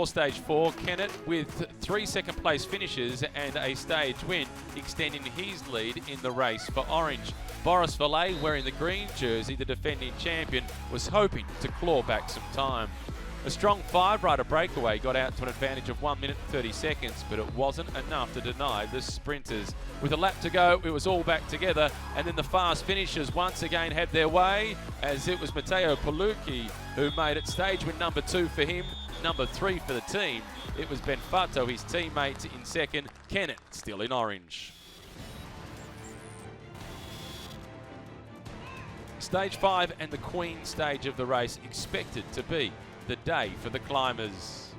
Stage 4, Kennett with 3 second-place finishes and a stage win, extending his lead in the race for Orange. Boris Valet, wearing the green jersey, the defending champion, was hoping to claw back some time. A strong 5-rider breakaway got out to an advantage of 1 minute 30 seconds, but it wasn't enough to deny the sprinters. With a lap to go, it was all back together, and then the fast finishers once again had their way, as it was Matteo Palucci who made it stage win number 2 for him. Number 3 for the team. It was Benfato, his teammate, in second. Kennett still in orange. Stage 5 and the Queen stage of the race expected to be the day for the climbers.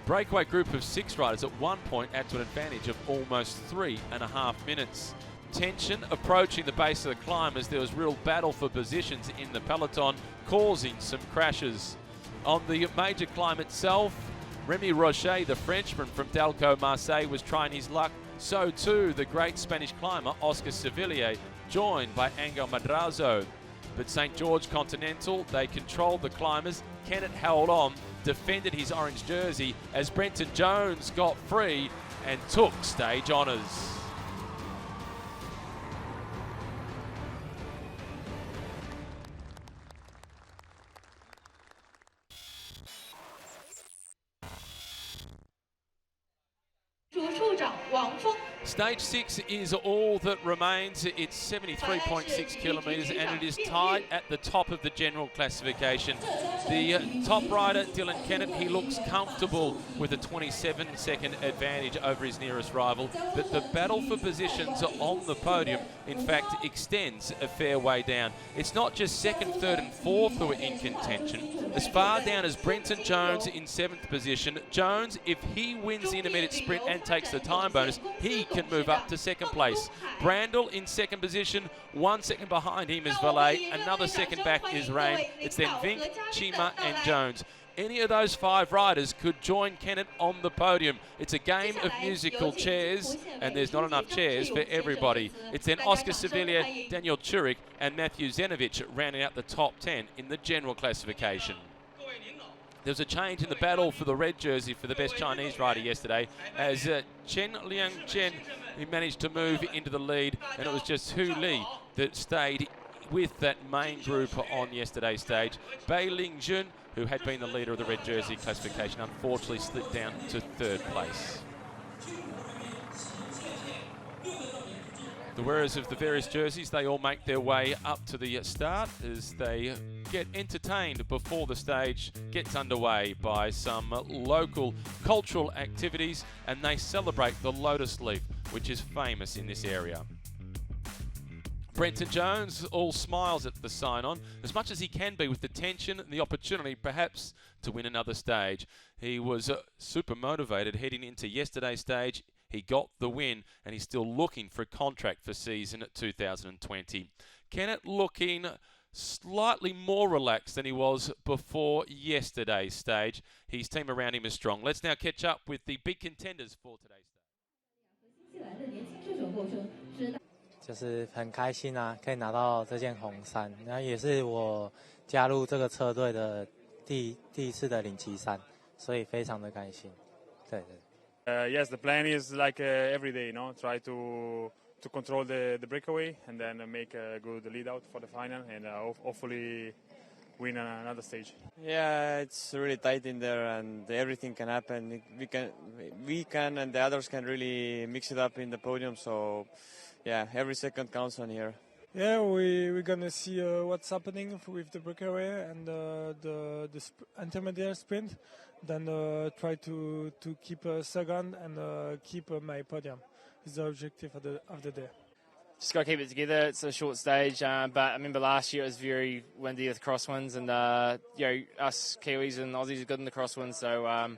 Breakaway group of 6 riders at one point had to an advantage of almost 3.5 minutes. Tension approaching the base of the climbers. There was real battle for positions in the peloton, causing some crashes. On the major climb itself, Remy Rocher, the Frenchman from Dalco Marseille, was trying his luck. So too the great Spanish climber Oscar Sevillier, joined by Angel Madrazo. But St. George Continental, they controlled the climbers. Kennett held on, defended his orange jersey as Brenton Jones got free and took stage honours. Stage 6 is all that remains. It's 73.6 kilometres and it is tied at the top of the general classification. The top rider, Dylan Kennett, he looks comfortable with a 27-second advantage over his nearest rival, but the battle for positions on the podium, in fact, extends a fair way down. It's not just second, third and fourth who are in contention. As far down as Brenton Jones in 7th position. Jones, if he wins the intermediate sprint and takes the time bonus, he can move up to 2nd place. Brandel in 2nd position, 1 second behind him is Valet, another second back is Rain. It's then Vink, Chima and Jones. Any of those 5 riders could join Kennett on the podium. It's a game of musical chairs, and there's not enough chairs for everybody. It's then Oscar Sevilla, Daniel Churik and Matthew Zenovich rounding out the top 10 in the general classification. There was a change in the battle for the red jersey for the best Chinese rider yesterday, as Chen Liang Chen, he managed to move into the lead, and it was just Hu Li that stayed with that main group on yesterday's stage. Bei Ling Jun, who had been the leader of the red jersey classification, unfortunately slipped down to 3rd place. The wearers of the various jerseys, they all make their way up to the start as they get entertained before the stage gets underway by some local cultural activities, and they celebrate the lotus leaf, which is famous in this area. Brenton Jones all smiles at the sign-on, as much as he can be with the tension and the opportunity perhaps to win another stage. He was super motivated heading into yesterday's stage. He got the win, and he's still looking for a contract for season 2020. Kennett looking slightly more relaxed than he was before yesterday's stage. His team around him is strong. Let's now catch up with the big contenders for today's stage. 就是很开心啊，可以拿到这件红衫，然后也是我加入这个车队的第一次的领旗衫，所以非常的开心。对对。Yes, the plan is like every day, try to control the breakaway and then make a good lead out for the final and hopefully win another stage. Yeah, it's really tight in there and everything can happen. We can and the others can really mix it up in the podium. So, yeah, every second counts on here. Yeah, we're gonna see what's happening with the breakaway and the intermediate sprint. Then try to keep second and keep my podium. Is the objective of the day. Just got to keep it together. It's a short stage, but I remember last year it was very windy with crosswinds, and us Kiwis and Aussies are good in the crosswinds. So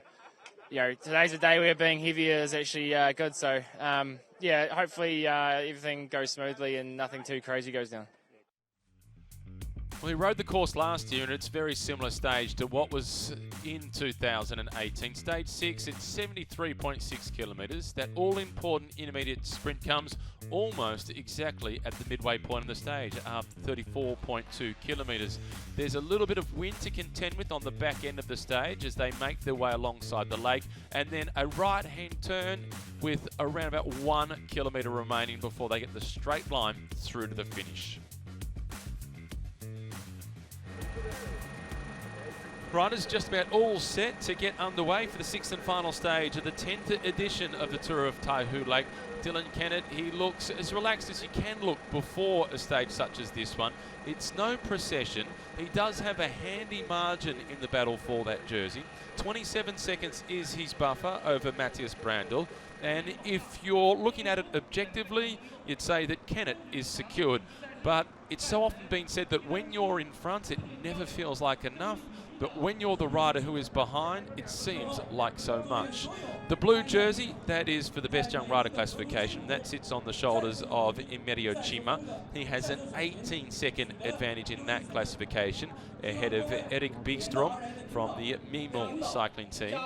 today's a day where being heavier is actually good. So hopefully everything goes smoothly and nothing too crazy goes down. Well, he rode the course last year, and it's a very similar stage to what was in 2018. Stage 6, it's 73.6 kilometres. That all-important intermediate sprint comes almost exactly at the midway point of the stage, after 34.2 kilometres. There's a little bit of wind to contend with on the back end of the stage as they make their way alongside the lake, and then a right-hand turn with around about 1 kilometre remaining before they get the straight line through to the finish. Riders just about all set to get underway for the 6th and final stage of the 10th edition of the Tour of Taihu Lake. Dylan Kennett, he looks as relaxed as you can look before a stage such as this one. It's no procession. He does have a handy margin in the battle for that jersey. 27 seconds is his buffer over Matthias Brandl. And if you're looking at it objectively, you'd say that Kennett is secured. But it's so often been said that when you're in front, it never feels like enough. But when you're the rider who is behind, it seems like so much. The blue jersey, that is for the best young rider classification. That sits on the shoulders of Emerio Chima. He has an 18-second advantage in that classification, ahead of Erik Bigstrom from the Mimo cycling team.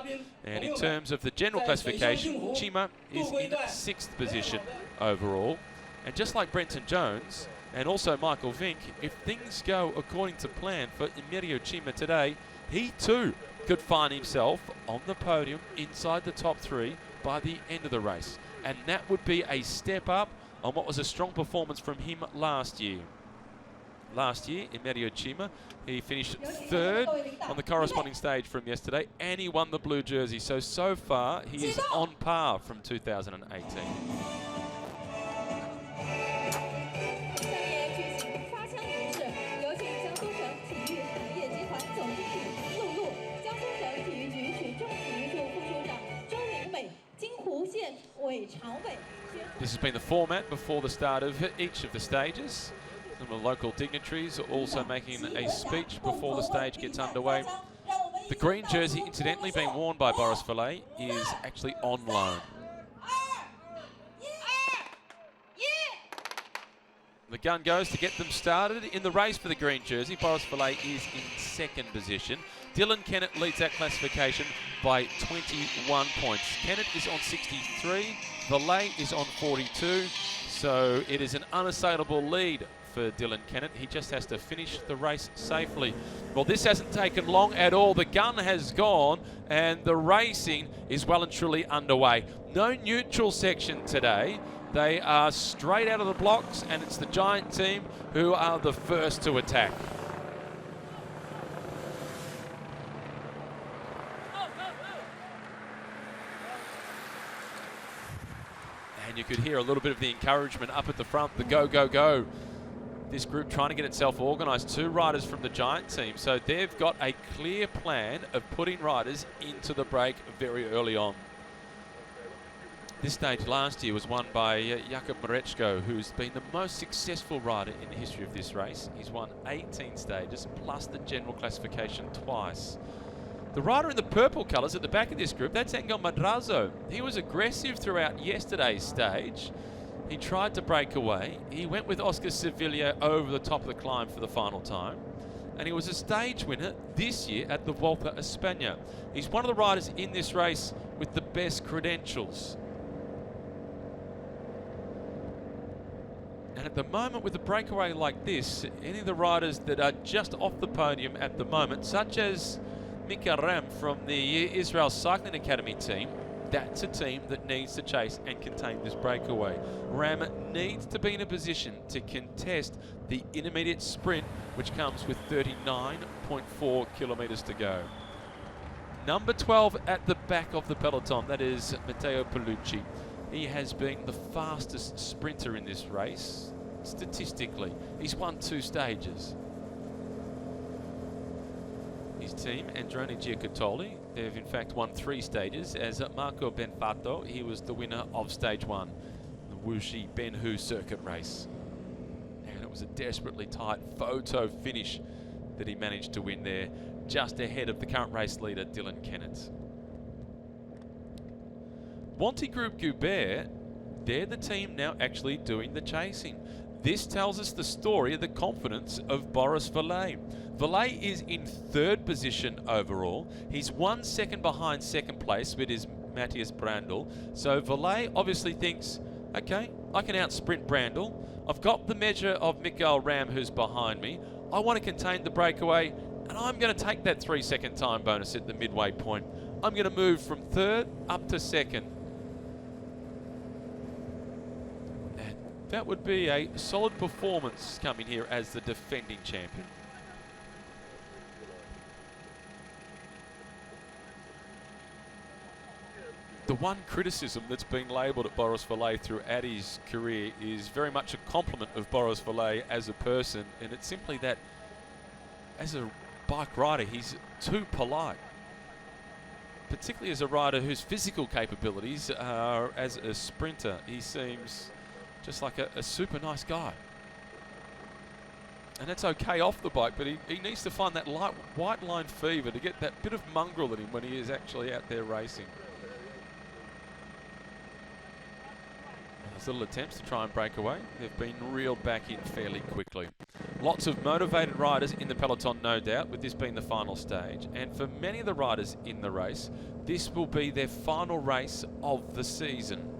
And in terms of the general classification, Chima is in 6th position overall. And just like Brenton Jones, and also Michael Vink, if things go according to plan for Emerio Chima today, he too could find himself on the podium inside the top 3 by the end of the race. And that would be a step up on what was a strong performance from him last year. Last year, Emerio Chima, he finished 3rd on the corresponding stage from yesterday, and he won the blue jersey. So far, he is on par from 2018. This has been the format before the start of each of the stages. Some of the local dignitaries are also making a speech before the stage gets underway. The green jersey, incidentally being worn by Boris Vallet, is actually on loan. The gun goes to get them started in the race for the green jersey. Boris Vallet is in 2nd position. Dylan Kennett leads that classification by 21 points. Kennett is on 63, Vallet is on 42, so it is an unassailable lead for Dylan Kennett. He just has to finish the race safely. Well, this hasn't taken long at all. The gun has gone and the racing is well and truly underway. No neutral section today. They are straight out of the blocks, and it's the Giant team who are the first to attack. And you could hear a little bit of the encouragement up at the front, the go, go, go. This group trying to get itself organised. 2 riders from the Giant team. So they've got a clear plan of putting riders into the break very early on. This stage last year was won by Jakub Mareczko, who's been the most successful rider in the history of this race. He's won 18 stages, plus the general classification twice. The rider in the purple colours at the back of this group, that's Engel Madrazo. He was aggressive throughout yesterday's stage. He tried to break away. He went with Oscar Sevilla over the top of the climb for the final time. And he was a stage winner this year at the Volta a España. He's one of the riders in this race with the best credentials. And at the moment, with a breakaway like this, any of the riders that are just off the podium at the moment, such as Mika Ram from the Israel Cycling Academy team, that's a team that needs to chase and contain this breakaway. Ram needs to be in a position to contest the intermediate sprint, which comes with 39.4 kilometres to go. Number 12 at the back of the peloton, that is Matteo Paolucci. He has been the fastest sprinter in this race, statistically. He's won 2 stages. His team, Androni Giacottoli, they've in fact won 3 stages, as Marco Benfato, he was the winner of stage 1, the Wuxi Benhu circuit race. And it was a desperately tight photo finish that he managed to win there, just ahead of the current race leader, Dylan Kennett. Wanty Group Goubert, they're the team now actually doing the chasing. This tells us the story of the confidence of Boris Vallet. Vallet is in 3rd position overall. He's 1 second behind 2nd place, with his Matthias Brandl. So Vallet obviously thinks, okay, I can out-sprint Brandl. I've got the measure of Mikael Ram, who's behind me. I want to contain the breakaway, and I'm going to take that 3-second time bonus at the midway point. I'm going to move from 3rd up to 2nd. And that would be a solid performance coming here as the defending champion. The one criticism that's been labelled at Boris Vallet throughout his career is very much a compliment of Boris Vallet as a person, and it's simply that as a bike rider he's too polite, particularly as a rider whose physical capabilities are as a sprinter. He seems just like a super nice guy, and that's okay off the bike, but he needs to find that light white line fever to get that bit of mongrel in him when he is actually out there racing. Those little attempts to try and break away, they've been reeled back in fairly quickly. Lots of motivated riders in the peloton, no doubt, with this being the final stage. And for many of the riders in the race, this will be their final race of the season.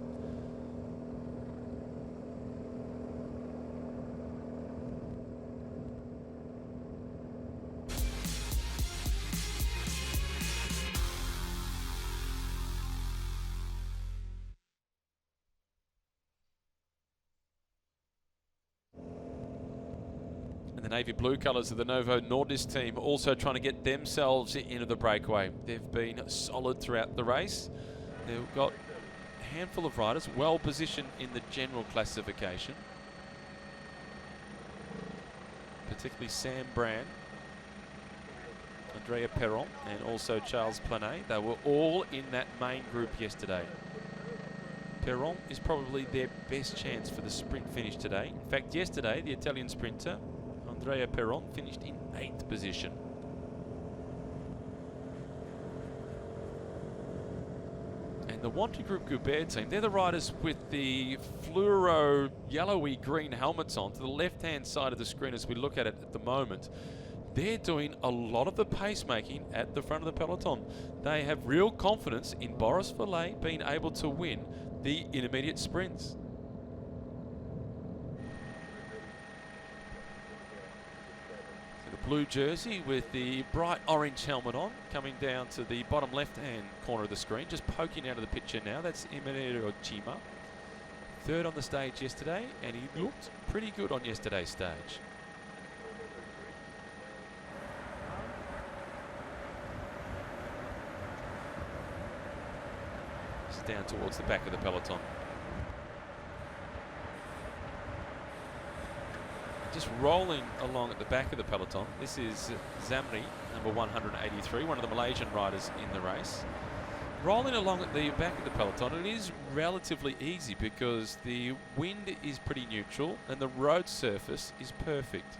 And the navy blue colours of the Novo Nordisk team also trying to get themselves into the breakaway. They've been solid throughout the race. They've got a handful of riders well positioned in the general classification, particularly Sam Brand, Andrea Perron, and also Charles Planet. They were all in that main group yesterday. Perron is probably their best chance for the sprint finish today. In fact, yesterday, the Italian sprinter, Andrea Perron, finished in 8th position. And the Wanty Group Goubert team, they're the riders with the fluoro yellowy green helmets on to the left-hand side of the screen as we look at it at the moment. They're doing a lot of the pacemaking at the front of the peloton. They have real confidence in Boris Vallet being able to win the intermediate sprints. So the blue jersey with the bright orange helmet on, coming down to the bottom left-hand corner of the screen, just poking out of the picture now. That's Eminero Chima. 3rd on the stage yesterday, and he looked pretty good on yesterday's stage. Down towards the back of the peloton. Just rolling along at the back of the peloton, this is Zamri, number 183, one of the Malaysian riders in the race. Rolling along at the back of the peloton, it is relatively easy because the wind is pretty neutral and the road surface is perfect.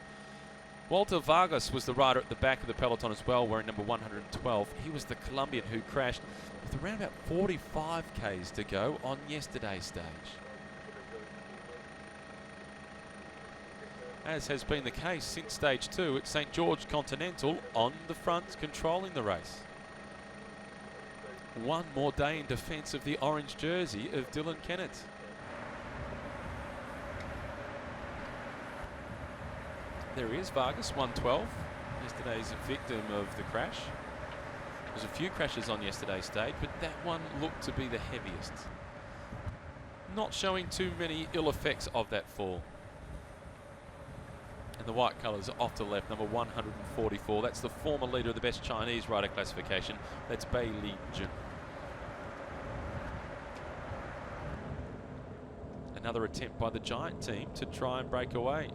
Walter Vargas was the rider at the back of the peloton as well, wearing number 112. He was the Colombian who crashed with around about 45 Ks to go on yesterday's stage. As has been the case since stage 2, it's St. George Continental on the front, controlling the race. One more day in defence of the orange jersey of Dylan Kennett. There he is, Vargas, 112. Yesterday's a victim of the crash. There was a few crashes on yesterday's stage, but that one looked to be the heaviest. Not showing too many ill effects of that fall. And the white colours are off to the left, number 144. That's the former leader of the best Chinese rider classification. That's Bai Li Jun. Another attempt by the Giant team to try and break away.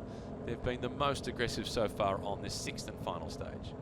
They've been the most aggressive so far on this 6th and final stage.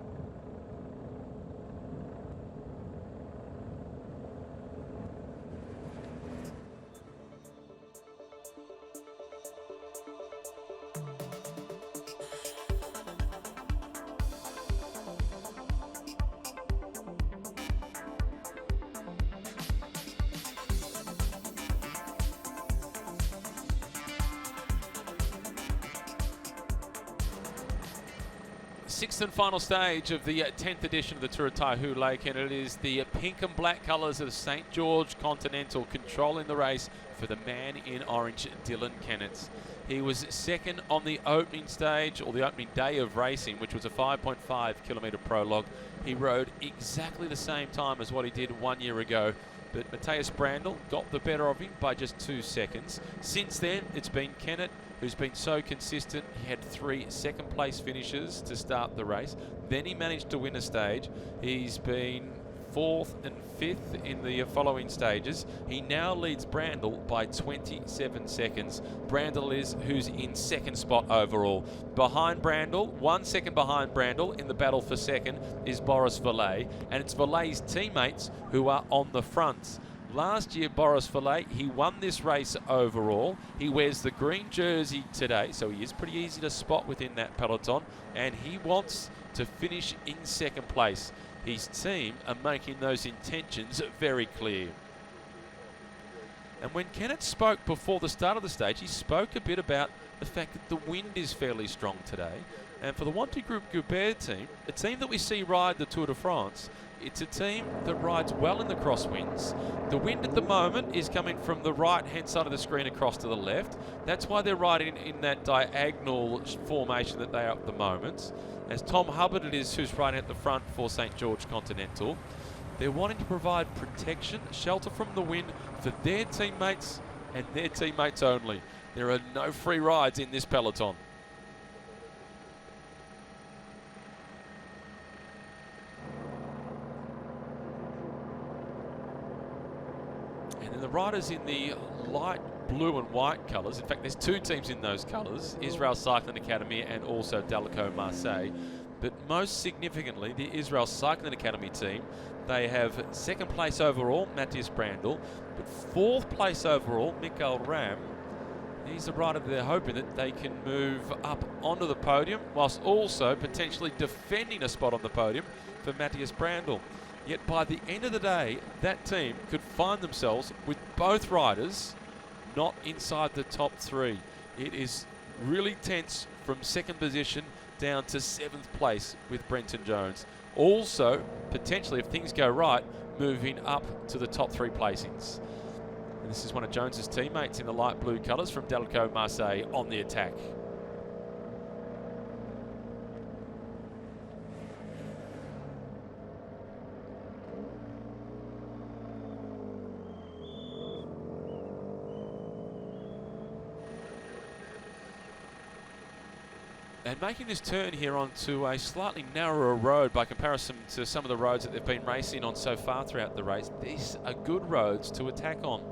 sixth and final stage of the 10th edition of the Tour of Taihu Lake, and it is the pink and black colours of St George Continental controlling the race for the man in orange, Dylan Kennett. He was second on the opening stage, or the opening day of racing, which was a 5.5 kilometre prologue. He rode exactly the same time as what he did 1 year ago, but Matthias Brandl got the better of him by just 2 seconds. Since then, it's been Kennett who's been so consistent. He had 3 second-place finishes to start the race. Then he managed to win a stage. He's been 4th and 5th in the following stages. He now leads Brandl by 27 seconds. Brandl is who's in second spot overall. Behind Brandl, 1 second behind Brandl in the battle for second is Boris Vallet, and it's Vallet's teammates who are on the front. Last year, Boris Vallet, he won this race overall. He wears the green jersey today, so he is pretty easy to spot within that peloton, and he wants to finish in second place. His team are making those intentions very clear. And when Kennett spoke before the start of the stage, he spoke a bit about the fact that the wind is fairly strong today. And for the Wanty Group Goubert team, a team that we see ride the Tour de France, it's a team that rides well in the crosswinds. The wind at the moment is coming from the right-hand side of the screen across to the left. That's why they're riding in that diagonal formation that they are at the moment. As Tom Hubbard it is who's riding at the front for St George Continental. They're wanting to provide protection, shelter from the wind for their teammates and their teammates only. There are no free rides in this peloton. And then the riders in the light blue and white colours, in fact there's 2 teams in those colours, Israel Cycling Academy and also Daleco Marseille. But most significantly, the Israel Cycling Academy team, they have second place overall, Matthias Brandl, but 4th place overall, Mikael Ram. He's the rider they're hoping that they can move up onto the podium, whilst also potentially defending a spot on the podium for Matthias Brandl. Yet by the end of the day, that team could find themselves with both riders not inside the top 3. It is really tense from second position down to 7th place with Brenton Jones. Also, potentially, if things go right, moving up to the top 3 placings. And this is one of Jones's teammates in the light blue colours from Daleco Marseille on the attack. And making this turn here onto a slightly narrower road by comparison to some of the roads that they've been racing on so far throughout the race, these are good roads to attack on.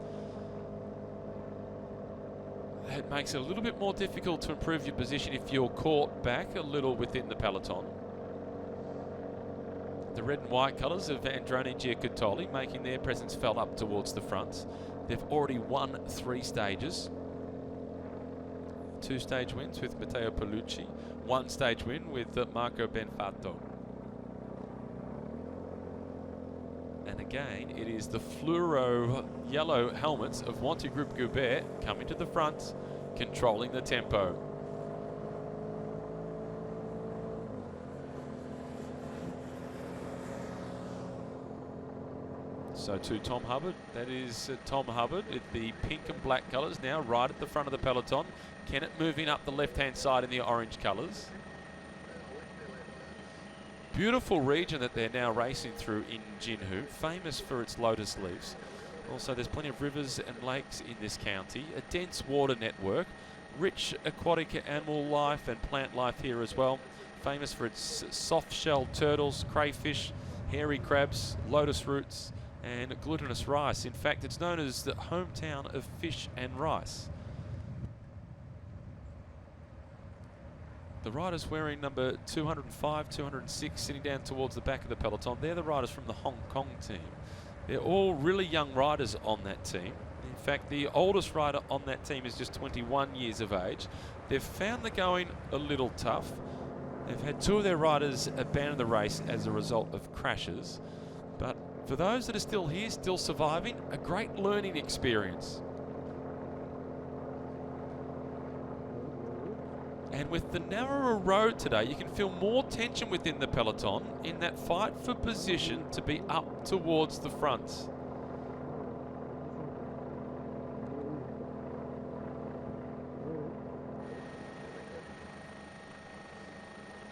It makes it a little bit more difficult to improve your position if you're caught back a little within the peloton. The red and white colours of Androni Giacottoli making their presence felt up towards the front. They've already won 3 stages. 2 stage wins with Matteo Paolucci, 1 stage win with Marco Benfato. And again, it is the fluoro yellow helmets of Wanty Group Goubert coming to the front, controlling the tempo. So to Tom Hubbard, that is Tom Hubbard in the pink and black colours now right at the front of the peloton. Kennett moving up the left-hand side in the orange colours. Beautiful region that they're now racing through in Jinhu, famous for its lotus leaves. Also, there's plenty of rivers and lakes in this county, a dense water network, rich aquatic animal life and plant life here as well. Famous for its soft-shelled turtles, crayfish, hairy crabs, lotus roots, and glutinous rice. In fact, it's known as the hometown of fish and rice. The riders wearing number 205, 206, sitting down towards the back of the peloton, they're the riders from the Hong Kong team. They're all really young riders on that team. In fact, the oldest rider on that team is just 21 years of age. They've found the going a little tough. They've had 2 of their riders abandon the race as a result of crashes. But for those that are still here, still surviving, a great learning experience. And with the narrower road today, you can feel more tension within the peloton in that fight for position to be up towards the front.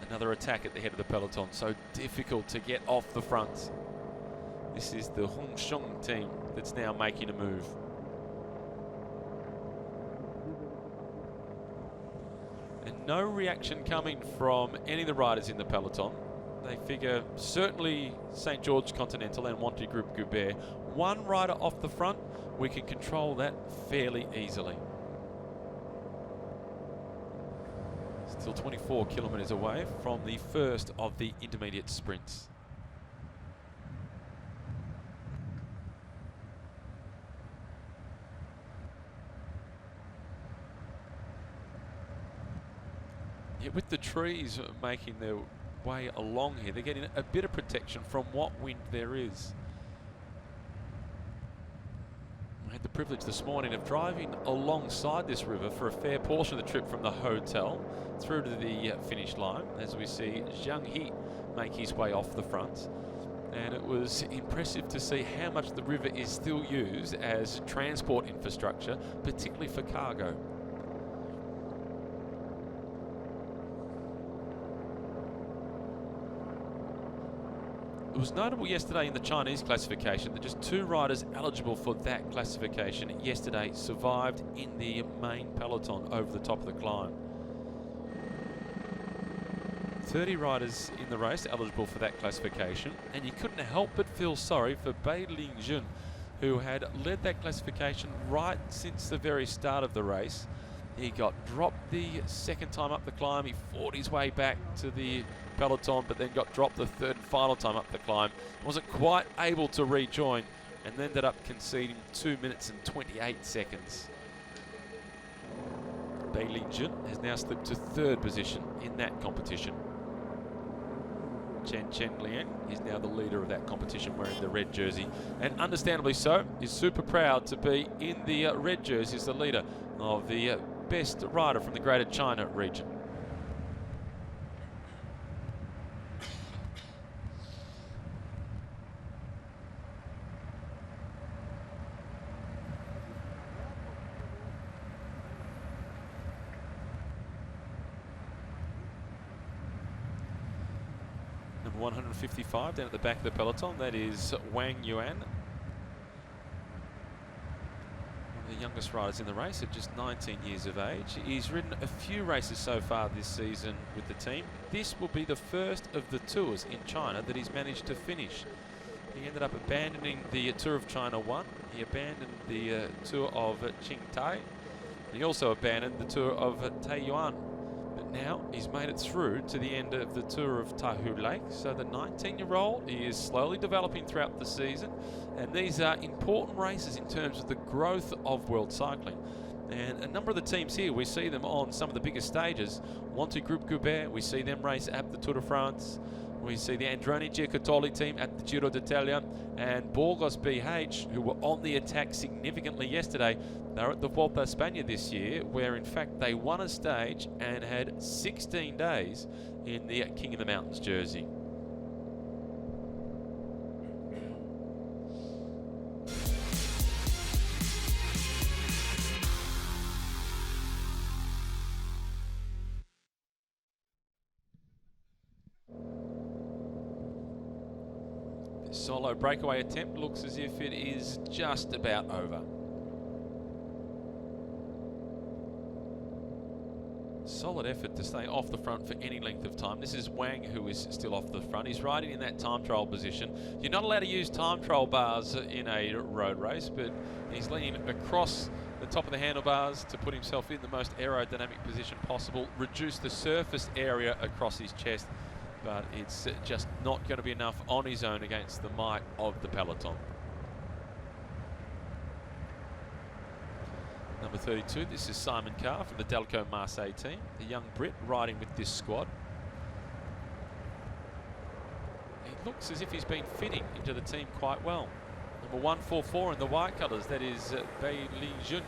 Another attack at the head of the peloton, so difficult to get off the front. This is the Hong Sheng team that's now making a move. And no reaction coming from any of the riders in the peloton. They figure certainly St. George Continental and Wanty Group Goubert. One rider off the front, we can control that fairly easily. Still 24 kilometres away from the first of the intermediate sprints. Yet with the trees making their way along here, they're getting a bit of protection from what wind there is. I had the privilege this morning of driving alongside this river for a fair portion of the trip from the hotel through to the finish line, as we see Zhang He make his way off the front. And it was impressive to see how much the river is still used as transport infrastructure, particularly for cargo. It was notable yesterday in the Chinese classification that just 2 riders eligible for that classification yesterday survived in the main peloton over the top of the climb. 30 riders in the race eligible for that classification, and you couldn't help but feel sorry for Bai Lingjun, who had led that classification right since the very start of the race. He got dropped the second time up the climb. He fought his way back to the peloton, but then got dropped the third and final time up the climb. Wasn't quite able to rejoin and ended up conceding 2 minutes and 28 seconds. Bai Lingjun has now slipped to 3rd position in that competition. Chen Liang is now the leader of that competition wearing the red jersey, and understandably so, is super proud to be in the red jersey as the leader of the best rider from the Greater China region. Number 155 down at the back of the peloton, that is Wang Yuan. The youngest riders in the race at just 19 years of age. He's ridden a few races so far this season with the team. This will be the first of the tours in China that he's managed to finish. He ended up abandoning the Tour of China 1. He abandoned the Tour of Qingtai. He also abandoned the Tour of Taiyuan. But now he's made it through to the end of the Tour of Taihu Lake. So the 19-year-old, he is slowly developing throughout the season. And these are important races in terms of the growth of world cycling. And a number of the teams here, we see them on some of the biggest stages. Wanty Group Goubert, we see them race at the Tour de France. We see the Androni Giocattoli team at the Giro d'Italia, and Burgos BH, who were on the attack significantly yesterday. They're at the Vuelta a España this year, where in fact they won a stage and had 16 days in the King of the Mountains jersey. Solo breakaway attempt looks as if it is just about over. Solid effort to stay off the front for any length of time. This is Wang, who is still off the front. He's riding in that time trial position. You're not allowed to use time trial bars in a road race, but he's leaning across the top of the handlebars to put himself in the most aerodynamic position possible, reduce the surface area across his chest, but it's just not going to be enough on his own against the might of the peloton. Number 32, this is Simon Carr from the Delco Marseille team, the young Brit riding with this squad. He looks as if he's been fitting into the team quite well. Number 144 in the white colours, that is Bai Lingjun,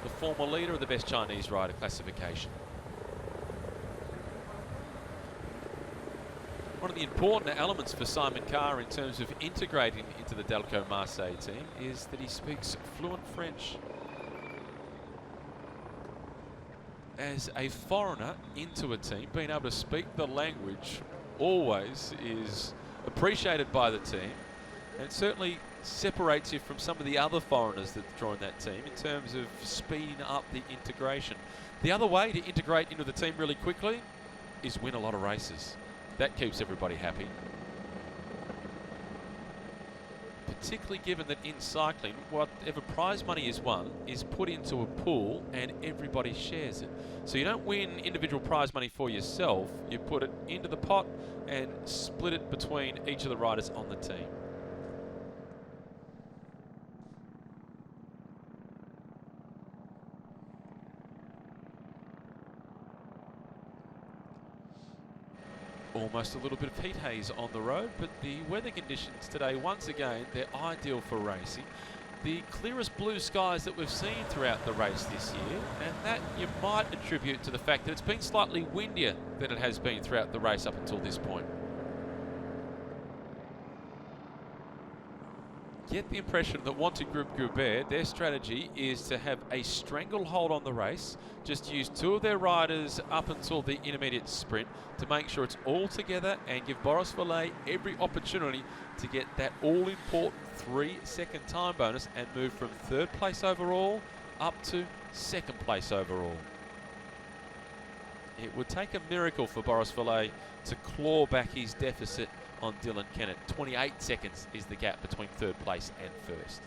the former leader of the best Chinese rider classification. One of the important elements for Simon Carr in terms of integrating into the Delco Marseille team is that he speaks fluent French. As a foreigner into a team, being able to speak the language always is appreciated by the team, and it certainly separates you from some of the other foreigners that join that team in terms of speeding up the integration. The other way to integrate into the team really quickly is win a lot of races. That keeps everybody happy. Particularly given that in cycling, whatever prize money is won is put into a pool and everybody shares it. So you don't win individual prize money for yourself, you put it into the pot and split it between each of the riders on the team. Almost a little bit of heat haze on the road, but the weather conditions today, once again, they're ideal for racing. The clearest blue skies that we've seen throughout the race this year, and that you might attribute to the fact that it's been slightly windier than it has been throughout the race up until this point. Get the impression that Wanty Group Goubert, their strategy is to have a stranglehold on the race, just use two of their riders up until the intermediate sprint to make sure it's all together and give Boris Valet every opportunity to get that all-important 3-second time bonus and move from 3rd place overall up to 2nd place overall. It would take a miracle for Boris Valet to claw back his deficit on Dylan Kennett. 28 seconds is the gap between 3rd place and 1st.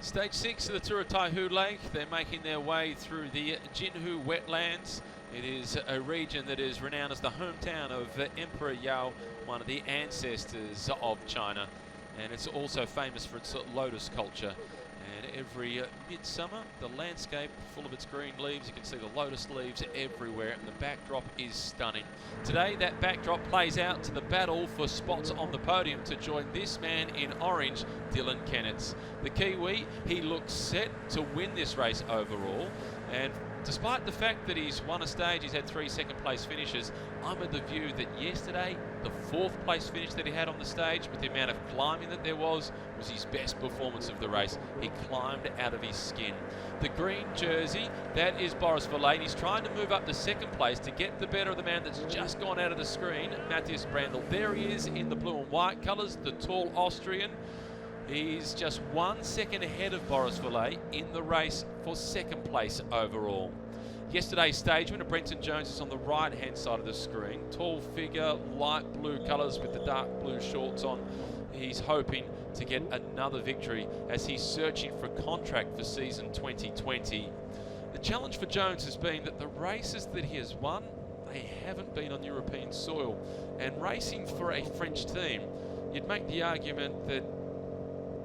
Stage 6 of the Tour of Taihu Lake. They're making their way through the Jinhu wetlands. It is a region that is renowned as the hometown of Emperor Yao, one of the ancestors of China. And it's also famous for its lotus culture. And every midsummer, the landscape full of its green leaves. You can see the lotus leaves everywhere, and the backdrop is stunning. Today, that backdrop plays out to the battle for spots on the podium to join this man in orange, Dylan Kennett. The Kiwi, he looks set to win this race overall, and despite the fact that he's won a stage, he's had 3 second-place finishes, I'm of the view that yesterday, the 4th place finish that he had on the stage, with the amount of climbing that there was his best performance of the race. He climbed out of his skin. The green jersey, that is Boris Valet. He's trying to move up to 2nd place to get the better of the man that's just gone out of the screen, Matthias Brandl. There he is in the blue and white colours, the tall Austrian. He's just 1 second ahead of Boris Valet in the race for 2nd place overall. Yesterday's stage winner, Brenton Jones, is on the right-hand side of the screen. Tall figure, light blue colours with the dark blue shorts on. He's hoping to get another victory as he's searching for a contract for season 2020. The challenge for Jones has been that the races that he has won, they haven't been on European soil. And racing for a French team, you'd make the argument that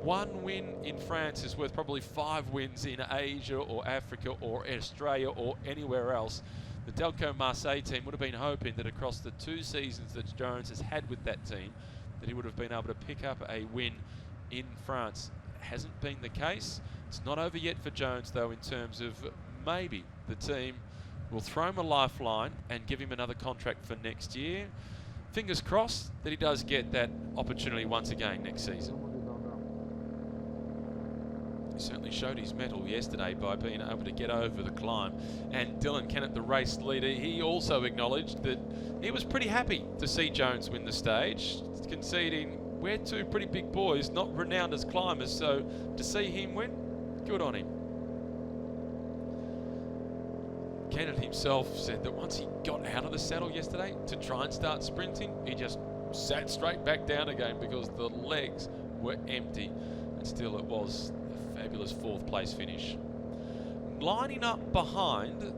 1 win in France is worth probably 5 wins in Asia or Africa or Australia or anywhere else. The Delco Marseille team would have been hoping that across the 2 seasons that Jones has had with that team, that he would have been able to pick up a win in France. It hasn't been the case. It's not over yet for Jones, though, in terms of maybe the team will throw him a lifeline and give him another contract for next year. Fingers crossed that he does get that opportunity once again next season. He certainly showed his mettle yesterday by being able to get over the climb. And Dylan Kennett, the race leader, he also acknowledged that he was pretty happy to see Jones win the stage, conceding we're 2 pretty big boys, not renowned as climbers, so to see him win, good on him. Kennett himself said that once he got out of the saddle yesterday to try and start sprinting, he just sat straight back down again because the legs were empty. And still it was a fabulous 4th place finish. Lining up behind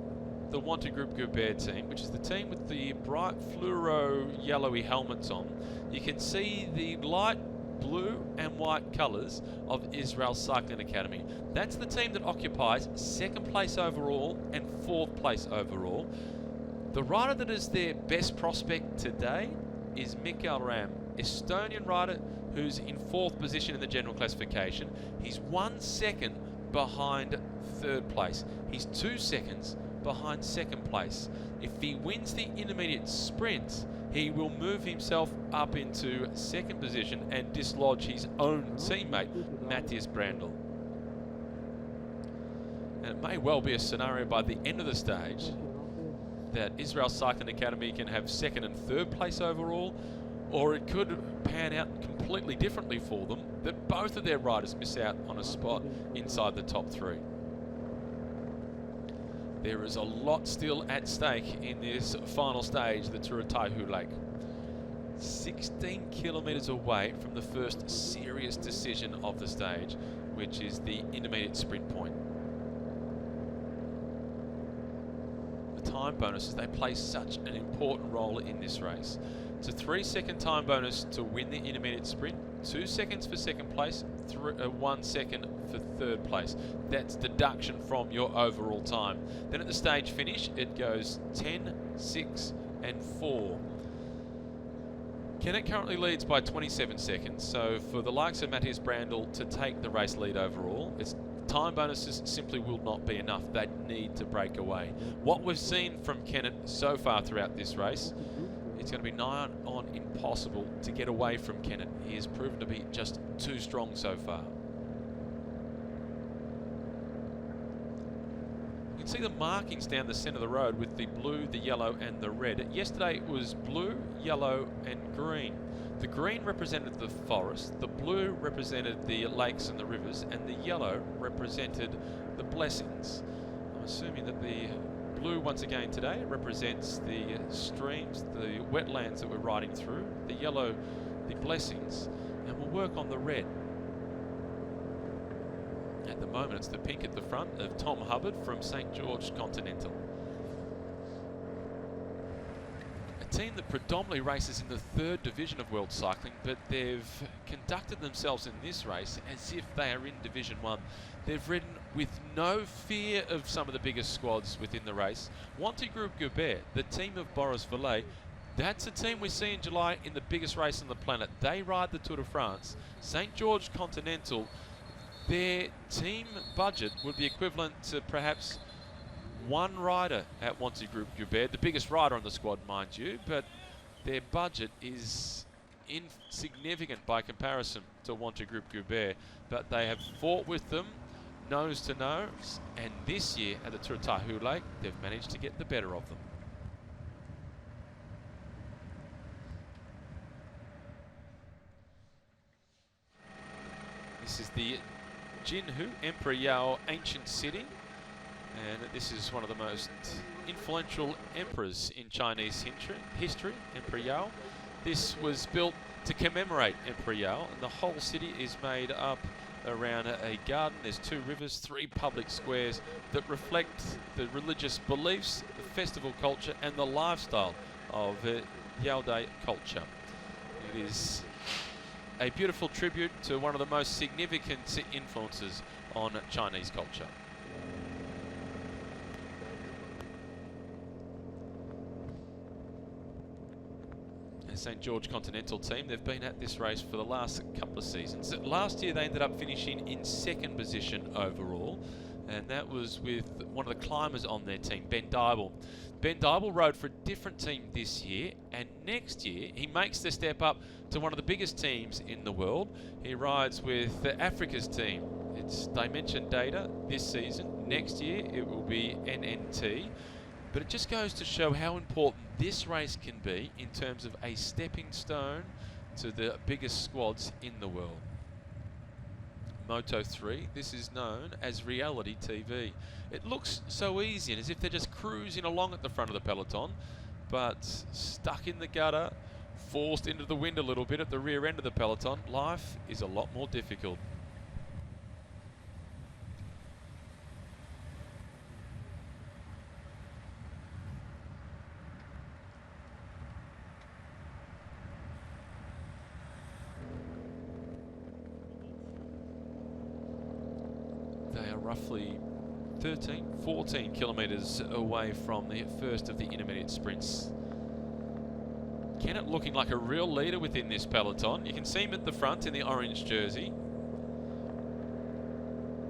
the Wanty Group Goubert team, which is the team with the bright fluoro yellowy helmets on, you can see the light blue and white colours of Israel Cycling Academy. That's the team that occupies 2nd place overall and 4th place overall. The rider that is their best prospect today is Mikael Ram, Estonian rider who's in 4th position in the general classification. He's 1 second behind 3rd place. He's 2 seconds behind 2nd place. If he wins the intermediate sprint, he will move himself up into 2nd position and dislodge his own teammate, Matthias Brandl. And it may well be a scenario by the end of the stage that Israel Cycling Academy can have 2nd and 3rd place overall, or it could pan out completely differently for them, that both of their riders miss out on a spot inside the top 3. There is a lot still at stake in this final stage, the Tour of Taihu Lake. 16 kilometres away from the first serious decision of the stage, which is the intermediate sprint point. The time bonuses, they play such an important role in this race. It's a 3-second time bonus to win the intermediate sprint, 2 seconds for 2nd place, 1 second for 3rd place. That's deduction from your overall time. Then at the stage finish, it goes 10, 6 and 4. Kennett currently leads by 27 seconds, so for the likes of Matthias Brandl to take the race lead overall, its time bonuses simply will not be enough. They need to break away. What we've seen from Kennett so far throughout this race, it's going to be nigh on impossible to get away from Kennett. He has proven to be just too strong so far. You can see the markings down the centre of the road with the blue, the yellow and the red. Yesterday it was blue, yellow and green. The green represented the forest, the blue represented the lakes and the rivers, and the yellow represented the blessings. I'm assuming that the blue once again today represents the streams, the wetlands that we're riding through, the yellow, the blessings, and we'll work on the red. At the moment it's the pink at the front of Tom Hubbard from St. George Continental. A team that predominantly races in the 3rd division of world cycling, but they've conducted themselves in this race as if they are in Division 1. They've ridden with no fear of some of the biggest squads within the race. Wanty Group Goubert, the team of Boris Vallet, that's a team we see in July in the biggest race on the planet. They ride the Tour de France. St. George Continental, their team budget would be equivalent to perhaps one rider at Wanty Group Goubert, the biggest rider on the squad, mind you, but their budget is insignificant by comparison to Wanty Group Goubert. But they have fought with them nose to nose, and this year at the Tour of Taihu Lake, they've managed to get the better of them. This is the Jinhu Emperor Yao ancient city, and this is one of the most influential emperors in Chinese history, Emperor Yao. This was built to commemorate Emperor Yao, and the whole city is made up around a garden. There's 2 rivers, 3 public squares that reflect the religious beliefs, the festival culture and the lifestyle of Yao Dai culture. It is a beautiful tribute to one of the most significant influences on Chinese culture. St. George Continental team, they've been at this race for the last couple of seasons. Last year they ended up finishing in 2nd position overall, and that was with one of the climbers on their team, Ben Dybel. Ben Dybel rode for a different team this year, and next year he makes the step up to one of the biggest teams in the world. He rides with Africa's team. It's Dimension Data this season. Next year it will be NNT. But it just goes to show how important this race can be in terms of a stepping stone to the biggest squads in the world. Moto 3, this is known as reality TV. It looks so easy and as if they're just cruising along at the front of the peloton, but stuck in the gutter, forced into the wind a little bit at the rear end of the peloton, life is a lot more difficult. roughly 14 kilometres away from the first of the intermediate sprints. Kennett looking like a real leader within this peloton. You can see him at the front in the orange jersey.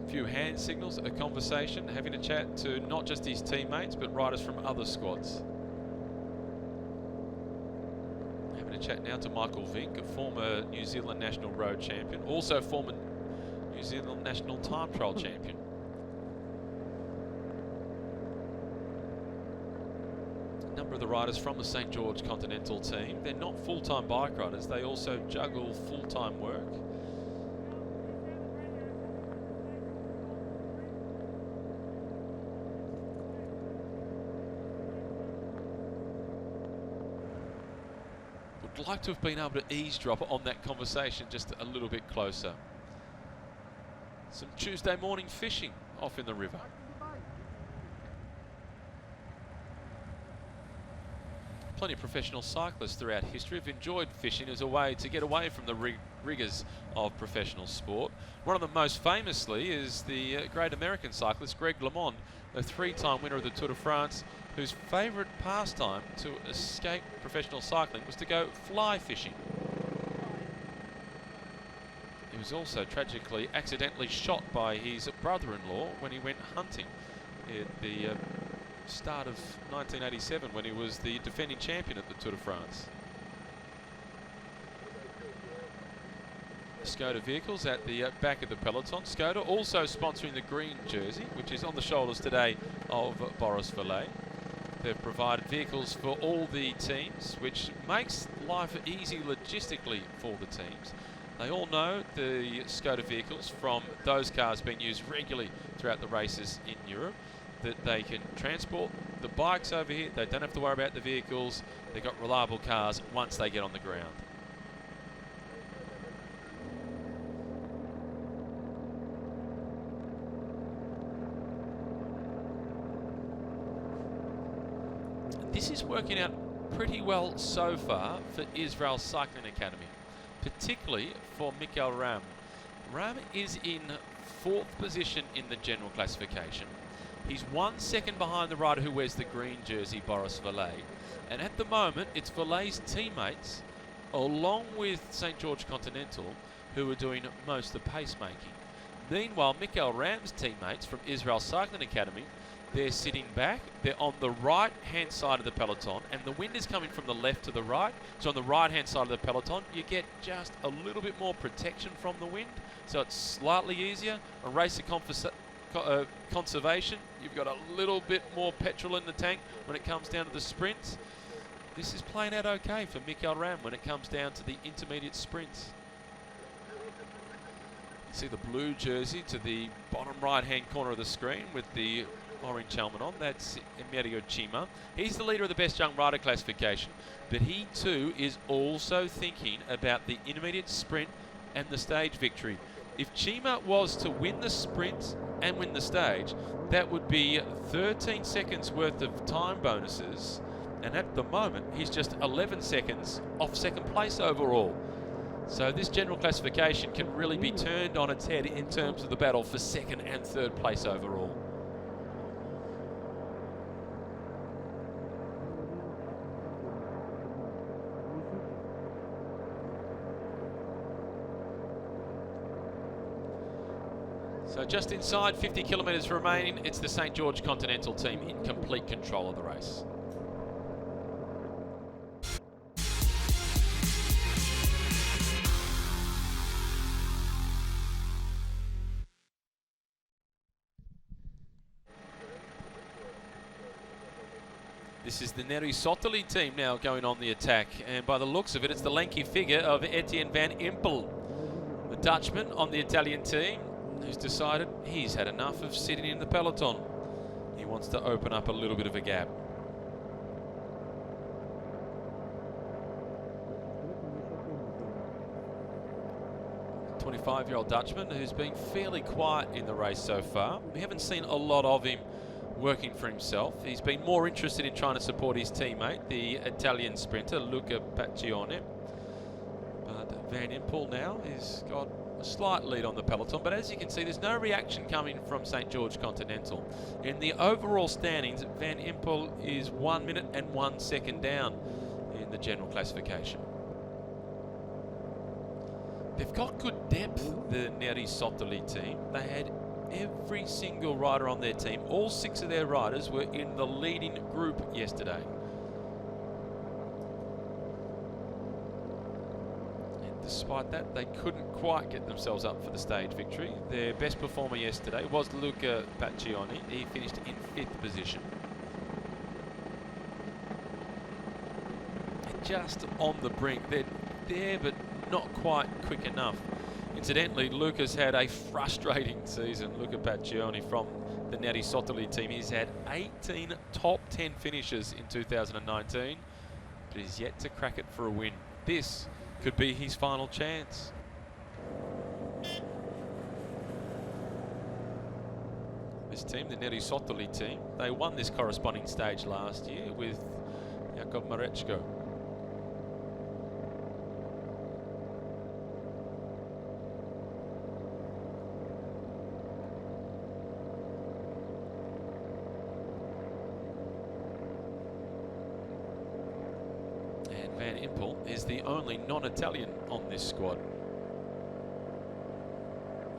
A few hand signals, a conversation, having a chat to not just his teammates but riders from other squads. Having a chat now to Michael Vink, a former New Zealand national road champion, also former New Zealand national time trial champion. A number of the riders from the St George Continental team, they're not full-time bike riders, they also juggle full-time work. Would like to have been able to eavesdrop on that conversation just a little bit closer. Some Tuesday morning fishing off in the river. Plenty of professional cyclists throughout history have enjoyed fishing as a way to get away from the rigours of professional sport. One of them most famously is the great American cyclist Greg LeMond, a three-time winner of the Tour de France, whose favourite pastime to escape professional cycling was to go fly fishing. He was also tragically accidentally shot by his brother-in-law when he went hunting at the start of 1987 when he was the defending champion at the Tour de France. Skoda vehicles at the back of the peloton. Skoda also sponsoring the green jersey, which is on the shoulders today of Boris Valet. They've provided vehicles for all the teams, which makes life easy logistically for the teams. They all know the Skoda vehicles from those cars being used regularly throughout the races in Europe, that they can transport the bikes over here. They don't have to worry about the vehicles. They've got reliable cars once they get on the ground. This is working out pretty well so far for Israel Cycling Academy, particularly for Mikel Ram. Ram is in 4th position in the general classification. He's 1 second behind the rider who wears the green jersey, Boris Valet. And at the moment, it's Valet's teammates, along with St George Continental, who are doing most of the pacemaking. Meanwhile, Mikel Ram's teammates from Israel Cycling Academy, they're sitting back. They're on the right-hand side of the peloton, and the wind is coming from the left to the right. So on the right-hand side of the peloton, you get just a little bit more protection from the wind, so it's slightly easier. A race of conservation, you've got a little bit more petrol in the tank when it comes down to the sprints. This is playing out okay for Mikel Ram when it comes down to the intermediate sprints. You see the blue jersey to the bottom right-hand corner of the screen with the orange helmet on. That's Emerio Chima. He's the leader of the best young rider classification, but he too is also thinking about the intermediate sprint and the stage victory. If Chima was to win the sprint and win the stage, that would be 13 seconds worth of time bonuses, and at the moment he's just 11 seconds off second place overall. So this general classification can really be turned on its head in terms of the battle for second and third place overall. So just inside 50 kilometres remaining, it's the St George Continental team in complete control of the race. This is the Neri Sottoli team now going on the attack, and by the looks of it, it's the lanky figure of Etienne van Empel, the Dutchman on the Italian team, who's decided he's had enough of sitting in the peloton. He wants to open up a little bit of a gap. 25-year-old Dutchman who's been fairly quiet in the race so far. We haven't seen a lot of him working for himself. He's been more interested in trying to support his teammate, the Italian sprinter Luca Paccione. But Van Empel now has got a slight lead on the peloton, but as you can see, there's no reaction coming from St. George Continental. In the overall standings, Van Empel is 1 minute and 1 second down in the general classification. They've got good depth, the Neri Sottoli team. They had every single rider on their team. All 6 of their riders were in the leading group yesterday. And despite that, they couldn't quite get themselves up for the stage victory. Their best performer yesterday was Luca Paccioni. He finished in 5th position. And just on the brink. They're there, but not quite quick enough. Incidentally, Luca's had a frustrating season. Luca Paccioni from the Neri Sottoli team. He's had 18 top 10 finishes in 2019, but he's yet to crack it for a win. This could be his final chance. This team, the Neri Sottoli team, they won this corresponding stage last year with Jakub Mareczko. Van Empel is the only non-Italian on this squad.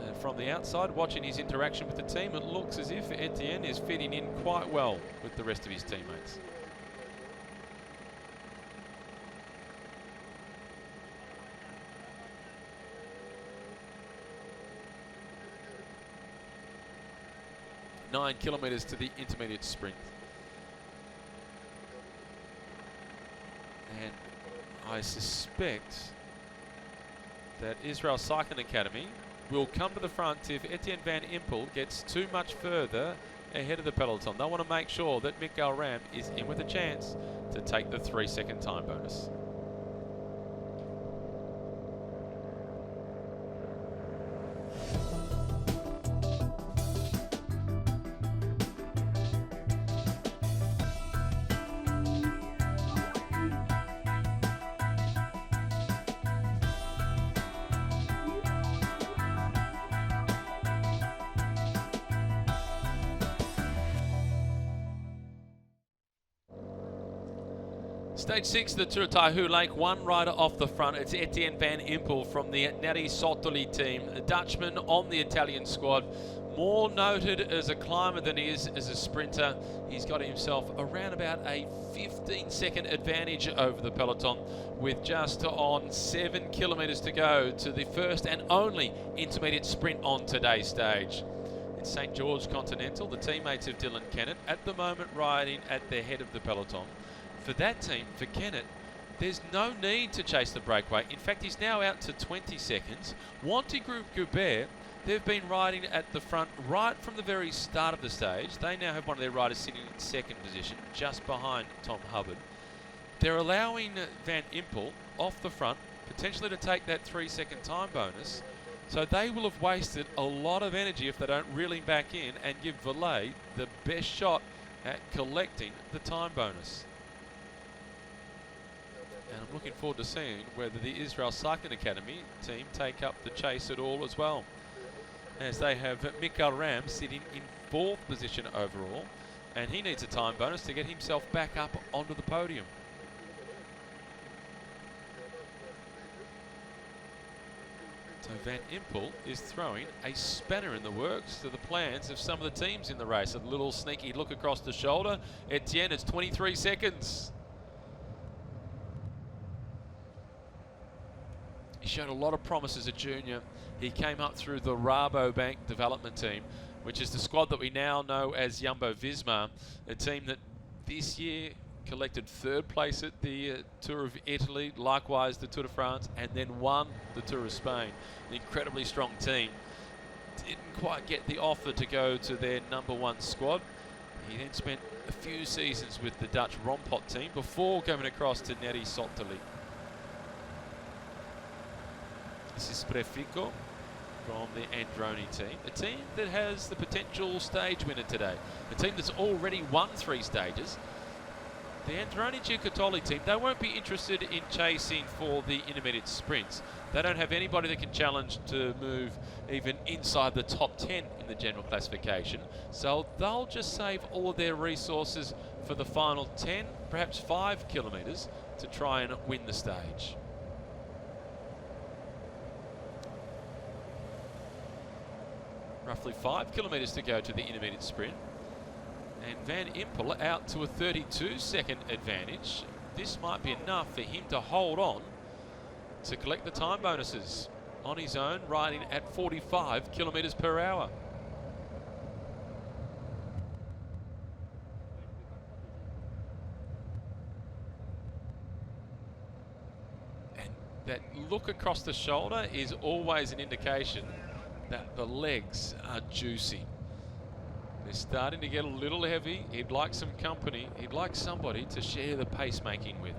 And from the outside, watching his interaction with the team, it looks as if Etienne is fitting in quite well with the rest of his teammates. Nine kilometres to the intermediate sprint. And I suspect that Israel Cycling Academy will come to the front if Etienne Van Empel gets too much further ahead of the peloton. They want to make sure that Mikael Ram is in with a chance to take the 3-second time bonus. Stage 6 of the Tour of Taihu Lake, one rider off the front. It's Etienne Van Empel from the Neri Sottoli team, a Dutchman on the Italian squad. More noted as a climber than he is as a sprinter. He's got himself around about a 15-second advantage over the peloton with just on 7 kilometres to go to the first and only intermediate sprint on today's stage. It's St. George Continental, the teammates of Dylan Kennett, at the moment riding at the head of the peloton. For that team, for Kennett, there's no need to chase the breakaway. In fact, he's now out to 20 seconds. Wanty Group Goubert, they've been riding at the front right from the very start of the stage. They now have one of their riders sitting in 2nd position, just behind Tom Hubbard. They're allowing Van Empel off the front, potentially to take that 3-second time bonus. So they will have wasted a lot of energy if they don't reel him back in and give Valet the best shot at collecting the time bonus. And I'm looking forward to seeing whether the Israel Cycling Academy team take up the chase at all as well, as they have Mikael Ram sitting in 4th position overall, and he needs a time bonus to get himself back up onto the podium. So Van Empel is throwing a spanner in the works to the plans of some of the teams in the race. A little sneaky look across the shoulder. Etienne, it's 23 seconds. He showed a lot of promise as a junior. He came up through the Rabobank development team, which is the squad that we now know as Jumbo-Visma, a team that this year collected 3rd place at the Tour of Italy, likewise the Tour de France, and then won the Tour of Spain. An incredibly strong team. Didn't quite get the offer to go to their #1 squad. He then spent a few seasons with the Dutch Rompot team before coming across to Neri Sottoli. This is Prefico from the Androni team, a team that has the potential stage winner today, a team that's already won 3 stages. the Androni Giocattoli team, they won't be interested in chasing for the intermediate sprints. They don't have anybody that can challenge to move even inside the top 10 in the general classification. So they'll just save all of their resources for the final 10, perhaps 5 kilometres to try and win the stage. Roughly 5 kilometres to go to the intermediate sprint. And Van Impel out to a 32-second advantage. This might be enough for him to hold on to collect the time bonuses on his own, riding at 45 kilometres per hour. And that look across the shoulder is always an indication that the legs are juicy. They're starting to get a little heavy. He'd like some company. He'd like somebody to share the pacemaking with.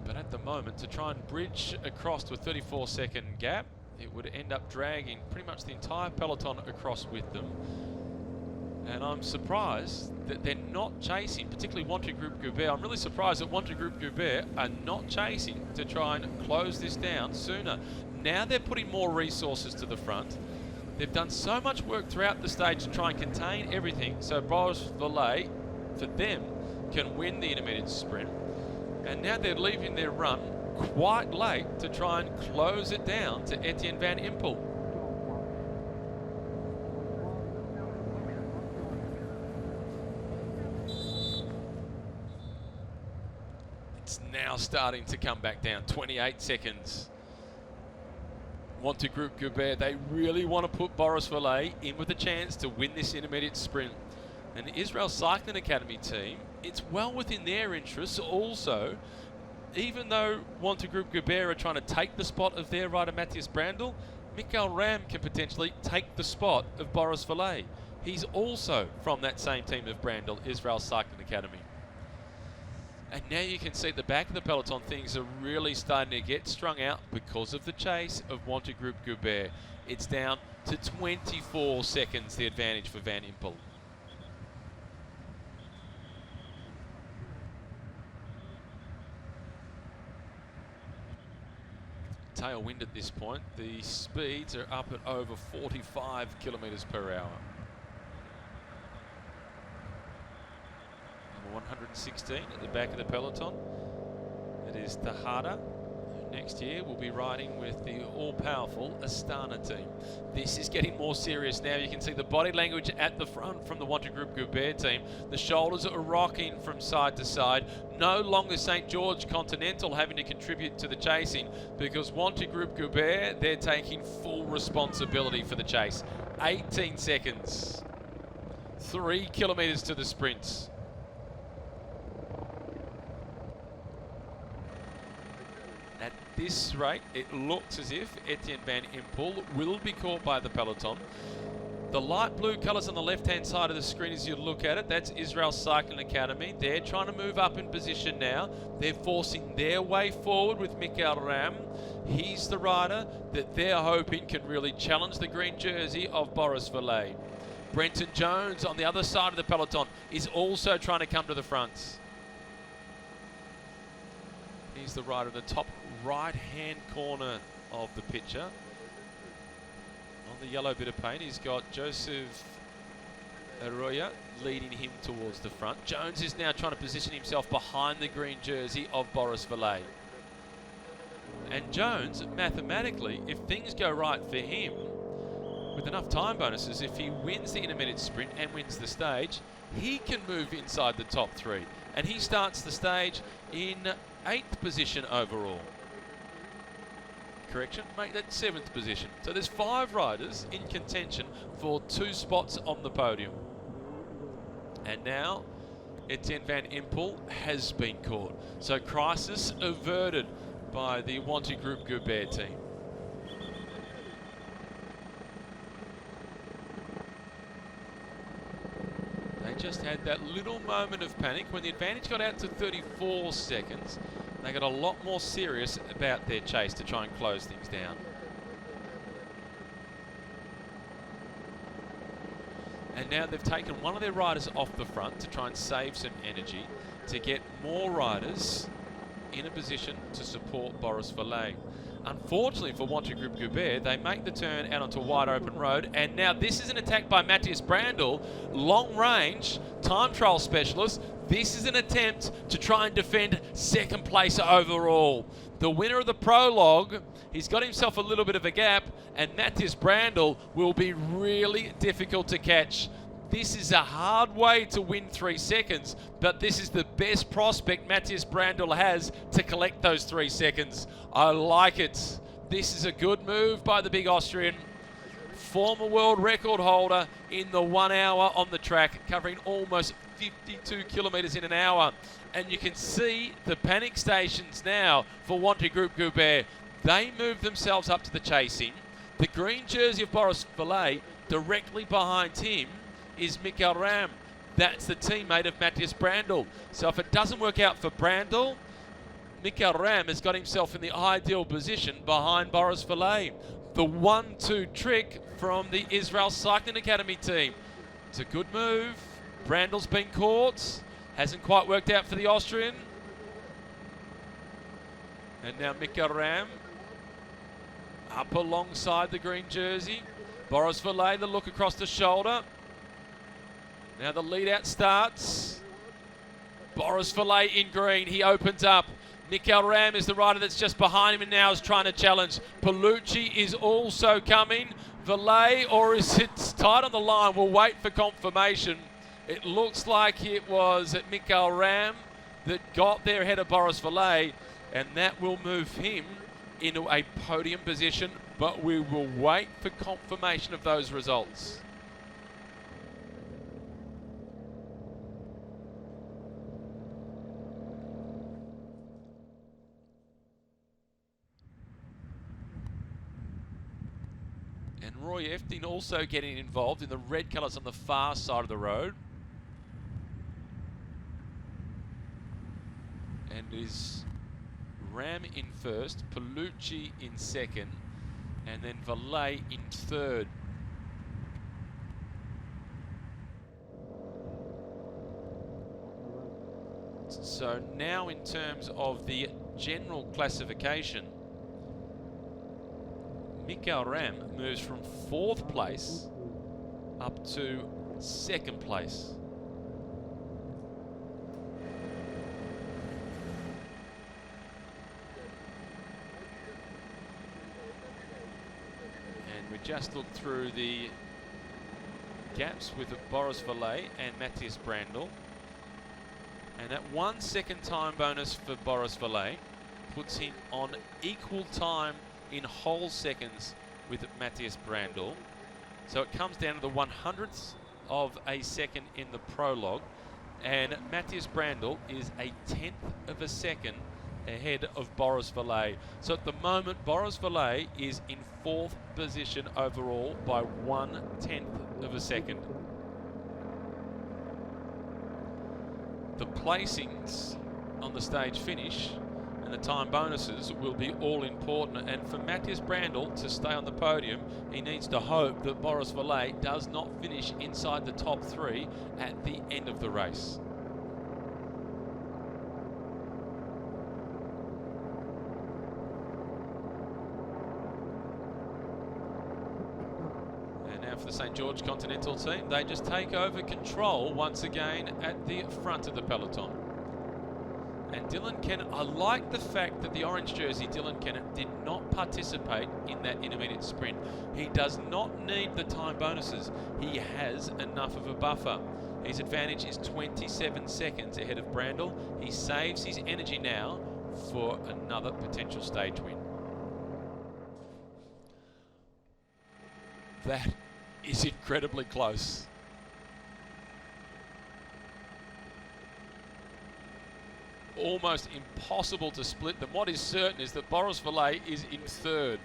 But at the moment, to try and bridge across to a 34-second gap, it would end up dragging pretty much the entire peloton across with them. And I'm surprised that they're not chasing, particularly Wanty Group Goubert. I'm really surprised that Wanty Group Goubert are not chasing to try and close this down sooner. Now they're putting more resources to the front. They've done so much work throughout the stage to try and contain everything, so Boris Valet, for them, can win the intermediate sprint. And now they're leaving their run quite late to try and close it down to Etienne Van Impel. It's now starting to come back down, 28 seconds. Wanty Group Goubert, they really want to put Boris Valet in with a chance to win this intermediate sprint. And the Israel Cycling Academy team, it's well within their interests also, even though Wanty Group Goubert are trying to take the spot of their rider Matthias Brandl, Mikael Ram can potentially take the spot of Boris Valet. He's also from that same team of Brandl, Israel Cycling Academy. And now you can see at the back of the peloton, things are really starting to get strung out because of the chase of Wanty Group Goubert. It's down to 24 seconds, the advantage for Van Impel. Tailwind at this point. The speeds are up at over 45 kilometres per hour. 116 at the back of the peloton. It is Tejada, who next year will be riding with the all-powerful Astana team. This is getting more serious now. You can see the body language at the front from the Wanty Group Goubert team. The shoulders are rocking from side to side. No longer St. George Continental having to contribute to the chasing, because Wanty Group Goubert, they're taking full responsibility for the chase. 18 seconds. 3 kilometres to the sprints. At this rate, it looks as if Etienne Van Impel will be caught by the peloton. The light blue colours on the left-hand side of the screen as you look at it, that's Israel Cycling Academy. They're trying to move up in position now. They're forcing their way forward with Mikael Ram. He's the rider that they're hoping can really challenge the green jersey of Boris Valet. Brenton Jones on the other side of the peloton is also trying to come to the front. He's the rider in the top right-hand corner of the picture. On the yellow bit of paint, he's got Joseph Arroyo leading him towards the front. Jones is now trying to position himself behind the green jersey of Boris Valet. And Jones, mathematically, if things go right for him, with enough time bonuses, if he wins the intermediate sprint and wins the stage, he can move inside the top 3. And he starts the stage in 8th position overall. Correction, make that 7th position. So there's 5 riders in contention for 2 spots on the podium. And now Etienne Van Impel has been caught. So crisis averted by the Wanty Group Goubert team. They just had that little moment of panic when the advantage got out to 34 seconds. They got a lot more serious about their chase to try and close things down. And now they've taken one of their riders off the front to try and save some energy to get more riders in a position to support Boris Valet. Unfortunately for Wanty Group Goubert, they make the turn out onto a wide open road, and now this is an attack by Matthias Brandl, long range, time trial specialist. This is an attempt to try and defend second place overall. The winner of the prologue, he's got himself a little bit of a gap, and Matthias Brandl will be really difficult to catch. This is a hard way to win 3 seconds, but this is the best prospect Matthias Brandl has to collect those 3 seconds. I like it. This is a good move by the big Austrian. Former world record holder in the 1 hour on the track, covering almost 52 kilometres in an hour. And you can see the panic stations now for Wanty Group Goubert. They move themselves up to the chasing. The green jersey of Boris Valet, directly behind him, is Mikael Ram. That's the teammate of Matthias Brandl. So if it doesn't work out for Brandl, Mikael Ram has got himself in the ideal position behind Boris Valet. The 1-2 trick from the Israel Cycling Academy team. It's a good move. Brandl's been caught. Hasn't quite worked out for the Austrian. And now Mikael Ram up alongside the green jersey. Boris Valet, the look across the shoulder. Now the lead out starts. Boris Valet in green, he opens up. Mikael Ram is the rider that's just behind him and now is trying to challenge. Paolucci is also coming. Valet, or is it tight on the line? We'll wait for confirmation. It looks like it was Mikael Ram that got there ahead of Boris Valet, and that will move him into a podium position, but we will wait for confirmation of those results. And Roy Eftin also getting involved in the red colours on the far side of the road. And is Ram in first, Paolucci in second, and then Valet in third. So now in terms of the general classification, Mikael Ram moves from 4th place up to 2nd place. And we just looked through the gaps with Boris Valet and Matthias Brandl. And that 1 second time bonus for Boris Valet puts him on equal time in whole seconds with Matthias Brandl. So it comes down to the 100ths of a second in the prologue, and Matthias Brandl is a 10th of a second ahead of Boris Valet. So at the moment, Boris Valet is in 4th position overall by 1/10 of a second. The placings on the stage finish and the time bonuses will be all important, and for Matthias Brandl to stay on the podium, he needs to hope that Boris Valet does not finish inside the top 3 at the end of the race. And now for the St. George Continental team, they just take over control once again at the front of the peloton. And Dylan Kennett, I like the fact that the orange jersey, Dylan Kennett, did not participate in that intermediate sprint. He does not need the time bonuses. He has enough of a buffer. His advantage is 27 seconds ahead of Brandl. He saves his energy now for another potential stage win. That is incredibly close. Almost impossible to split them. What is certain is that Boris Valet is in 3rd.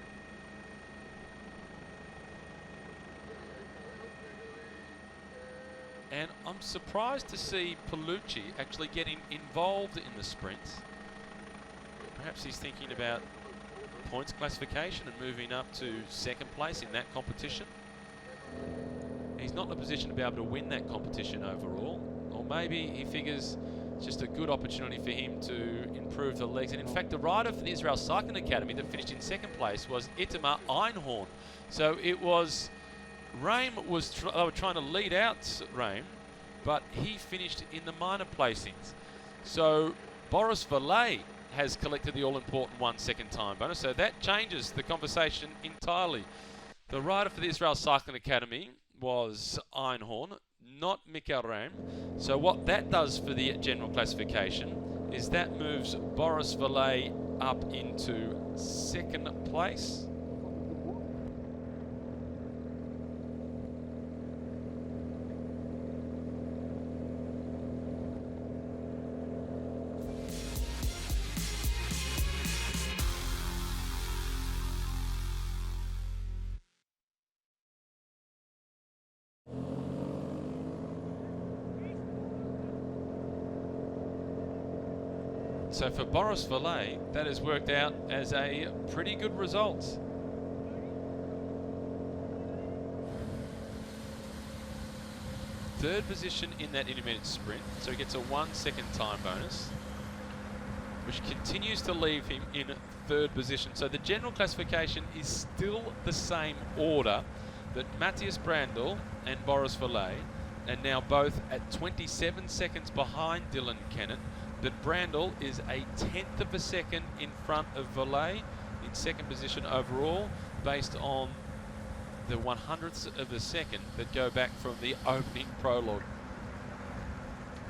And I'm surprised to see Paolucci actually getting involved in the sprint. Perhaps he's thinking about points classification and moving up to 2nd place in that competition. he's not in a position to be able to win that competition overall. Or maybe he figures it's just a good opportunity for him to improve the legs. And in fact, the rider for the Israel Cycling Academy that finished in second place was Itamar Einhorn. So it was Reim they were trying to lead out Reim, but he finished in the minor placings. So Boris Valet has collected the all-important 1 second time bonus. So that changes the conversation entirely. The rider for the Israel Cycling Academy was Einhorn, not Mikael Reim. So what that does for the general classification is that moves Boris Valet up into second place. So for Boris Valet, that has worked out as a pretty good result. Third position in that intermediate sprint, so he gets a 1 second time bonus, which continues to leave him in third position. So the general classification is still the same order, that Matthias Brandl and Boris Valet, and now both at 27 seconds behind Dylan Kennett. That Brandl is a 1/10 of a second in front of Valet in second position overall, based on the 100ths of a second that go back from the opening prologue.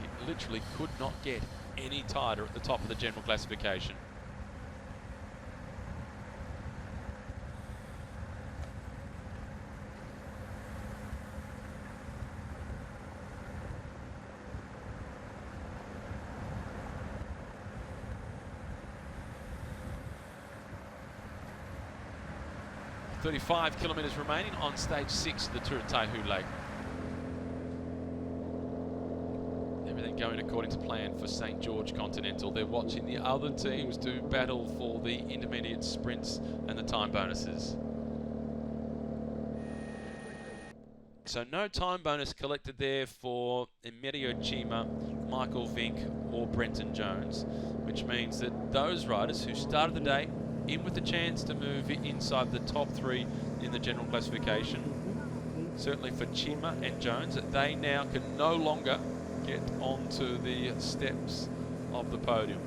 It literally could not get any tighter at the top of the general classification. .35 kilometres remaining on stage 6 of the Tour of Taihu Lake. Everything going according to plan for St. George Continental. They're watching the other teams do battle for the intermediate sprints and the time bonuses. So no time bonus collected there for Emilio Cima, Michael Vink or Brenton Jones, which means that those riders who started the day in with the chance to move inside the top 3 in the general classification, certainly for Chima and Jones, they now can no longer get onto the steps of the podium.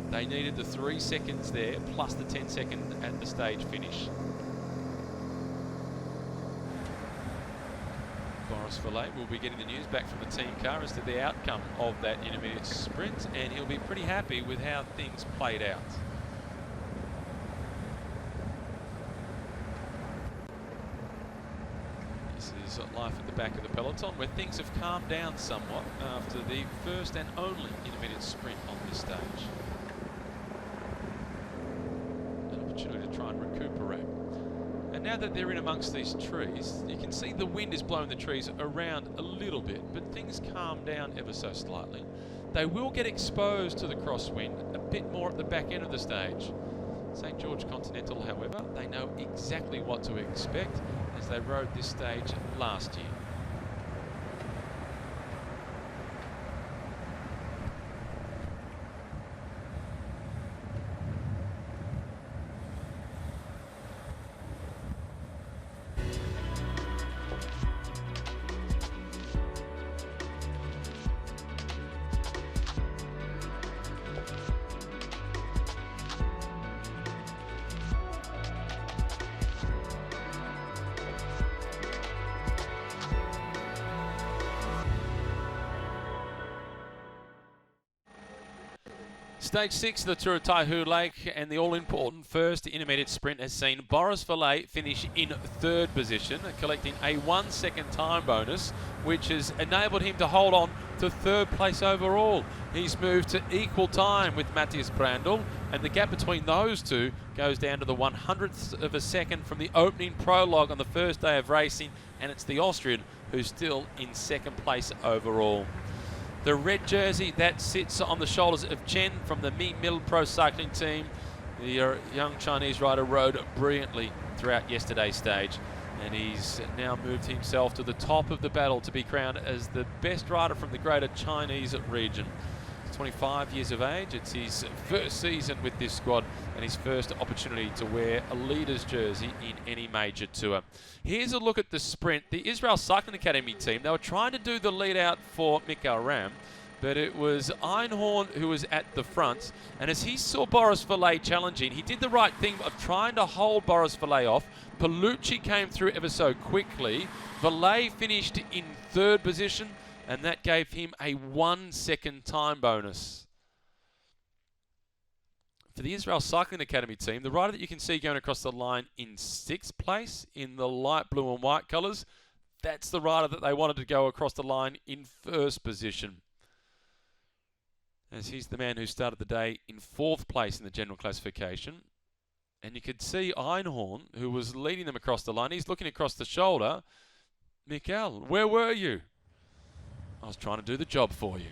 They needed the 3 seconds there, plus the 10 second at the stage finish. Boris Valet will be getting the news back from the team car as to the outcome of that intermediate sprint, and he'll be pretty happy with how things played out. This is life at the back of the peloton, where things have calmed down somewhat after the first and only intermediate sprint on this stage. An opportunity to try and recuperate. And now that they're in amongst these trees, you can see the wind is blowing the trees around a little bit, but things calm down ever so slightly. They will get exposed to the crosswind a bit more at the back end of the stage. St. George Continental, however, they know exactly what to expect as they rode this stage last year. Stage 6 of the Tour of Taihu Lake, and the all-important first intermediate sprint has seen Boris Valet finish in third position, collecting a 1 second time bonus, which has enabled him to hold on to third place overall. He's moved to equal time with Matthias Brandl, and the gap between those two goes down to the 100th of a second from the opening prologue on the first day of racing, and it's the Austrian who's still in second place overall. The red jersey that sits on the shoulders of Chen from the Mi Mil Pro Cycling team. The young Chinese rider rode brilliantly throughout yesterday's stage. And he's now moved himself to the top of the battle to be crowned as the best rider from the greater Chinese region. He's 25 years of age. It's his first season with this squad and his first opportunity to wear a leader's jersey in any major tour. Here's a look at the sprint. The Israel Cycling Academy team, they were trying to do the lead out for Michael Ram, but it was Einhorn who was at the front. And as he saw Boris Valet challenging, he did the right thing of trying to hold Boris Valet off. Paolucci came through ever so quickly. Valet finished in third position, and that gave him a 1 second time bonus. For the Israel Cycling Academy team, the rider that you can see going across the line in 6th place in the light blue and white colours, that's the rider that they wanted to go across the line in 1st position. As he's the man who started the day in 4th place in the general classification. And you could see Einhorn, who was leading them across the line. He's looking across the shoulder. Michael, where were you? I was trying to do the job for you.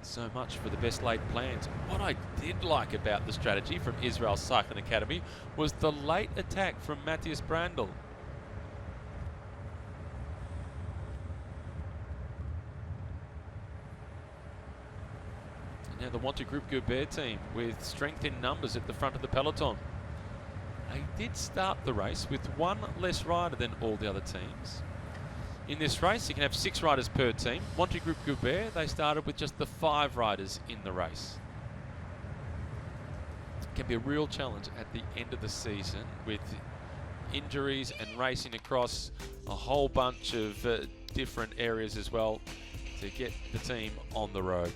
So much for the best laid plans. What I did like about the strategy from Israel Cycling Academy was the late attack from Matthias Brandl. Now the Wanty Group Goubert team with strength in numbers at the front of the peloton. They did start the race with one less rider than all the other teams. In this race, you can have 6 riders per team. Wanty Group Goubert, they started with just the 5 riders in the race. It can be a real challenge at the end of the season with injuries and racing across a whole bunch of different areas as well to get the team on the road.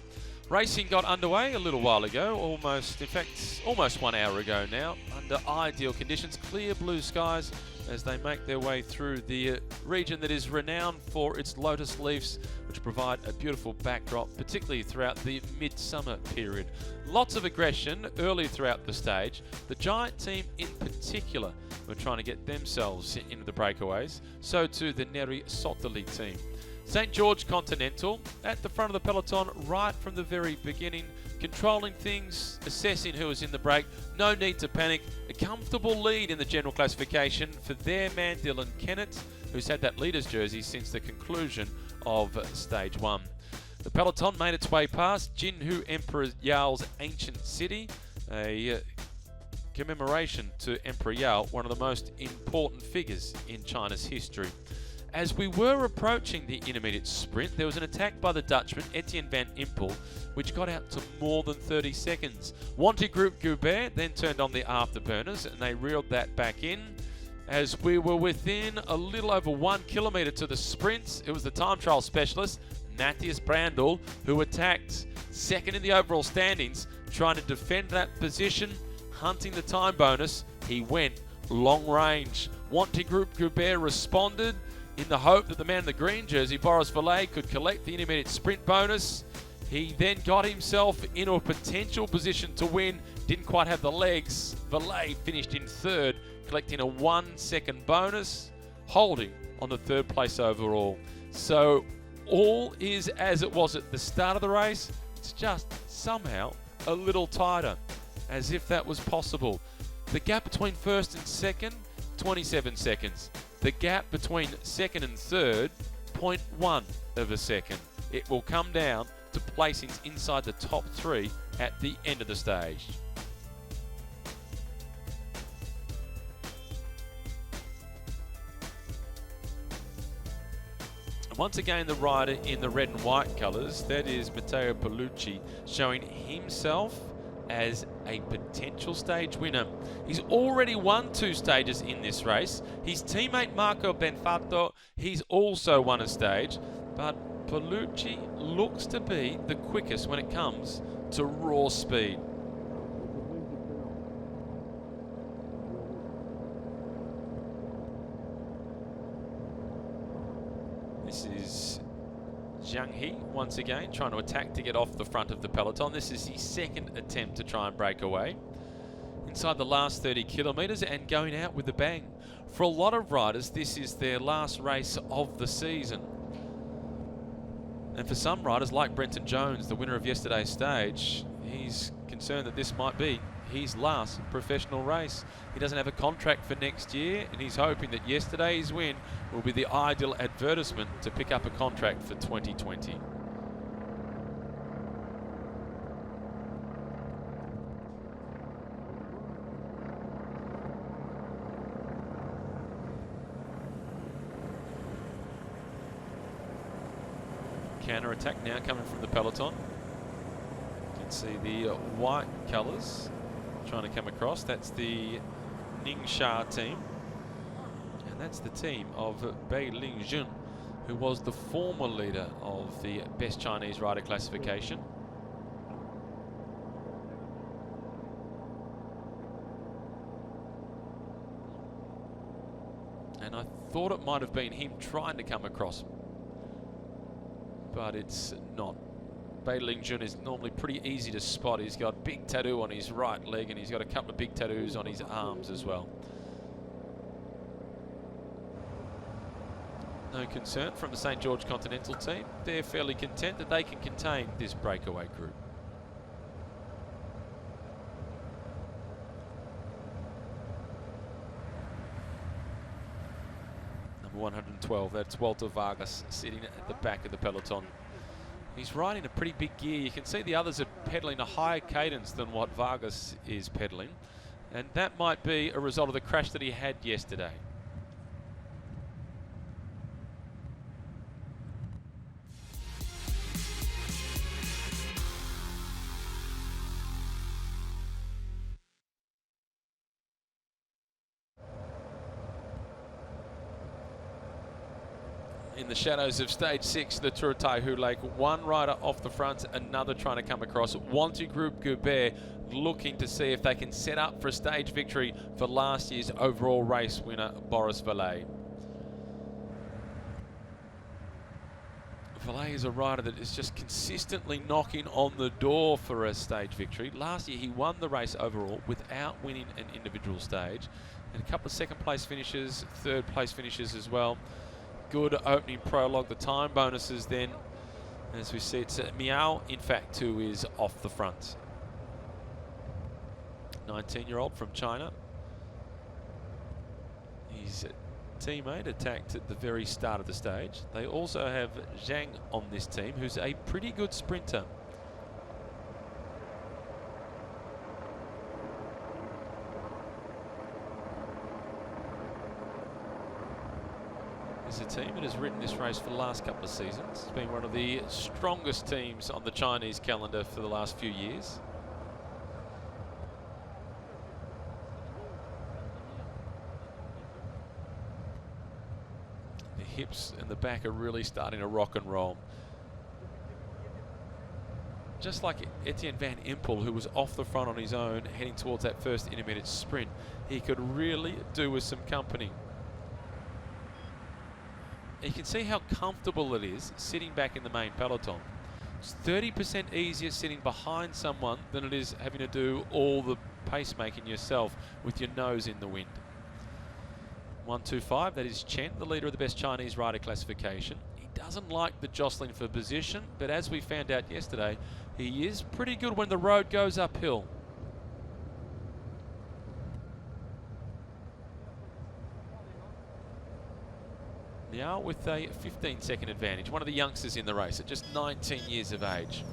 Racing got underway a little while ago, almost 1 hour ago now, under ideal conditions, clear blue skies as they make their way through the region that is renowned for its lotus leaves, which provide a beautiful backdrop, particularly throughout the midsummer period. Lots of aggression early throughout the stage. The Giant team in particular were trying to get themselves into the breakaways, so too the Neri Sottoli team. St. George Continental at the front of the peloton right from the very beginning, controlling things, assessing who was in the break. No need to panic. A comfortable lead in the general classification for their man Dylan Kennett, who's had that leader's jersey since the conclusion of stage 1. The peloton made its way past Jinhu Emperor Yao's ancient city, a commemoration to Emperor Yao, one of the most important figures in China's history. As we were approaching the intermediate sprint, there was an attack by the Dutchman Etienne van Impel, which got out to more than 30 seconds. Wanty Group Goubert then turned on the afterburners and they reeled that back in. As we were within a little over 1 kilometre to the sprint, it was the time trial specialist, Matthias Brandl, who attacked second in the overall standings, trying to defend that position, hunting the time bonus. He went long range. Wanty Group Goubert responded in the hope that the man in the green jersey, Boris Valet, could collect the intermediate sprint bonus. He then got himself into a potential position to win. Didn't quite have the legs. Valet finished in 3rd, collecting a 1 second bonus, holding on the 3rd place overall. So all is as it was at the start of the race. It's just somehow a little tighter, as if that was possible. The gap between 1st and 2nd, 27 seconds. The gap between 2nd and 3rd, 0.1 of a second. It will come down to placings inside the top 3 at the end of the stage. And once again, the rider in the red and white colours, that is Matteo Paolucci, showing himself as a potential stage winner. He's already won 2 stages in this race. His teammate Marco Benfatto, he's also won a stage, but Paolucci looks to be the quickest when it comes to raw speed. This is Zhang He once again trying to attack to get off the front of the peloton. This is his 2nd attempt to try and break away. Inside the last 30 kilometres and going out with a bang. For a lot of riders, this is their last race of the season. And for some riders, like Brenton Jones, the winner of yesterday's stage, he's concerned that this might be his last professional race. He doesn't have a contract for next year, and he's hoping that yesterday's win will be the ideal advertisement to pick up a contract for 2020. Counter attack now coming from the peloton. You can see the white colours trying to come across. That's the Ningxia team, and that's the team of Bei Lingjun, who was the former leader of the best Chinese rider classification. And I thought it might have been him trying to come across, but it's not. Bei Lingjun is normally pretty easy to spot. He's got a big tattoo on his right leg, and he's got a couple of big tattoos on his arms as well. No concern from the St. George Continental team. They're fairly content that they can contain this breakaway group. Number 112, that's Walter Vargas sitting at the back of the peloton. He's riding a pretty big gear. You can see the others are pedaling a higher cadence than what Vargas is pedaling, and that might be a result of the crash that he had yesterday. In the shadows of stage 6, the Tour of Taihu Lake, one rider off the front, another trying to come across. Wanty Group Goubert looking to see if they can set up for a stage victory for last year's overall race winner, Boris Vallet. Vallet is a rider that is just consistently knocking on the door for a stage victory. Last year he won the race overall without winning an individual stage, and a couple of second place finishes, third place finishes as well. Good opening prologue. The time bonuses then, as we see, it's Miao, in fact, who is off the front. 19-year-old from China. His teammate attacked at the very start of the stage. They also have Zhang on this team, who's a pretty good sprinter. It's a team that has ridden this race for the last couple of seasons. It's been one of the strongest teams on the Chinese calendar for the last few years. The hips and the back are really starting to rock and roll. Just like Etienne Van Empel, who was off the front on his own, heading towards that first intermediate sprint, he could really do with some company. You can see how comfortable it is sitting back in the main peloton. It's 30% easier sitting behind someone than it is having to do all the pacemaking yourself with your nose in the wind. 125, that is Chen, the leader of the best Chinese rider classification. He doesn't like the jostling for position, but as we found out yesterday, he is pretty good when the road goes uphill. Now with a 15-second advantage, one of the youngsters in the race at just 19 years of age.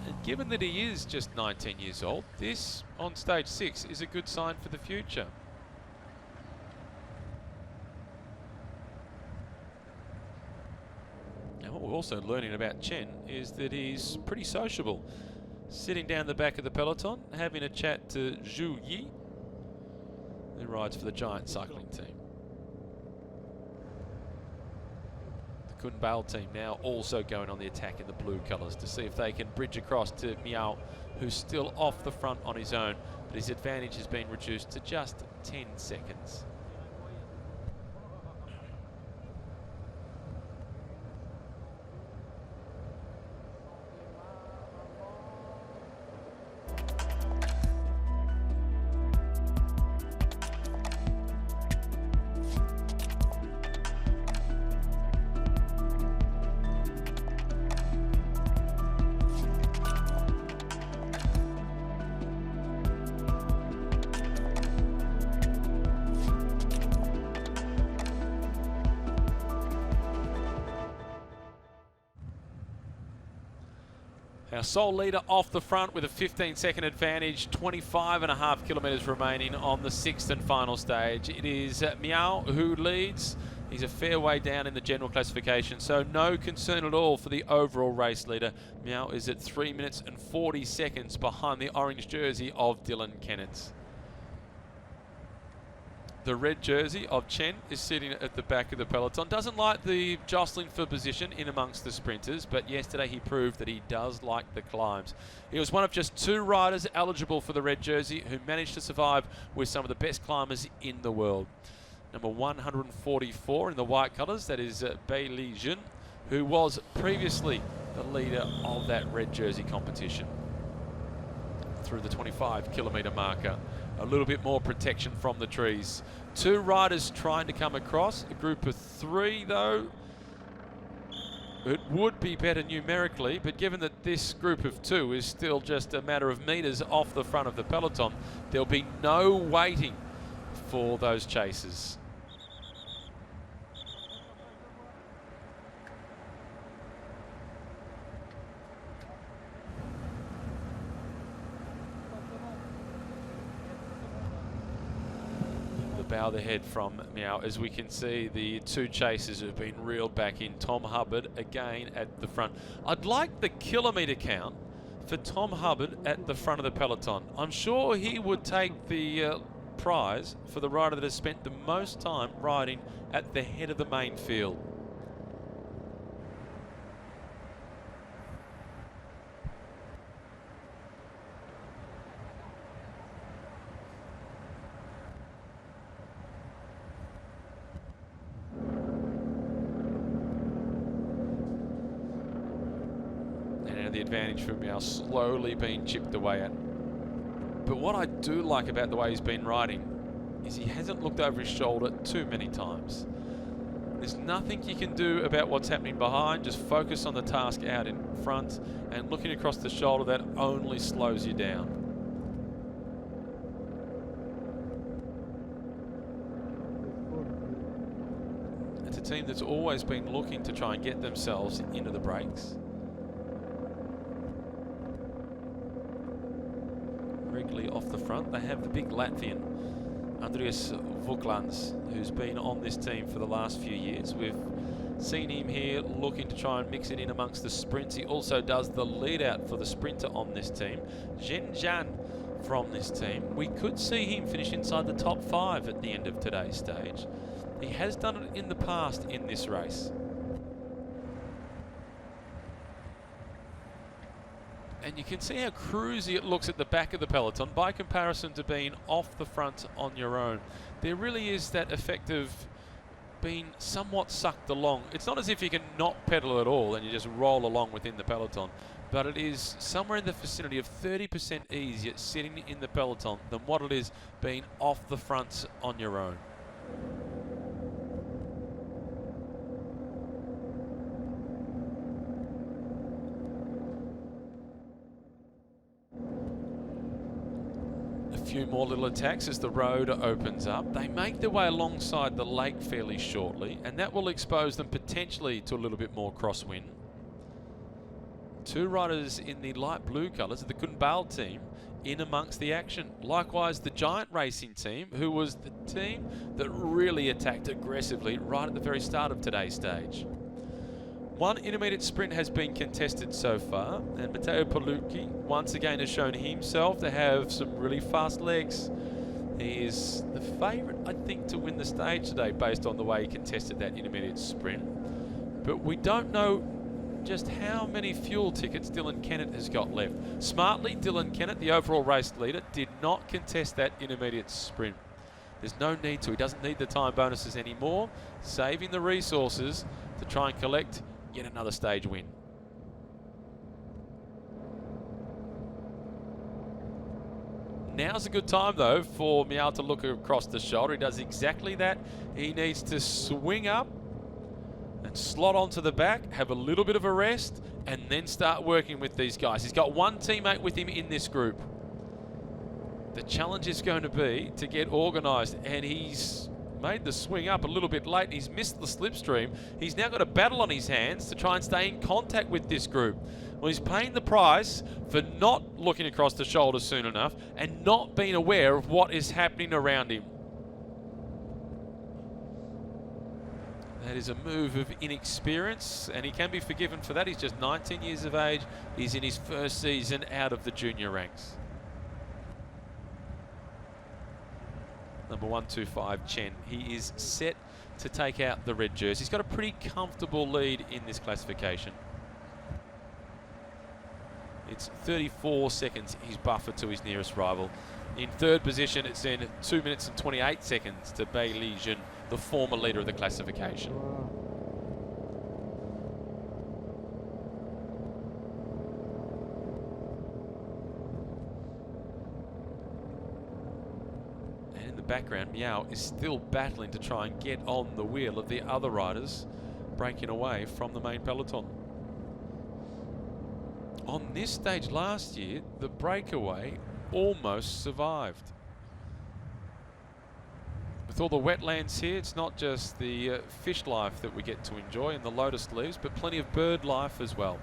And given that he is just 19 years old, this on stage 6 is a good sign for the future. Now what we're also learning about Chen is that he's pretty sociable. Sitting down the back of the peloton, having a chat to Zhu Yi, who rides for the Giant cycling team. Kun Bao team now also going on the attack in the blue colours to see if they can bridge across to Miao, who's still off the front on his own, but his advantage has been reduced to just 10 seconds. Our sole leader off the front with a 15-second advantage, 25.5 kilometres remaining on the 6th and final stage. It is Miao who leads. He's a fair way down in the general classification, so no concern at all for the overall race leader. Miao is at 3 minutes and 40 seconds behind the orange jersey of Dylan Kennett. The red jersey of Chen is sitting at the back of the peloton. Doesn't like the jostling for position in amongst the sprinters, but yesterday he proved that he does like the climbs. He was one of just 2 riders eligible for the red jersey who managed to survive with some of the best climbers in the world. Number 144 in the white colours, that is Bei Li Jun, who was previously the leader of that red jersey competition. Through the 25-kilometre marker. A little bit more protection from the trees. 2 riders trying to come across. A group of 3, though. It would be better numerically, but given that this group of 2 is still just a matter of metres off the front of the peloton, there'll be no waiting for those chasers. Bow the head from Miao. As we can see, the 2 chasers have been reeled back in. Tom Hubbard again at the front. I'd like the kilometre count for Tom Hubbard at the front of the peloton. I'm sure he would take the prize for the rider that has spent the most time riding at the head of the main field. The advantage from Miao slowly being chipped away at. But what I do like about the way he's been riding is he hasn't looked over his shoulder too many times. There's nothing you can do about what's happening behind. Just focus on the task out in front, and looking across the shoulder, that only slows you down. It's a team that's always been looking to try and get themselves into the breaks. Regularly off the front, they have the big Latvian Andrius Vuklans, who's been on this team for the last few years. We've seen him here looking to try and mix it in amongst the sprints. He also does the lead out for the sprinter on this team, Zhen Zhan, from this team. We could see him finish inside the top 5 at the end of today's stage. He has done it in the past in this race. And you can see how cruisy it looks at the back of the peloton by comparison to being off the front on your own. There really is that effect of being somewhat sucked along. It's not as if you can not pedal at all and you just roll along within the peloton, but it is somewhere in the vicinity of 30% easier sitting in the peloton than what it is being off the front on your own. Few more little attacks as the road opens up. They make their way alongside the lake fairly shortly, and that will expose them potentially to a little bit more crosswind. 2 riders in the light blue colours of the Kunbal team in amongst the action. Likewise, the Giant Racing team, who was the team that really attacked aggressively right at the very start of today's stage. 1 intermediate sprint has been contested so far, and Matteo Palucci once again has shown himself to have some really fast legs. He is the favourite, I think, to win the stage today based on the way he contested that intermediate sprint. But we don't know just how many fuel tickets Dylan Kennett has got left. Smartly, Dylan Kennett, the overall race leader, did not contest that intermediate sprint. There's no need to. He doesn't need the time bonuses anymore, saving the resources to try and collect yet another stage win. Now's a good time, though, for Miao to look across the shoulder. He does exactly that. He needs to swing up and slot onto the back, have a little bit of a rest, and then start working with these guys. He's got 1 teammate with him in this group. The challenge is going to be to get organised, and he's made the swing up a little bit late, and he's missed the slipstream. He's now got a battle on his hands to try and stay in contact with this group. Well, he's paying the price for not looking across the shoulder soon enough and not being aware of what is happening around him. That is a move of inexperience, and he can be forgiven for that. He's just 19 years of age. He's in his first season out of the junior ranks. Number 125, Chen. He is set to take out the red jersey. He's got a pretty comfortable lead in this classification. It's 34 seconds he's buffered to his nearest rival. In third position, it's in 2 minutes and 28 seconds to Bai Li Jun, the former leader of the classification. And in the background, Miao is still battling to try and get on the wheel of the other riders, breaking away from the main peloton. On this stage last year, the breakaway almost survived. With all the wetlands here, it's not just the fish life that we get to enjoy in the lotus leaves, but plenty of bird life as well.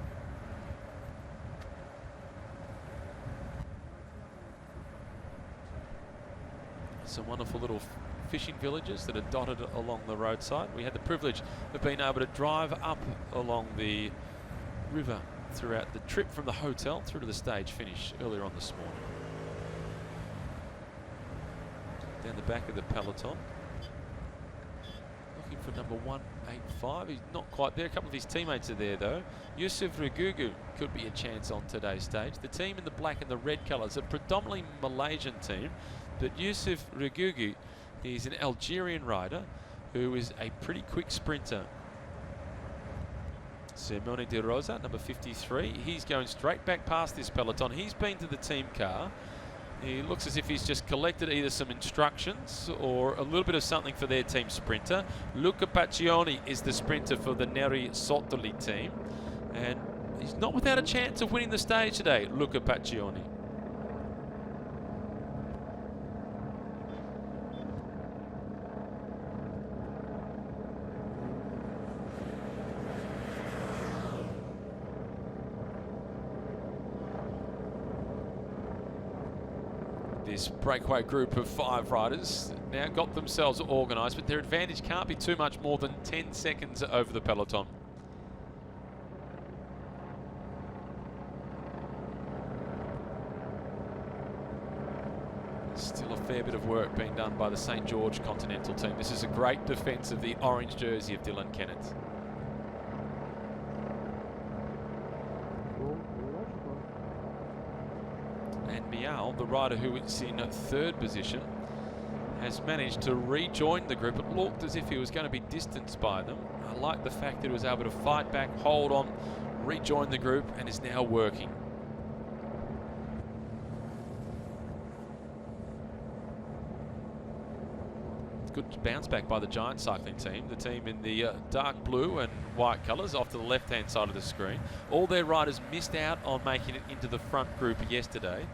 Some wonderful little fishing villages that are dotted along the roadside. We had the privilege of being able to drive up along the river throughout the trip from the hotel through to the stage finish earlier on this morning. Down the back of the peloton, looking for number 185. He's not quite there. A couple of his teammates are there though. Yusuf Regugu could be a chance on today's stage. The team in the black and the red colours, a predominantly Malaysian team, but Yusuf Regugu, he's an Algerian rider who is a pretty quick sprinter. Simone de Rosa, number 53, he's going straight back past this peloton. He's been to the team car. He looks as if he's just collected either some instructions or a little bit of something for their team sprinter. Luca Paccioni is the sprinter for the Neri Sottoli team, and he's not without a chance of winning the stage today, Luca Paccioni. This breakaway group of 5 riders now got themselves organised, but their advantage can't be too much more than 10 seconds over the peloton. Still a fair bit of work being done by the St. George Continental team. This is a great defence of the orange jersey of Dylan Kennett. And Miao, the rider who is in third position, has managed to rejoin the group. It looked as if he was going to be distanced by them. I like the fact that he was able to fight back, hold on, rejoin the group, and is now working. Good bounce back by the Giant cycling team, the team in the dark blue and white colours off to the left-hand side of the screen. All their riders missed out on making it into the front group yesterday,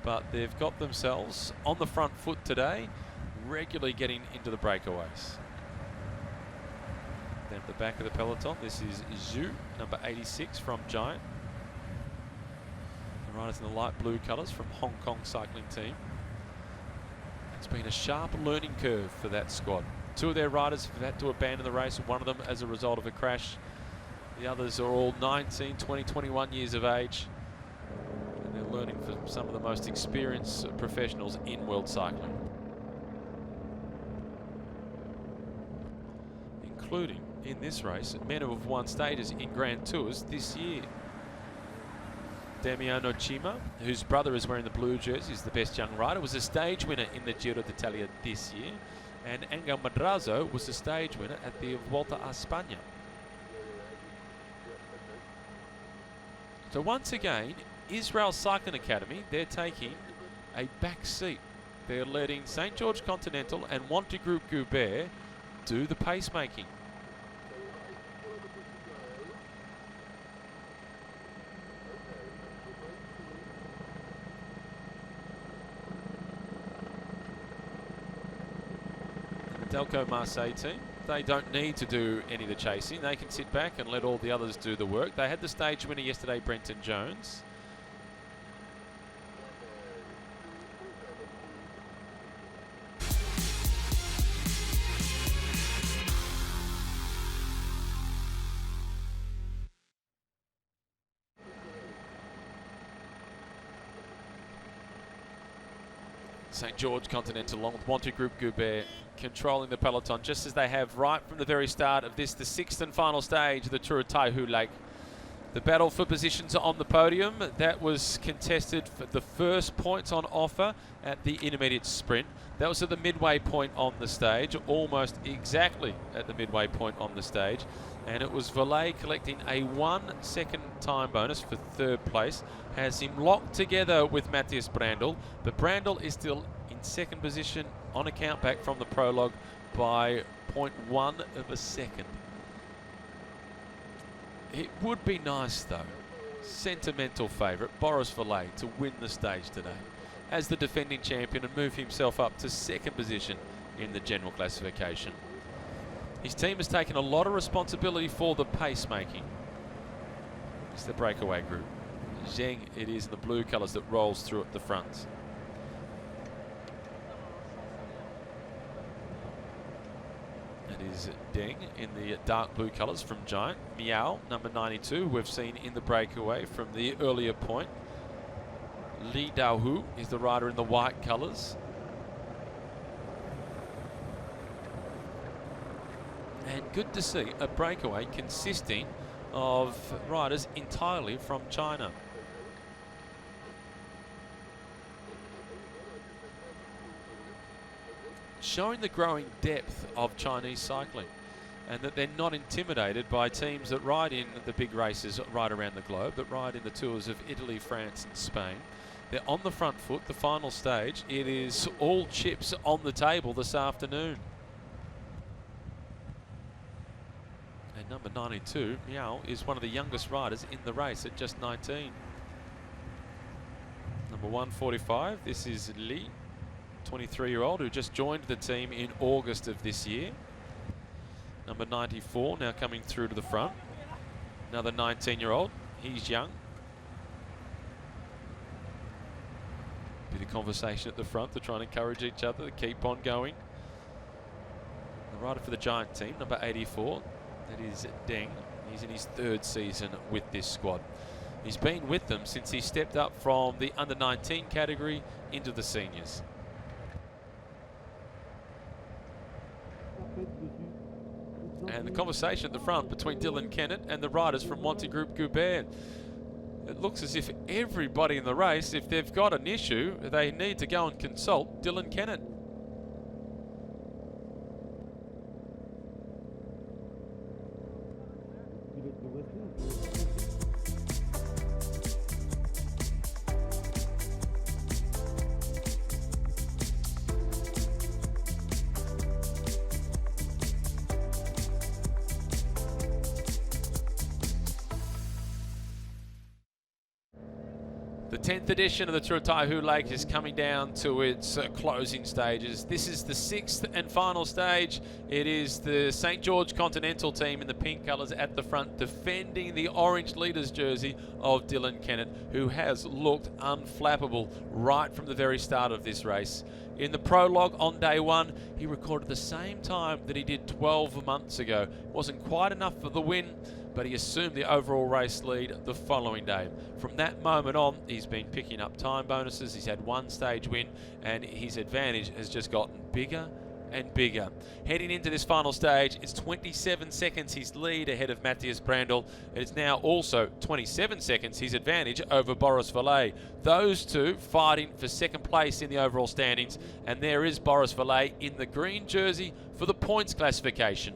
but they've got themselves on the front foot today, regularly getting into the breakaways. Then at the back of the peloton, this is Zhu, number 86 from Giant. The riders in the light blue colours from Hong Kong cycling team. It's been a sharp learning curve for that squad. 2 of their riders have had to abandon the race, one of them as a result of a crash. The others are all 19, 20, 21 years of age. And they're learning from some of the most experienced professionals in world cycling. Including, in this race, men who have won stages in Grand Tours this year. Damiano Cima, whose brother is wearing the blue jersey, is the best young rider, was a stage winner in the Giro d'Italia this year. And Angel Madrazo was a stage winner at the Volta a España. So once again, Israel Cycling Academy, they're taking a back seat. They're letting St. George Continental and Wanty Group Goubert do the pacemaking. Delco Marseille team, they don't need to do any of the chasing. They can sit back and let all the others do the work. They had the stage winner yesterday, Brenton Jones. St. George Continental along with Wanty Group Goubert controlling the peloton just as they have right from the very start of this, the 6th and final stage of the Tour of Taihu Lake. The battle for positions on the podium, that was contested for the first points on offer at the intermediate sprint. That was at the midway point on the stage, almost exactly at the midway point on the stage. And it was Valet collecting a 1 second time bonus for 3rd place. Has him locked together with Matthias Brandl, but Brandl is still in 2nd position on a count back from the prologue by 0.1 of a second. It would be nice though, sentimental favourite Boris Valet to win the stage today as the defending champion and move himself up to 2nd position in the general classification. His team has taken a lot of responsibility for the pacemaking. It's the breakaway group. Zheng it is in the blue colours that rolls through at the front. It is Deng in the dark blue colours from Giant. Miao, number 92, we've seen in the breakaway from the earlier point. Li Daohu is the rider in the white colours. And good to see a breakaway consisting of riders entirely from China. Showing the growing depth of Chinese cycling and that they're not intimidated by teams that ride in the big races right around the globe, that ride in the tours of Italy, France and Spain. They're on the front foot, the final stage. It is all chips on the table this afternoon. And number 92, Miao, is one of the youngest riders in the race at just 19. Number 145, this is Li, 23-year-old who just joined the team in August of this year. Number 94 now coming through to the front. Another 19-year-old, he's young. Bit of conversation at the front to try and encourage each other to keep on going. The rider for the Giant team, number 84, that is Deng. He's in his 3rd season with this squad. He's been with them since he stepped up from the under-19 category into the seniors. And the conversation at the front between Dylan Kennett and the riders from Wanty Group Goubert. It looks as if everybody in the race, if they've got an issue, they need to go and consult Dylan Kennett. The 10th edition of the Tour of Taihu Lake is coming down to its closing stages. This is the 6th and final stage. It is the St. George Continental team in the pink colours at the front defending the orange leader's jersey of Dylan Kennett, who has looked unflappable right from the very start of this race. In the prologue on day 1, he recorded the same time that he did 12 months ago. Wasn't quite enough for the win, but he assumed the overall race lead the following day. From that moment on, he's been picking up time bonuses. He's had 1 stage win, and his advantage has just gotten bigger and bigger. Heading into this final stage, it's 27 seconds his lead ahead of Matthias Brandl. It's now also 27 seconds his advantage over Boris Valet. Those two fighting for 2nd place in the overall standings, and there is Boris Valet in the green jersey for the points classification.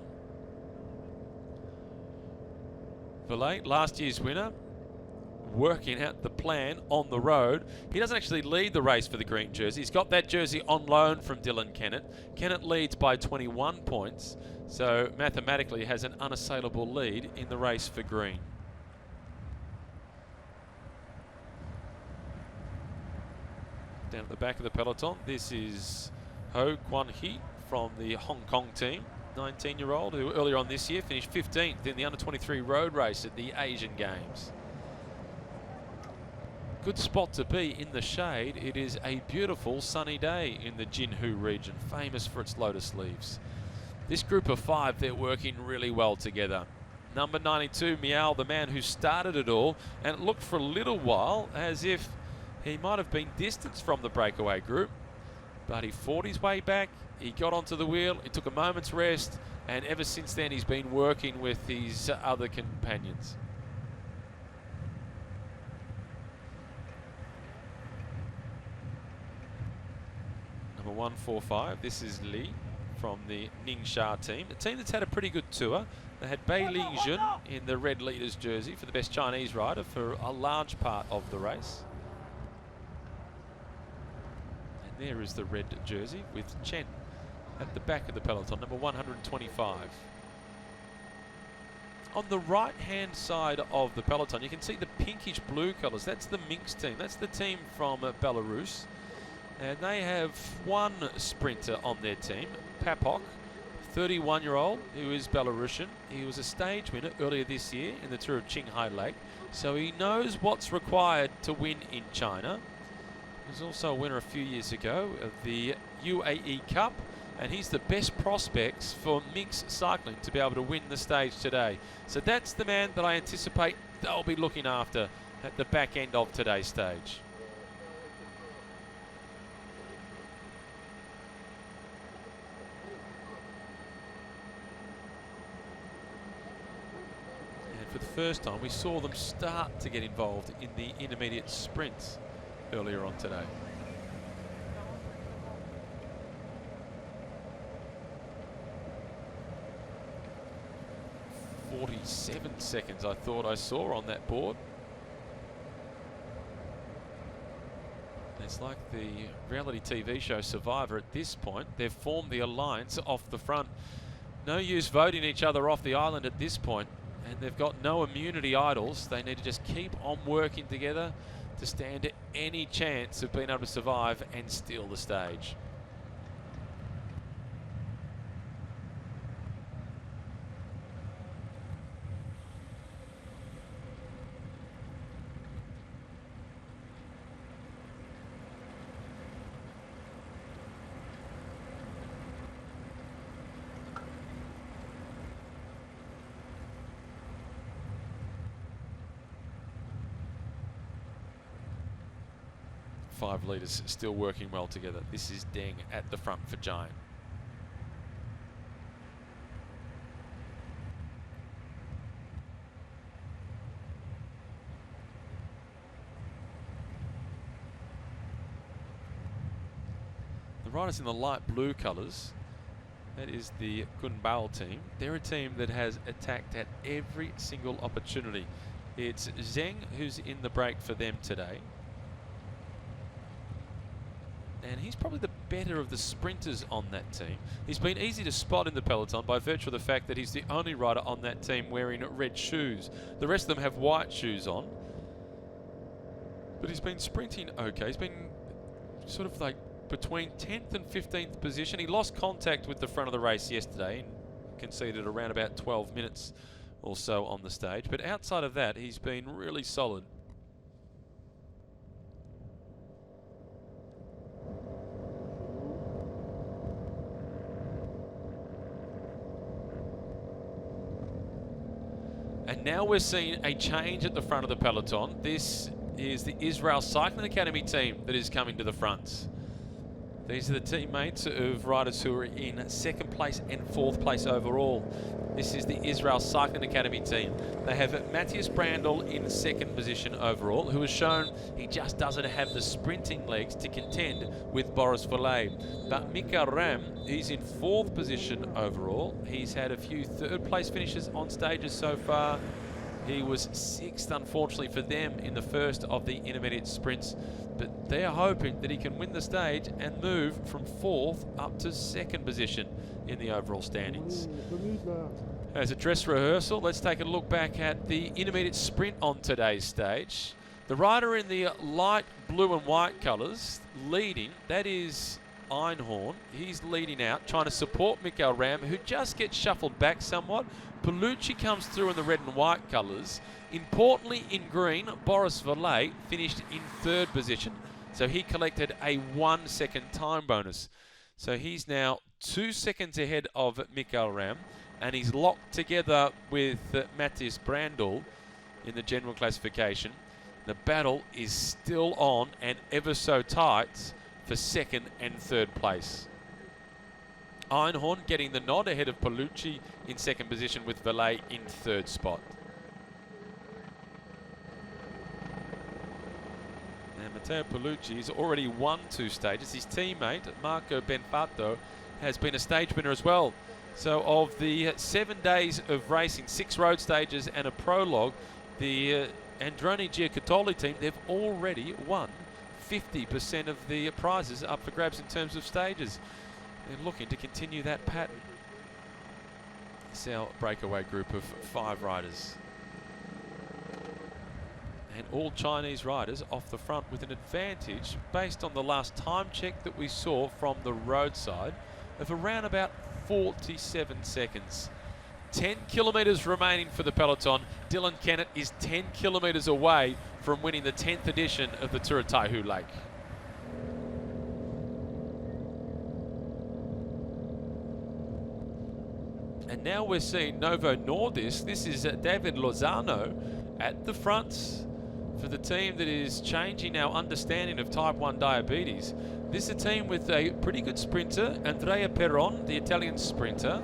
Valet, last year's winner, working out the plan on the road. He doesn't actually lead the race for the green jersey. He's got that jersey on loan from Dylan Kennett. Kennett leads by 21 points, so mathematically has an unassailable lead in the race for green. Down at the back of the peloton, this is Ho Kwan Hee from the Hong Kong team. 19-year-old, who earlier on this year finished 15th in the under-23 road race at the Asian Games. Good spot to be in the shade. It is a beautiful sunny day in the Jinhu region, famous for its lotus leaves. This group of 5, they're working really well together. Number 92, Miao, the man who started it all, and it looked for a little while as if he might have been distanced from the breakaway group, but he fought his way back, he got onto the wheel, he took a moment's rest, and ever since then he's been working with his other companions. Number 145, this is Li from the Ningxia team, a team that's had a pretty good tour. They had Bei Lingjun in the red leaders jersey for the best Chinese rider for a large part of the race. And there is the red jersey with Chen at the back of the peloton, number 125. On the right-hand side of the peloton, you can see the pinkish blue colours. That's the Minx team. That's the team from Belarus. And they have one sprinter on their team, Papok, 31-year-old, who is Belarusian. He was a stage winner earlier this year in the Tour of Taihu Lake, so he knows what's required to win in China. He was also a winner a few years ago of the UAE Cup, and he's the best prospects for mixed cycling to be able to win the stage today. So that's the man that I anticipate they'll be looking after at the back end of today's stage. For the first time, we saw them start to get involved in the intermediate sprints earlier on today. "47 seconds I thought I saw on that board. It's like the reality TV show Survivor at this point. They've formed the alliance off the front. No use voting each other off the island at this point. And they've got no immunity idols. They need to just keep on working together to stand any chance of being able to survive and steal the stage. Five leaders still working well together. This is Deng at the front for Giant. The riders in the light blue colours, that is the Kunbao team. They're a team that has attacked at every single opportunity. It's Zheng who's in the break for them today. And he's probably the better of the sprinters on that team. He's been easy to spot in the peloton by virtue of the fact that he's the only rider on that team wearing red shoes. The rest of them have white shoes on. But he's been sprinting okay. He's been sort of like between 10th and 15th position. He lost contact with the front of the race yesterday and conceded around about 12 minutes or so on the stage. But outside of that, he's been really solid. And now we're seeing a change at the front of the peloton. This is the Israel Cycling Academy team that is coming to the front. These are the teammates of riders who are in second place and fourth place overall. This is the Israel Cycling Academy team. They have Matthias Brandl in second position overall, who has shown he just doesn't have the sprinting legs to contend with Boris Volley. But Mika Ram, he's in fourth position overall. He's had a few third place finishes on stages so far. He was sixth, unfortunately, for them in the first of the intermediate sprints. But they are hoping that he can win the stage and move from fourth up to second position in the overall standings. As a dress rehearsal, let's take a look back at the intermediate sprint on today's stage. The rider in the light blue and white colours leading, that is Einhorn. He's leading out, trying to support Mikael Ram, who just gets shuffled back somewhat. Bellucci comes through in the red and white colours. Importantly, in green, Boris Valet finished in 3rd position. So he collected a 1 second time bonus. So he's now 2 seconds ahead of Mikael Ram, and he's locked together with Matthias Brandl in the general classification. The battle is still on and ever so tight for 2nd and 3rd place. Einhorn getting the nod ahead of Bellucci in 2nd position, with Valet in 3rd spot. And Matteo Bellucci has already won 2 stages. His teammate, Marco Benfato, has been a stage winner as well. So of the 7 days of racing, 6 road stages and a prologue, the Androni Giocattoli team, they've already won 50% of the prizes up for grabs in terms of stages. They're looking to continue that pattern. It's our breakaway group of 5 riders. And all Chinese riders off the front with an advantage based on the last time check that we saw from the roadside of around about 47 seconds. 10 kilometres remaining for the peloton. Dylan Kennett is 10 kilometres away from winning the 10th edition of the Tour of Taihu Lake. And now we're seeing Novo Nordisk. This is David Lozano at the front for the team that is changing our understanding of type 1 diabetes. This is a team with a pretty good sprinter, Andrea Perron, the Italian sprinter.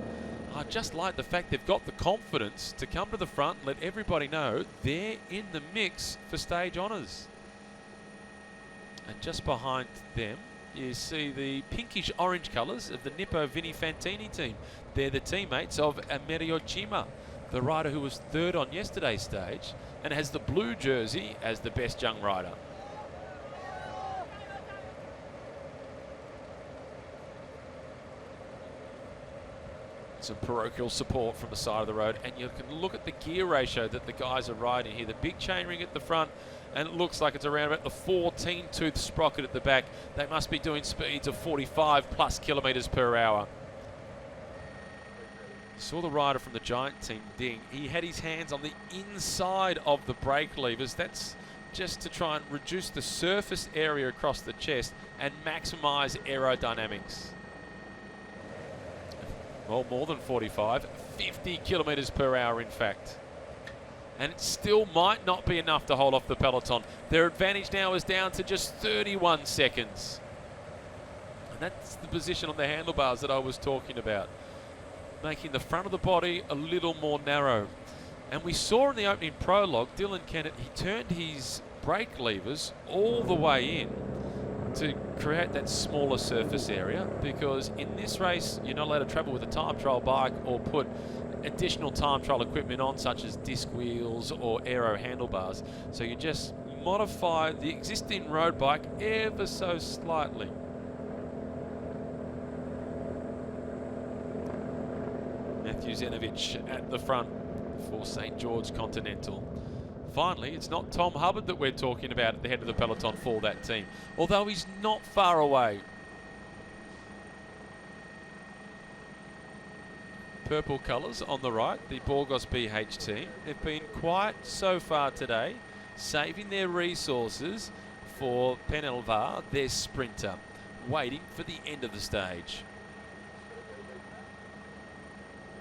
I just like the fact they've got the confidence to come to the front, let everybody know they're in the mix for stage honours. And just behind them, you see the pinkish orange colours of the Nippo Vini Fantini team. They're the teammates of Amerio Cima, the rider who was 3rd on yesterday's stage and has the blue jersey as the best young rider. Some parochial support from the side of the road, and you can look at the gear ratio that the guys are riding here. The big chainring at the front, and it looks like it's around about the 14-tooth sprocket at the back. They must be doing speeds of 45 plus kilometres per hour. Saw the rider from the Giant team, Ding. He had his hands on the inside of the brake levers. That's just to try and reduce the surface area across the chest and maximise aerodynamics. Well, more than 45, 50 kilometres per hour in fact. And it still might not be enough to hold off the peloton. Their advantage now is down to just 31 seconds. And that's the position on the handlebars that I was talking about, making the front of the body a little more narrow. And we saw in the opening prologue, Dylan Kennett, he turned his brake levers all the way in to create that smaller surface area, because in this race you're not allowed to travel with a time trial bike or put additional time trial equipment on, such as disc wheels or aero handlebars. So you just modify the existing road bike ever so slightly. Matthew Zenovich at the front for St. George Continental. Finally, it's not Tom Hubbard that we're talking about at the head of the peloton for that team, although he's not far away. Purple colours on the right, the Burgos BH team. They've been quiet so far today, saving their resources for Penelvar, their sprinter, waiting for the end of the stage.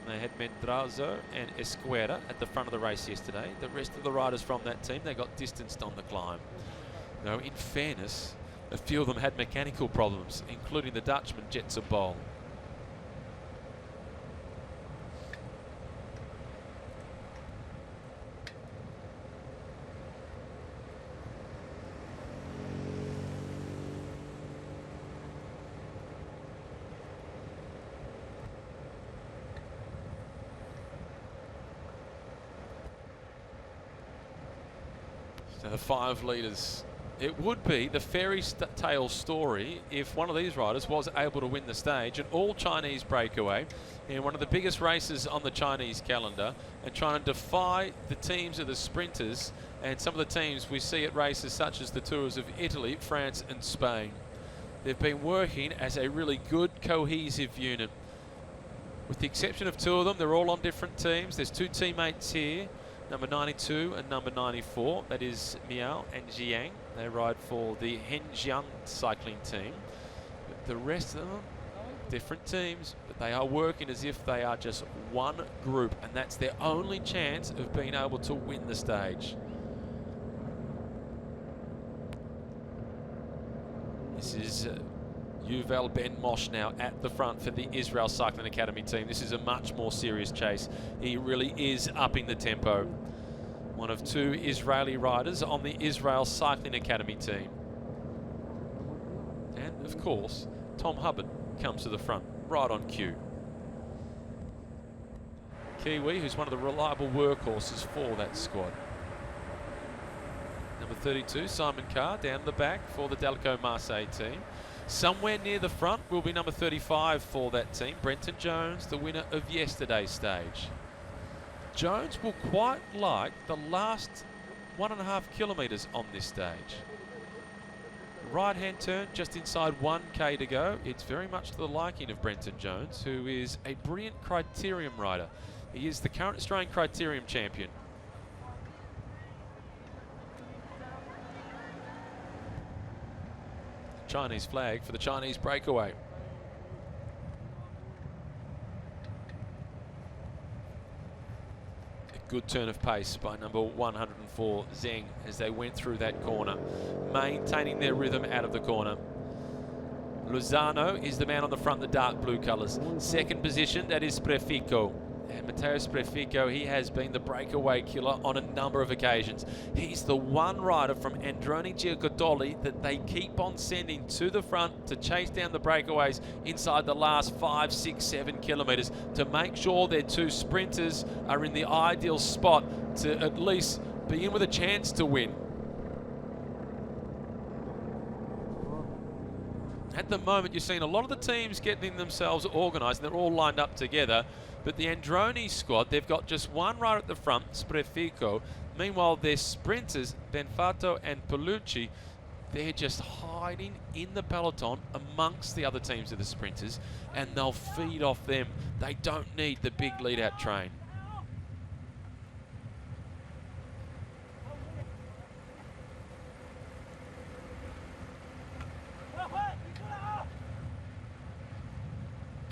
They had Mendrazo and Esquerra at the front of the race yesterday. The rest of the riders from that team, they got distanced on the climb. Though, in fairness, a few of them had mechanical problems, including the Dutchman Jetzer Bol. So the 5 leaders. It would be the fairy tale story if one of these riders was able to win the stage, an all-Chinese breakaway in one of the biggest races on the Chinese calendar, and trying to defy the teams of the sprinters and some of the teams we see at races such as the Tours of Italy, France and Spain. they've been working as a really good cohesive unit. With the exception of 2 of them, they're all on different teams. There's 2 teammates here, number 92 and number 94. That is Miao and Jiang. They ride for the Henjiang cycling team. But the rest of them, different teams, but they are working as if they are just one group, and that's their only chance of being able to win the stage. This is Yuval Ben Mosh now at the front for the Israel Cycling Academy team. This is a much more serious chase. He really is upping the tempo. One of 2 Israeli riders on the Israel Cycling Academy team. And of course, Tom Hubbard comes to the front, right on cue. Kiwi, who's one of the reliable workhorses for that squad. Number 32, Simon Carr, down the back for the Daleco Marseille team. Somewhere near the front will be number 35 for that team, Brenton Jones, the winner of yesterday's stage. Jones will quite like the last 1.5 kilometres on this stage. Right-hand turn just inside 1k to go. It's very much to the liking of Brenton Jones, who is a brilliant criterium rider. He is the current Australian criterium champion. Chinese flag for the Chinese breakaway. A good turn of pace by number 104, Zheng, as they went through that corner, maintaining their rhythm out of the corner. Lozano is the man on the front, the dark blue colours. Second position, that is Prefico. And Matteo Prefico, he has been the breakaway killer on a number of occasions. He's the one rider from Androni Giocattoli that they keep on sending to the front to chase down the breakaways inside the last 5, 6, 7 kilometres to make sure their 2 sprinters are in the ideal spot to at least be in with a chance to win. At the moment, you're seeing a lot of the teams getting themselves organised, and they're all lined up together. But the Androni squad, they've got just one rider at the front, Sprefico. Meanwhile, their sprinters, Benfato and Palucci, they're just hiding in the peloton amongst the other teams of the sprinters, and they'll feed off them. They don't need the big lead-out train.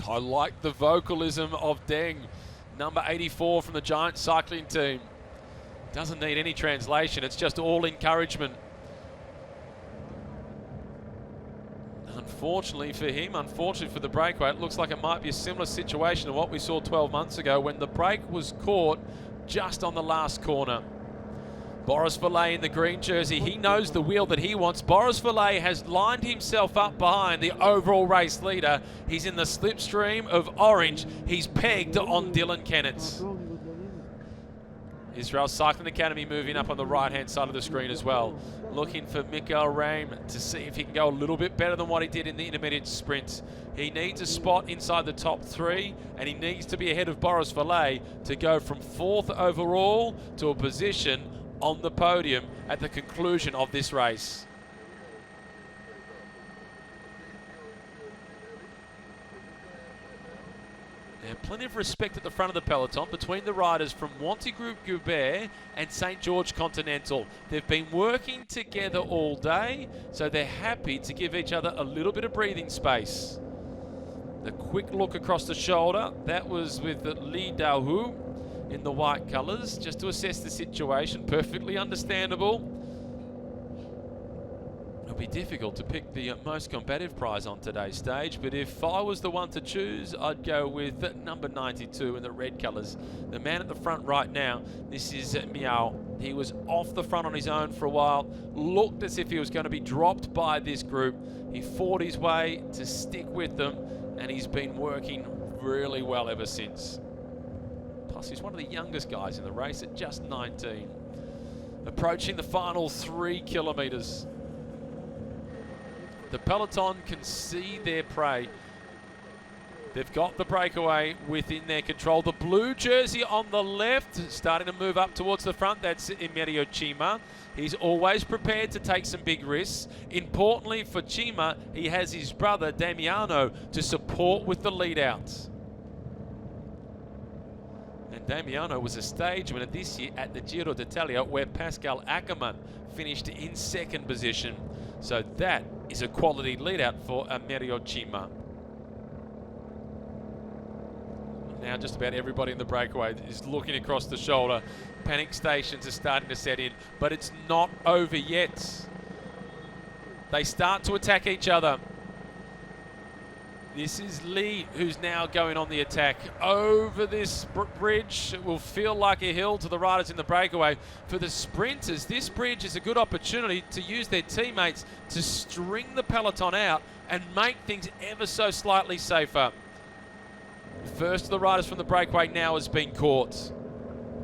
I like the vocalism of Deng, number 84 from the Giant Cycling team. Doesn't need any translation, it's just all encouragement. Unfortunately for him, unfortunately for the breakaway, it looks like it might be a similar situation to what we saw 12 months ago when the break was caught just on the last corner. Boris Valet in the green jersey, he knows the wheel that he wants. Boris Valet has lined himself up behind the overall race leader. He's in the slipstream of orange. He's pegged on Dylan Kennett. Israel Cycling Academy moving up on the right-hand side of the screen as well. Looking for Mikael Reim to see if he can go a little bit better than what he did in the intermediate sprint. He needs a spot inside the top 3, and he needs to be ahead of Boris Valet to go from 4th overall to a position on the podium at the conclusion of this race. Now, plenty of respect at the front of the peloton between the riders from Wanty Group Goubert and St. George Continental. They've been working together all day, so they're happy to give each other a little bit of breathing space. The quick look across the shoulder, that was with Li Daohu in the white colours, just to assess the situation. Perfectly understandable. It'll be difficult to pick the most combative prize on today's stage, but if I was the one to choose, I'd go with number 92 in the red colours. The man at the front right now, this is Miao. He was off the front on his own for a while, looked as if he was going to be dropped by this group. He fought his way to stick with them, and he's been working really well ever since. Plus, he's one of the youngest guys in the race at just 19. Approaching the final 3 kilometres. The peloton can see their prey. They've got the breakaway within their control. The blue jersey on the left, starting to move up towards the front. That's Emerio Chima. He's always prepared to take some big risks. Importantly for Chima, he has his brother Damiano to support with the lead out. And Damiano was a stage winner this year at the Giro d'Italia, where Pascal Ackermann finished in second position. So that is a quality lead out for Emerio Chima. Now just about everybody in the breakaway is looking across the shoulder. Panic stations are starting to set in, but it's not over yet. They start to attack each other. This is Lee, who's now going on the attack over this bridge. It will feel like a hill to the riders in the breakaway. For the sprinters, this bridge is a good opportunity to use their teammates to string the peloton out and make things ever so slightly safer. First of the riders from the breakaway now has been caught.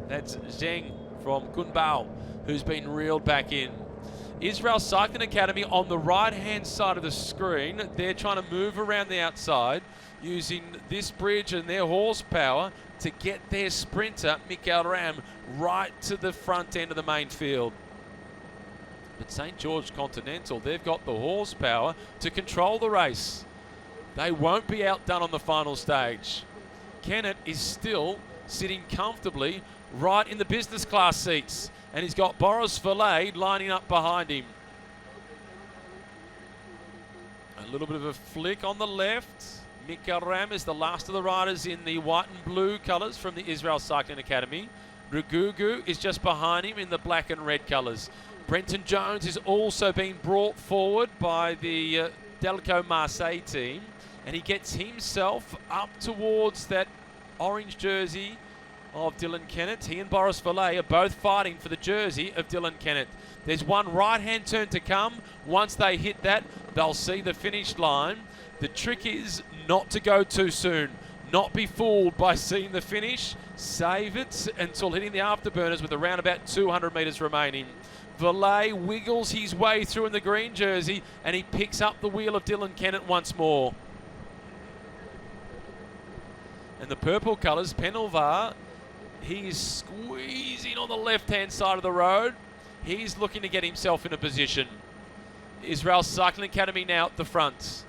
That's Zheng from Kunbao, who's been reeled back in. Israel Cycling Academy on the right-hand side of the screen. They're trying to move around the outside using this bridge and their horsepower to get their sprinter, Michael Ram, right to the front end of the main field. But St. George Continental, they've got the horsepower to control the race. They won't be outdone on the final stage. Kennett is still sitting comfortably right in the business class seats, and he's got Boris Valet lining up behind him. A little bit of a flick on the left. Mikel Ram is the last of the riders in the white and blue colours from the Israel Cycling Academy. Rugugu is just behind him in the black and red colours. Brenton Jones is also being brought forward by the Delco Marseille team, and he gets himself up towards that orange jersey of Dylan Kennett. He and Boris Valet are both fighting for the jersey of Dylan Kennett. There's one right-hand turn to come. Once they hit that, they'll see the finish line. The trick is not to go too soon, not be fooled by seeing the finish. Save it until hitting the afterburners with around about 200 metres remaining. Valet wiggles his way through in the green jersey, and he picks up the wheel of Dylan Kennett once more. And the purple colours, Penalvar, he is squeezing on the left-hand side of the road. He's looking to get himself in a position. Israel Cycling Academy now at the front.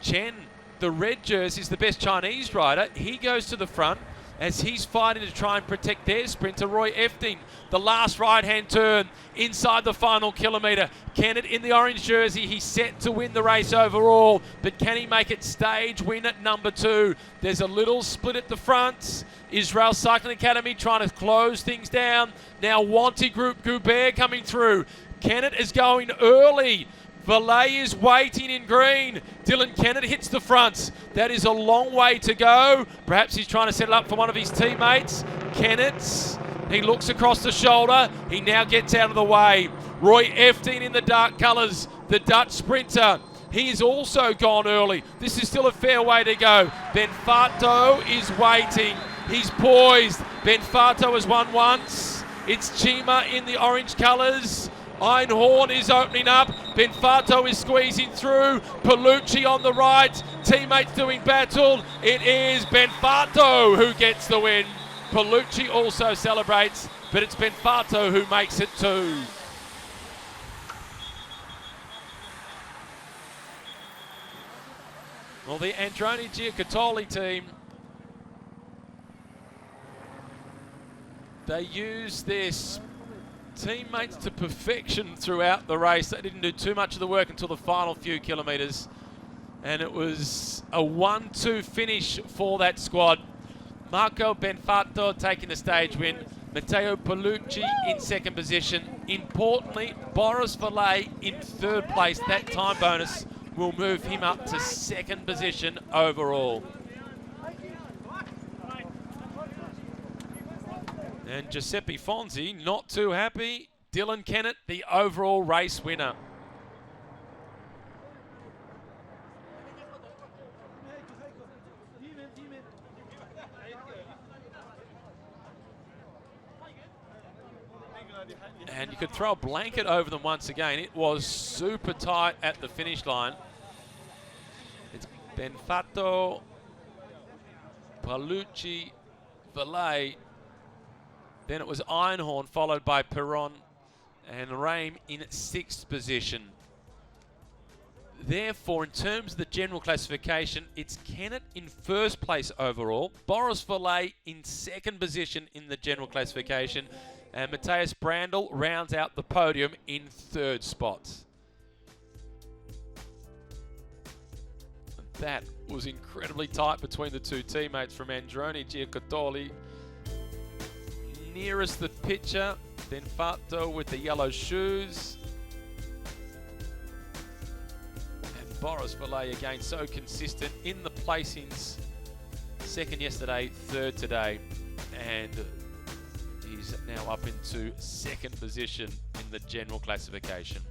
Chen, the red jersey, is the best Chinese rider. He goes to the front as he's fighting to try and protect their sprinter, Roy Efting. The last right-hand turn inside the final kilometre. Kennett in the orange jersey, he's set to win the race overall, but can he make it stage win at number 2? There's a little split at the front. Israel Cycling Academy trying to close things down. Now Wanty Group Goubert coming through. Kennett is going early. Valet is waiting in green. Dylan Kennett hits the front. That is a long way to go. Perhaps he's trying to set it up for one of his teammates. Kennett, he looks across the shoulder. He now gets out of the way. Roy Efting in the dark colours, the Dutch sprinter. He is also gone early. This is still a fair way to go. Benfato is waiting. He's poised. Benfato has won once. It's Chima in the orange colours. Einhorn is opening up. Benfato is squeezing through. Palucci on the right. Teammates doing battle. It is Benfato who gets the win. Palucci also celebrates, but it's Benfato who makes it 2. Well, the Androni Giocattoli team, they use their teammates to perfection throughout the race. They didn't do too much of the work until the final few kilometres, and it was a 1-2 finish for that squad. Marco Benfato taking the stage win. Matteo Palucci in second position. Importantly, Boris Valet in third place. That time bonus will move him up to second position overall. And Giuseppe Fonzi not too happy. Dylan Kennett, the overall race winner. And you could throw a blanket over them once again. It was super tight at the finish line. It's Benfato Palucci, Valet. Then it was Einhorn, followed by Perron and Reim in 6th position. Therefore, in terms of the general classification, it's Kennett in 1st place overall, Boris Valet in 2nd position in the general classification, and Matthias Brandl rounds out the podium in 3rd spot. That was incredibly tight between the two teammates from Androni Giocattoli. Nearest the picture, then Fato with the yellow shoes. And Boris Valet again so consistent in the placings. 2nd yesterday, 3rd today. And he's now up into 2nd position in the general classification.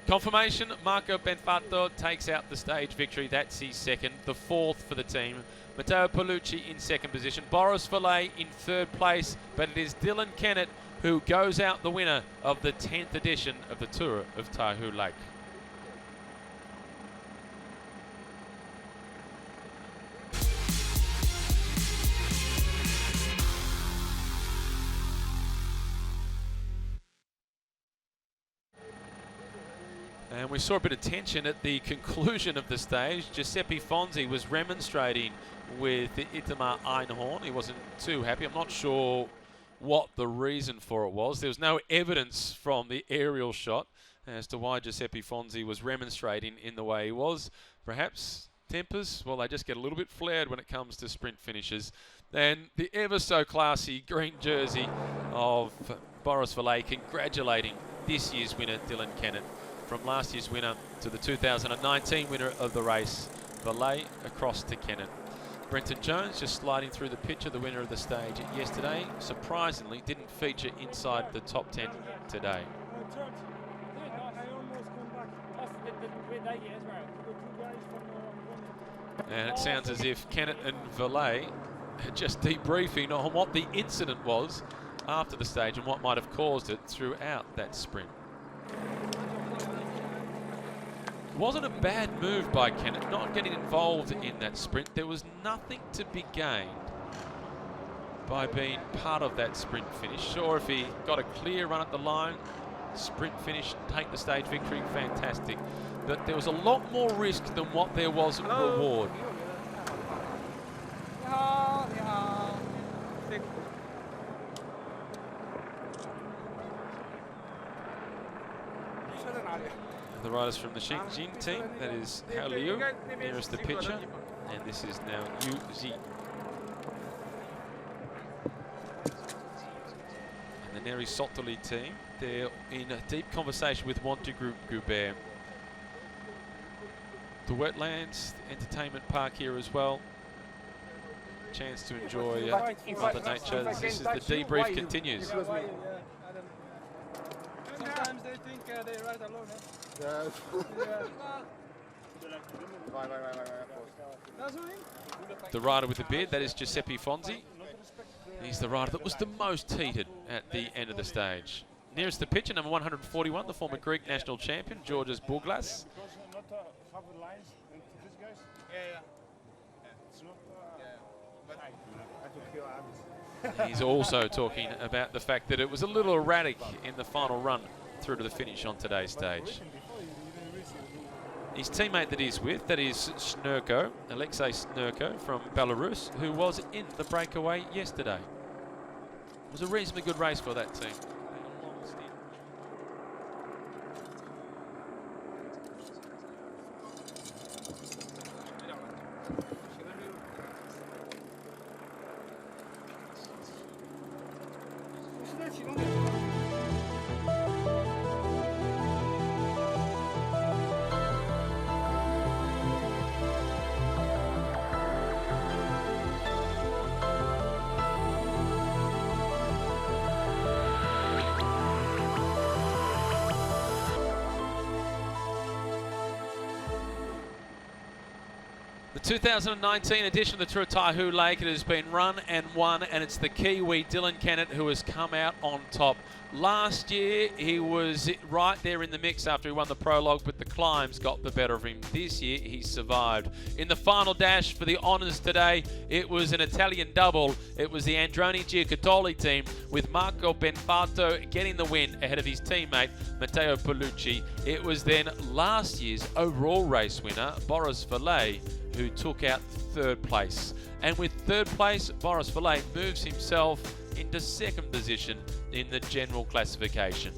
Confirmation, Marco Benfato takes out the stage victory. That's his 2nd, the 4th for the team. Matteo Palucci in 2nd position. Boris Valet in 3rd place, but it is Dylan Kennett who goes out the winner of the 10th edition of the Tour of Taihu Lake. And we saw a bit of tension at the conclusion of the stage. Giuseppe Fonzi was remonstrating with Itamar Einhorn. He wasn't too happy. I'm not sure what the reason for it was. There was no evidence from the aerial shot as to why Giuseppe Fonzi was remonstrating in the way he was. Perhaps tempers, well, they just get a little bit flared when it comes to sprint finishes. And the ever so classy green jersey of Boris Valet congratulating this year's winner, Dylan Kennett. From last year's winner to the 2019 winner of the race, Valet across to Kennett. Brenton Jones just sliding through the picture, the winner of the stage yesterday. Surprisingly, didn't feature inside the top 10 today. And it sounds as if Kennett and Valet are just debriefing on what the incident was after the stage and what might have caused it throughout that sprint. Wasn't a bad move by Kennett, not getting involved in that sprint. There was nothing to be gained by being part of that sprint finish. Sure, if he got a clear run at the line, sprint finish, take the stage victory, fantastic. But there was a lot more risk than what there was reward. The riders from the Shenzhen team, that is Hao Liu, nearest the picture, and this is now Yu Zi. And the Neri Sottoli team, they're in a deep conversation with Montegroup Goubert. The wetlands, the entertainment park here as well. Chance to enjoy Mother Nature. This is the debrief continues. Sometimes they think they ride alone. The rider with the beard, that is Giuseppe Fonzi. He's the rider that was the most heated at the end of the stage. Nearest the picture, number 141, the former Greek national champion, Georgios Bouglas. He's also talking about the fact that it was a little erratic in the final run through to the finish on today's stage. His teammate that he's with, that is Snurko, Alexei Snurko from Belarus, who was in the breakaway yesterday. It was a reasonably good race for that team. The 2019 edition of the Tour of Taihu Lake, it has been run and won, and it's the Kiwi Dylan Kennett who has come out on top. Last year he was right there in the mix after he won the prologue, but the climbs got the better of him. This year he survived. In the final dash for the honours today, it was an Italian double. It was the Androni Giacottoli team with Marco Benfato getting the win ahead of his teammate Matteo Paolucci. It was then last year's overall race winner Boris Vallet who took out third place. And with third place, Boris Vallet moves himself into second position in the general classification.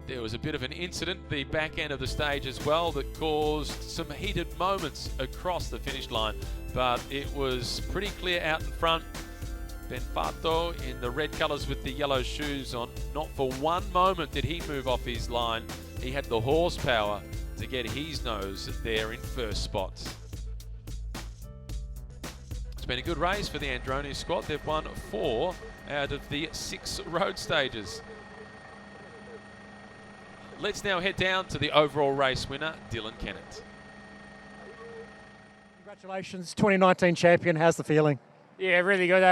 There was a bit of an incident the back end of the stage as well that caused some heated moments across the finish line, but it was pretty clear out in front. Benfato in the red colours with the yellow shoes on, not for one moment did he move off his line. He had the horsepower to get his nose there in first spots. It's been a good race for the Androni squad. They've won 4 out of the 6 road stages. Let's now head down to the overall race winner, Dylan Kennett. Congratulations, 2019 champion. How's the feeling? Yeah, really good.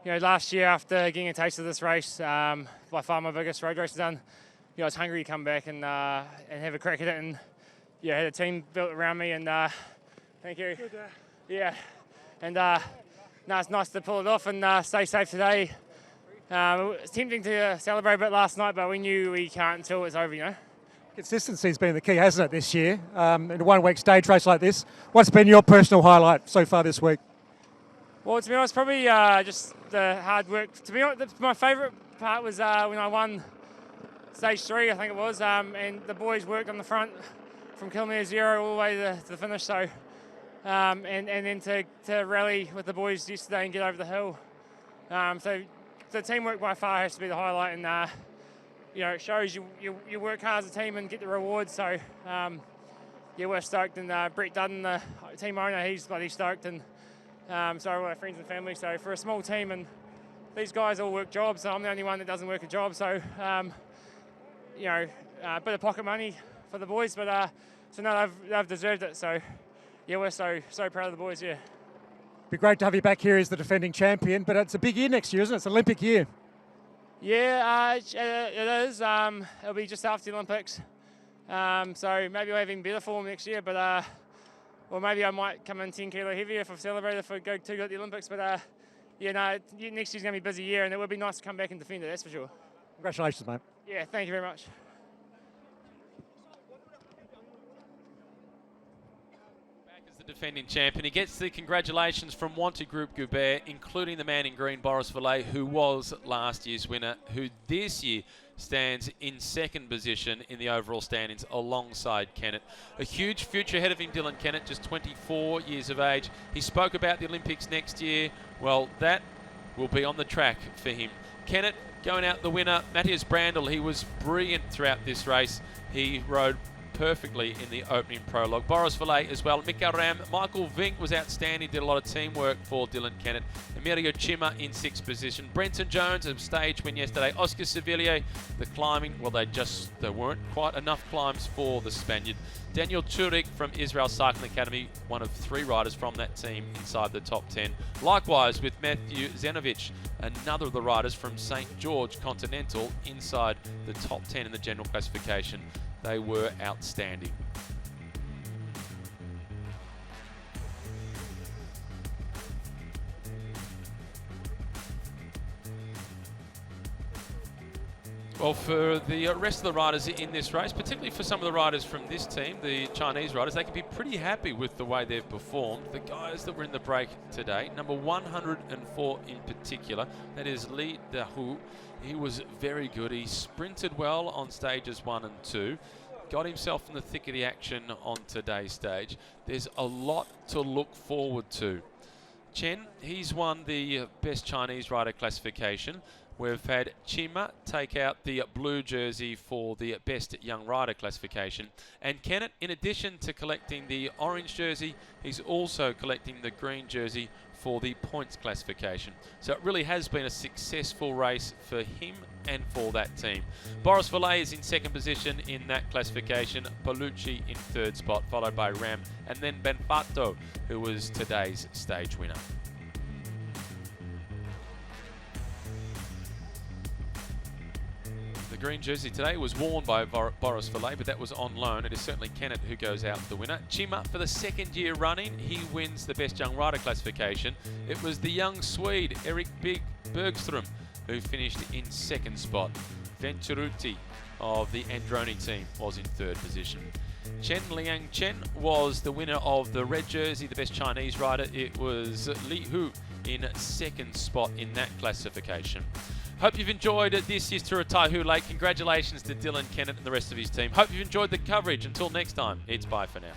Last year after getting a taste of this race, by far my biggest road race done. I was hungry to come back and have a crack at it, and had a team built around me, and thank you. Yeah, and it's nice to pull it off and stay safe today. It was tempting to celebrate a bit last night, but we knew we can't until it's over, Consistency's been the key, hasn't it, this year? In a one-week stage race like this, what's been your personal highlight so far this week? Well, to be honest, probably just the hard work. To be honest, my favourite part was when I won Stage 3, I think it was, and the boys worked on the front from kilometre 0 all the way to the finish. So, and then to rally with the boys yesterday and get over the hill. So the teamwork by far has to be the highlight, and it shows you work hard as a team and get the rewards. So we're stoked, and Brett Dutton, the team owner, he's bloody stoked, and so are all our friends and family. So for a small team, and these guys all work jobs, so I'm the only one that doesn't work a job. So. A bit of pocket money for the boys, but so no, they've deserved it. So we're so proud of the boys. Yeah, Be great to have you back here as the defending champion, but it's a big year next year, isn't it? It's an Olympic year. Yeah, it is. It'll be just after the Olympics, so maybe we'll have even better form next year. But or maybe I might come in 10 kilo heavier if I've celebrated if I go too good at the Olympics. But next year's going to be a busy year, and it would be nice to come back and defend it. That's for sure. Congratulations, mate. Yeah, thank you very much. Back as the defending champion, he gets the congratulations from Wanty Group Goubert, including the man in green, Boris Vallet, who was last year's winner, who this year stands in second position in the overall standings alongside Kennett. A huge future ahead of him, Dylan Kennett, just 24 years of age. He spoke about the Olympics next year. Well, that will be on the track for him. Kennett going out the winner, Matthias Brandl. He was brilliant throughout this race. He rode perfectly in the opening prologue. Boris Vallet as well. Mikael Ram, Michael Vink was outstanding, did a lot of teamwork for Dylan Kennett. Emilio Cima in 6th position. Brenton Jones, a stage win yesterday. Oscar Sevilla, the climbing, well, there weren't quite enough climbs for the Spaniard. Daniel Turik from Israel Cycling Academy, one of 3 riders from that team inside the top 10. Likewise with Matthew Zenovic, another of the riders from St. George Continental inside the top 10 in the general classification. They were outstanding. Well, for the rest of the riders in this race, particularly for some of the riders from this team, the Chinese riders, they can be pretty happy with the way they've performed. The guys that were in the break today, number 104 in particular, that is Li Dahu. He was very good. He sprinted well on stages 1 and 2. Got himself in the thick of the action on today's stage. There's a lot to look forward to. Chen, he's won the best Chinese rider classification. We've had Cima take out the blue jersey for the best young rider classification. And Kennett, in addition to collecting the orange jersey, he's also collecting the green jersey for the points classification. So it really has been a successful race for him and for that team. Boris Valet is in second position in that classification, Paolucci in third spot, followed by Ram, and then Benfatto, who was today's stage winner. The green jersey today was worn by Boris Valet, but that was on loan. It is certainly Kennett who goes out the winner. Chima, for the second year running, he wins the Best Young Rider classification. It was the young Swede, Erik Bergström, who finished in second spot. Venturuti of the Androni team was in third position. Chen Liang Chen was the winner of the red jersey, the best Chinese rider. It was Li Hu in second spot in that classification. Hope you've enjoyed this year's Tour of Taihu Lake. Congratulations to Dylan Kennett and the rest of his team. Hope you've enjoyed the coverage. Until next time, it's bye for now.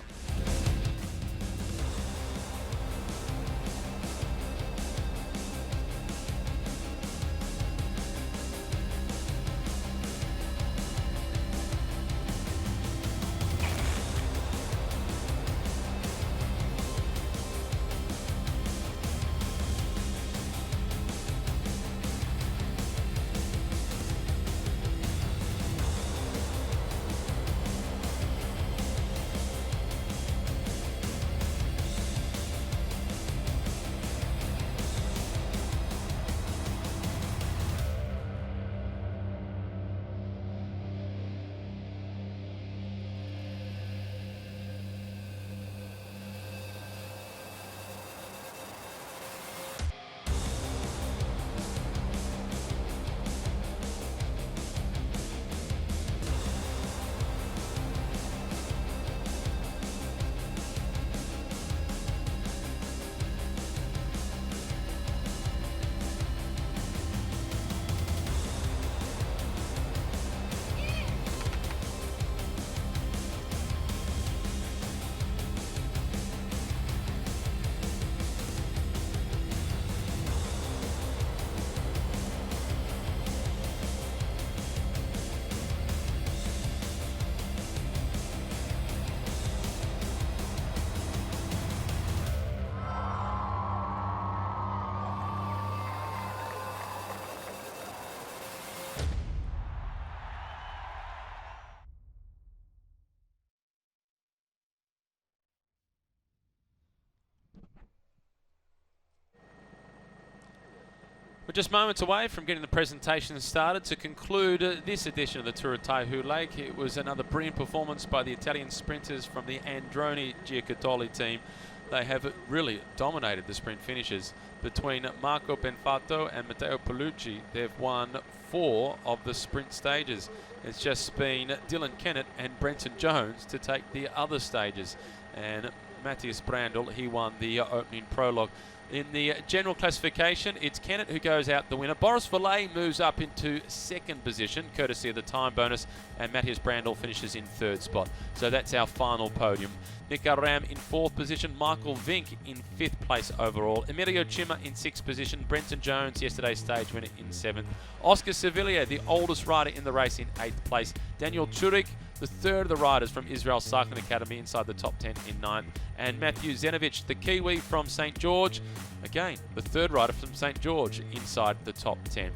We're just moments away from getting the presentation started to conclude this edition of the Tour of Taihu Lake. It was another brilliant performance by the Italian sprinters from the Androni Giocattoli team. They have really dominated the sprint finishes. Between Marco Benfatto and Matteo Paolucci, they've won 4 of the sprint stages. It's just been Dylan Kennett and Brenton Jones to take the other stages. And Matthias Brandl, he won the opening prologue. In the general classification, it's Kennett who goes out the winner. Boris Valet moves up into second position, courtesy of the time bonus, and Matthias Brandl finishes in third spot. So that's our final podium. Mika Ram in fourth position, Michael Vink in fifth place overall, Emilio Chima in sixth position, Brenton Jones, yesterday's stage winner, in seventh, Oscar Sevilla, the oldest rider in the race, in eighth place, Daniel Churik, the third of the riders from Israel Cycling Academy, inside the top 10 in ninth, and Matthew Zenovich, the Kiwi from St. George, again, the third rider from St. George, inside the top 10.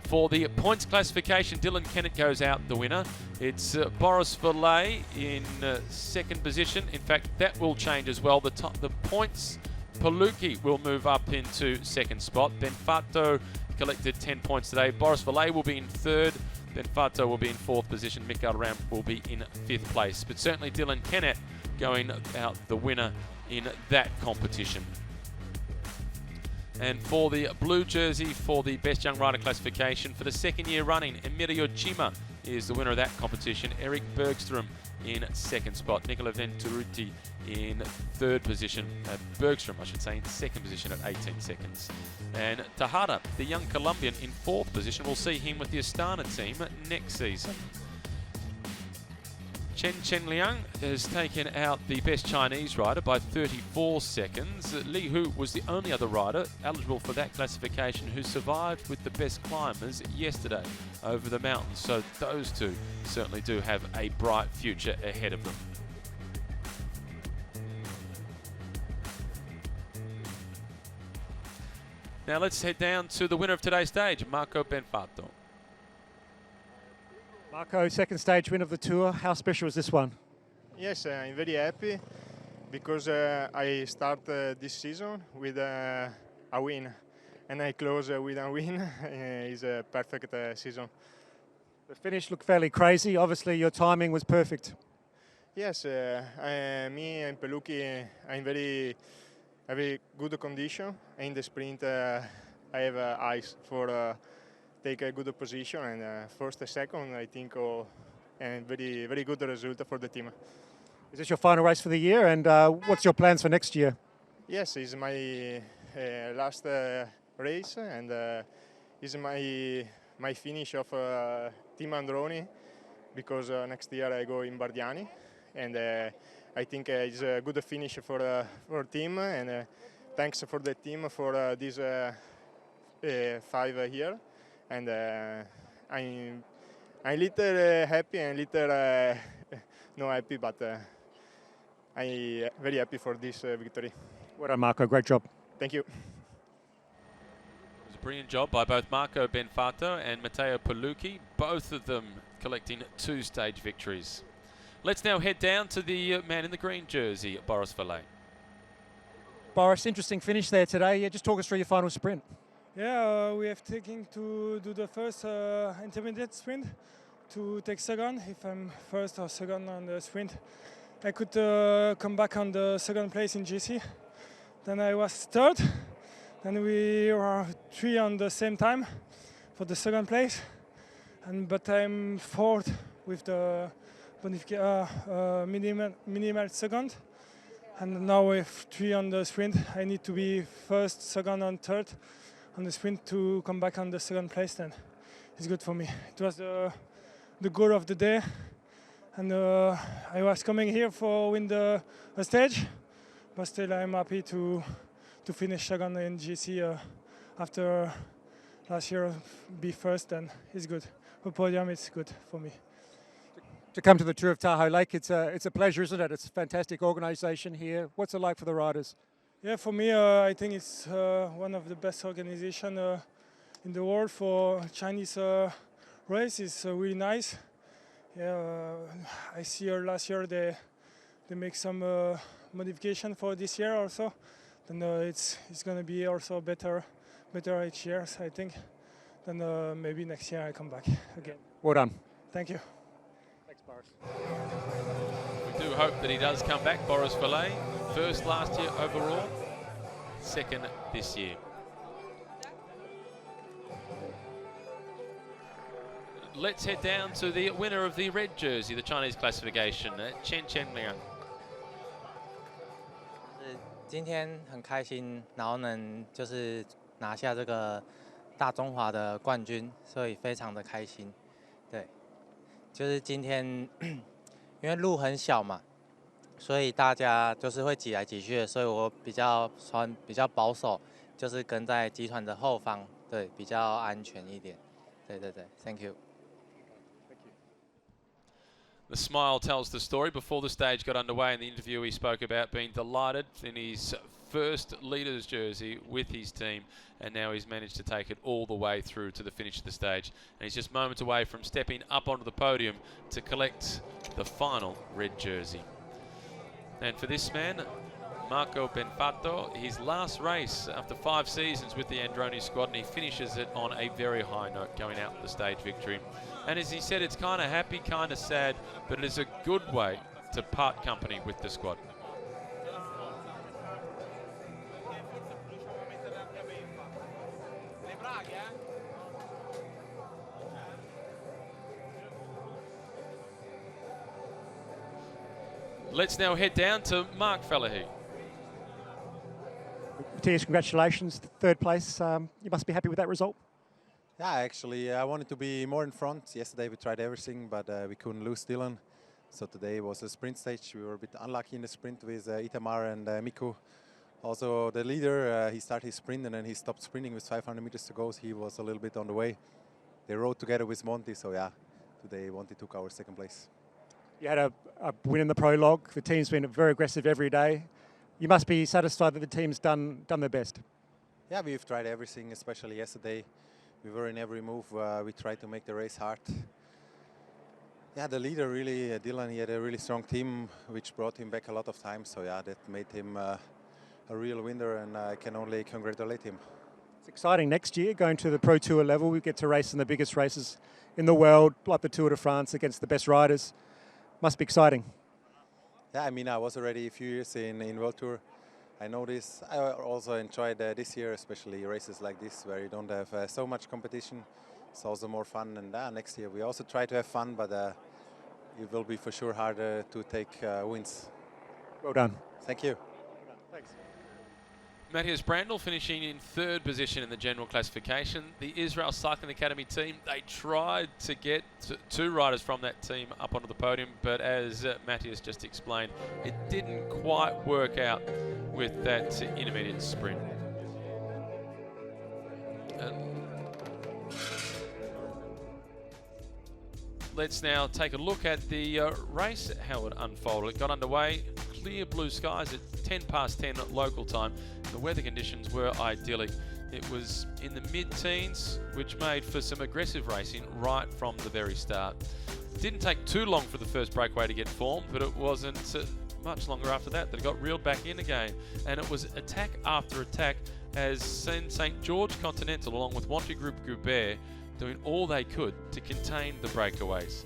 For the points classification, Dylan Kennett goes out the winner. It's Boris Valet in second position. In fact, that will change as well. The points, Paolucci will move up into second spot. Benfatto collected 10 points today. Boris Valet will be in third. Benfatto will be in fourth position. Mikael Ram will be in fifth place. But certainly Dylan Kennett going out the winner in that competition. And for the blue jersey for the Best Young Rider classification, for the second year running, Emilio Chima is the winner of that competition. Erik Bergström in second spot. Nicola Venturuti in third position. Bergström, I should say, in second position at 18 seconds. And Tejada, the young Colombian, in fourth position. We'll see him with the Astana team next season. Chen Liang has taken out the best Chinese rider by 34 seconds. Li Hu was the only other rider eligible for that classification who survived with the best climbers yesterday over the mountains. So those two certainly do have a bright future ahead of them. Now let's head down to the winner of today's stage, Marco Benfato. Marco, second stage win of the tour. How special is this one? Yes, I'm very happy because I start this season with a win and I close with a win. It's a perfect season. The finish looked fairly crazy. Obviously, your timing was perfect. Yes, me and Peluki, I'm very good condition. In the sprint, I have eyes for take a good position, and first and second, I think, and very good result for the team. Is this your final race for the year? And what's your plans for next year? Yes, it's my last race, and it's my finish of Team Androni, because next year I go in Bardiani, and I think it's a good finish for team, and thanks for the team for this 5 years, and I'm little happy and little not happy, but I'm very happy for this victory. Well done, Marco. Great job. Thank you. It was a brilliant job by both Marco Benfato and Matteo Pelucchi, both of them collecting 2 stage victories. Let's now head down to the man in the green jersey, Boris Valle. Boris, interesting finish there today. Yeah, just talk us through your final sprint. Yeah, we have taken to do the first intermediate sprint to take second. If I'm first or second on the sprint, I could come back on the second place in GC. Then I was third. Then we were 3 on the same time for the second place. But I'm fourth with the minimal second. And now with 3 on the sprint, I need to be first, second, and third on the sprint to come back on the second place. Then it's good for me. It was the goal of the day, and I was coming here for win the stage, but still I'm happy to finish second in GC after last year be first. And it's good. For podium, it's good for me. To come to the Tour of Taihu Lake, it's a pleasure, isn't it? It's a fantastic organisation here. What's it like for the riders? Yeah, for me, I think it's one of the best organizations in the world for Chinese race. It's really nice. Yeah, I see last year they make some modification for this year also. Then it's going to be also better each year, I think. Then maybe next year I come back again. Well done. Thank you. Thanks, Boris. We do hope that he does come back, Boris Valle. First last year overall, second this year. Let's head down to the winner of the red jersey, the Chinese classification, Chen Liang. 今天很开心，然后能就是拿下这个大中华的冠军，所以非常的开心。对，就是今天因为路很小嘛，所以大家就是会挤来挤去的，所以我比较保守，就是跟在集团的后方，对，比较安全一点。对对对 ，Thank you。 The smile tells the story. Before the stage got underway in the interview, he spoke about being delighted in his first leader's jersey with his team, and now he's managed to take it all the way through to the finish of the stage. And he's just moments away from stepping up onto the podium to collect the final red jersey. And for this man, Marco Benfato, his last race after 5 seasons with the Androni squad, and he finishes it on a very high note, going out with the stage victory. And as he said, it's kind of happy, kind of sad, but it is a good way to part company with the squad. Let's now head down to Mark Falahy. Matthias, congratulations, third place. You must be happy with that result. Yeah, actually, I wanted to be more in front. Yesterday we tried everything, but we couldn't lose Dylan. So today was a sprint stage. We were a bit unlucky in the sprint with Itamar and Miku. Also, the leader, he started his sprint and then he stopped sprinting with 500 meters to go. So he was a little bit on the way. They rode together with Monty, so yeah, today Monty took our second place. You had a win in the prologue. The team's been very aggressive every day. You must be satisfied that the team's done their best. Yeah, we've tried everything, especially yesterday. We were in every move. We tried to make the race hard. Yeah, the leader really, Dylan, he had a really strong team, which brought him back a lot of times. So yeah, that made him a real winner, and I can only congratulate him. It's exciting next year, going to the Pro Tour level. We get to race in the biggest races in the world, like the Tour de France, against the best riders. Must be exciting. Yeah, I mean, I was already a few years in World Tour. I know this. I also enjoyed this year, especially races like this, where you don't have so much competition. It's also more fun. And next year we also try to have fun, but it will be for sure harder to take wins. Well done. Thank you. Thanks. Matthias Brandl finishing in 3rd position in the general classification. The Israel Cycling Academy team, they tried to get 2 riders from that team up onto the podium, but as Matthias just explained, it didn't quite work out with that intermediate sprint. Let's now take a look at the race, how it unfolded. It got underway, clear blue skies at 10 past 10 at local time. The weather conditions were idyllic. It was in the mid-teens, which made for some aggressive racing right from the very start. It didn't take too long for the first breakaway to get formed, but it wasn't much longer after that it got reeled back in again. And it was attack after attack as St. George Continental, along with Wanty Group Goubert, doing all they could to contain the breakaways.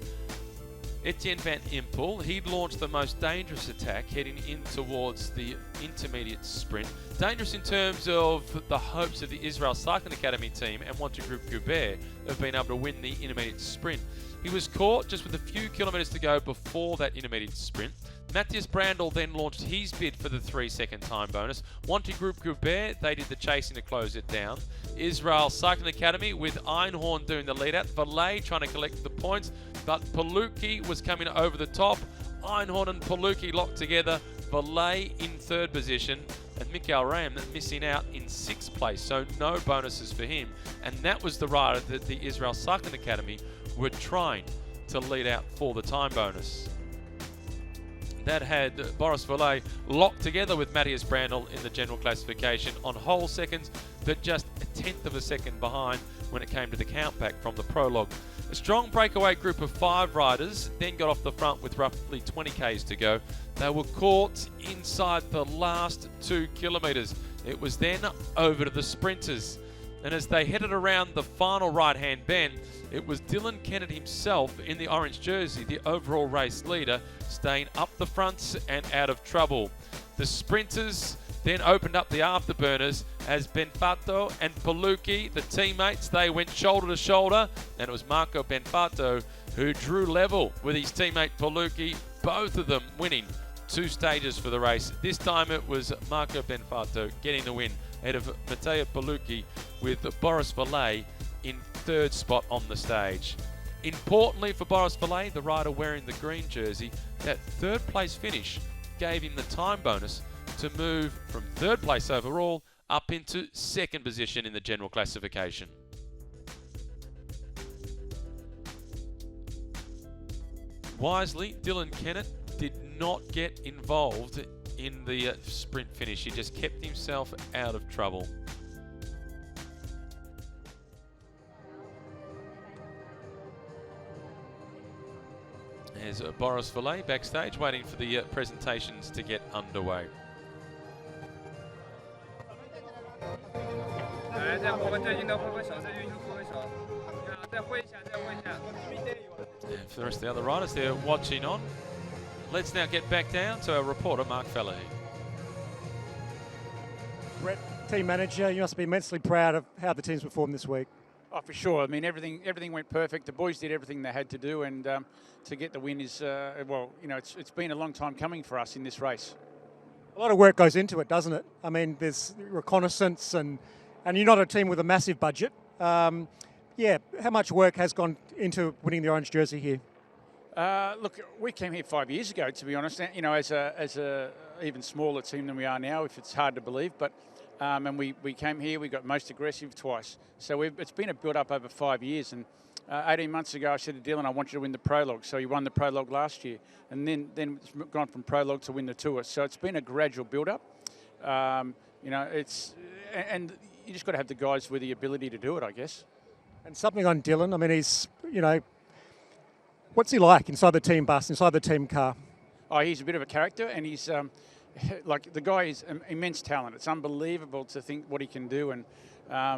Etienne Van Impel, he'd launched the most dangerous attack heading in towards the intermediate sprint. Dangerous in terms of the hopes of the Israel Cycling Academy team and Wanty Group Goubert of being able to win the intermediate sprint. He was caught just with a few kilometres to go before that intermediate sprint. Matthias Brandl then launched his bid for the 3-second time bonus. Wanty Group Goubert, they did the chasing to close it down. Israel Cycling Academy with Einhorn doing the lead out. Valet trying to collect the points, but Palucci was coming over the top. Einhorn and Palucci locked together. Valet in 3rd position, and Mikael Ram missing out in 6th place, so no bonuses for him. And that was the rider that the Israel Cycling Academy were trying to lead out for the time bonus. That had Boris Valet locked together with Matthias Brandl in the general classification on whole seconds, but just a 1/10 of a second behind when it came to the count back from the prologue. A strong breakaway group of 5 riders then got off the front with roughly 20 k's to go. They were caught inside the last 2 kilometres. It was then over to the sprinters. And as they headed around the final right-hand bend, it was Dylan Kennett himself in the orange jersey, the overall race leader, staying up the fronts and out of trouble. The sprinters then opened up the afterburners as Benfato and Palucci, the teammates, they went shoulder to shoulder, and it was Marco Benfato who drew level with his teammate Palucci, both of them winning 2 stages for the race. This time it was Marco Benfato getting the win ahead of Matteo Palucci, with Boris Valet in 3rd spot on the stage. Importantly for Boris Valet, the rider wearing the green jersey, that 3rd place finish gave him the time bonus to move from 3rd place overall up into 2nd position in the general classification. Wisely, Dylan Kennett did not get involved in the sprint finish. He just kept himself out of trouble. There's Boris Valet backstage waiting for the presentations to get underway. And for the rest of the other riders, they're watching on. Let's now get back down to our reporter, Mark Fallahey. Brett, team manager, you must be immensely proud of how the team's performed this week. Oh, for sure. I mean, everything went perfect. The boys did everything they had to do, and to get the win is, well, you know, it's been a long time coming for us in this race. A lot of work goes into it, doesn't it? I mean, there's reconnaissance, and you're not a team with a massive budget. Yeah, how much work has gone into winning the orange jersey here? Look, we came here 5 years ago, to be honest. You know, as a even smaller team than we are now, if it's hard to believe. But and we came here, we got most aggressive twice. So it's been a build-up over 5 years. And 18 months ago, I said to Dylan, I want you to win the prologue. So he won the prologue last year, and then it's gone from prologue to win the tour. So it's been a gradual build-up. You know, and you just got to have the guys with the ability to do it, I guess. And something on Dylan, I mean, he's, what's he like inside the team bus, inside the team car? Oh, he's a bit of a character, and he's like the guy is immense talent. It's unbelievable to think what he can do, and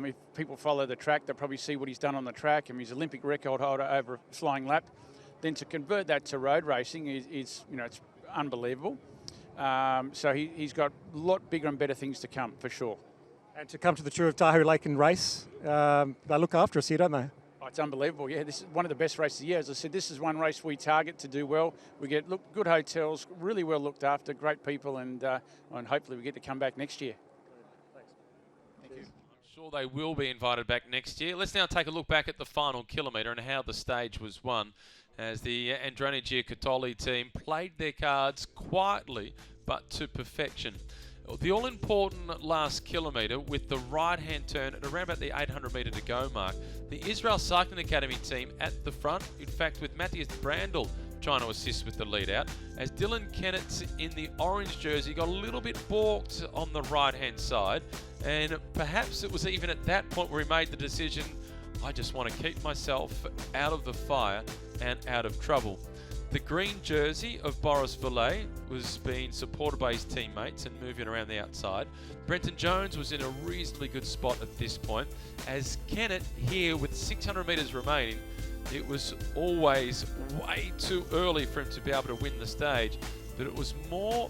if people follow the track, they'll probably see what he's done on the track. And he's Olympic record holder over a flying lap. Then to convert that to road racing is it's unbelievable. So he's got a lot bigger and better things to come for sure. And to come to the Tour of Taihu Lake and race, they look after us here, don't they? Oh, it's unbelievable. Yeah, this is one of the best races of the year. As I said, this is one race we target to do well. We get good hotels, really well looked after, great people, and hopefully we get to come back next year. Thank you. I'm sure they will be invited back next year. Let's now take a look back at the final kilometre and how the stage was won, as the Androni Giocattoli team played their cards quietly but to perfection. The all-important last kilometre with the right-hand turn at around about the 800 metre to go mark. The Israel Cycling Academy team at the front, in fact with Matthias Brandl trying to assist with the lead out, as Dylan Kennett in the orange jersey got a little bit balked on the right-hand side, and perhaps it was even at that point where he made the decision, I just want to keep myself out of the fire and out of trouble. The green jersey of Boris Valet was being supported by his teammates and moving around the outside. Brenton Jones was in a reasonably good spot at this point, as Kennett here with 600 metres remaining, it was always way too early for him to be able to win the stage, but it was more,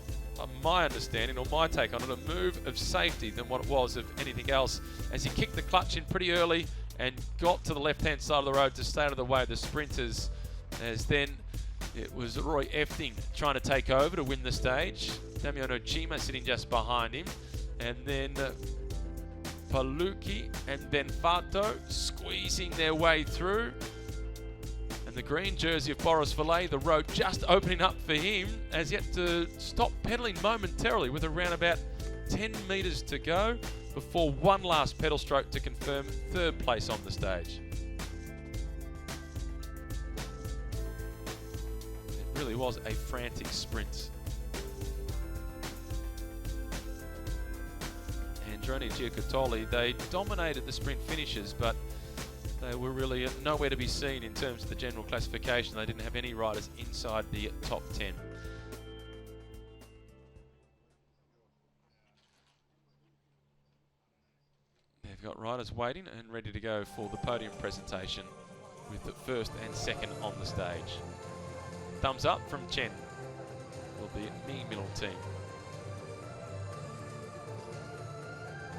my understanding or my take on it, a move of safety than what it was of anything else, as he kicked the clutch in pretty early and got to the left-hand side of the road to stay out of the way of the sprinters, as then it was Roy Efting trying to take over to win the stage. Damian Ojima sitting just behind him. And then Palucchi and Benfato squeezing their way through. And the green jersey of Boris Valet, the road just opening up for him, as yet to stop pedalling momentarily with around about 10 metres to go before one last pedal stroke to confirm third place on the stage. Really was a frantic sprint. Androni Giocattoli, they dominated the sprint finishes, but they were really nowhere to be seen in terms of the general classification. They didn't have any riders inside the top 10. They've got riders waiting and ready to go for the podium presentation with the first and second on the stage. Thumbs up from Chen for the Ming Middle team.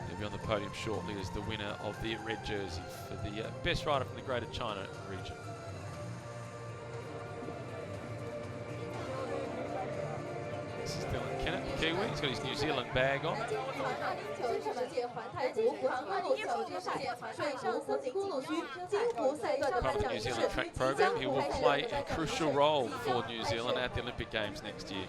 He'll be on the podium shortly as the winner of the red jersey for the best rider from the Greater China region. This is Dylan Kennett, Kiwi. He's got his New Zealand bag on. Part of the New Zealand track program, he will play a crucial role for New Zealand at the Olympic Games next year.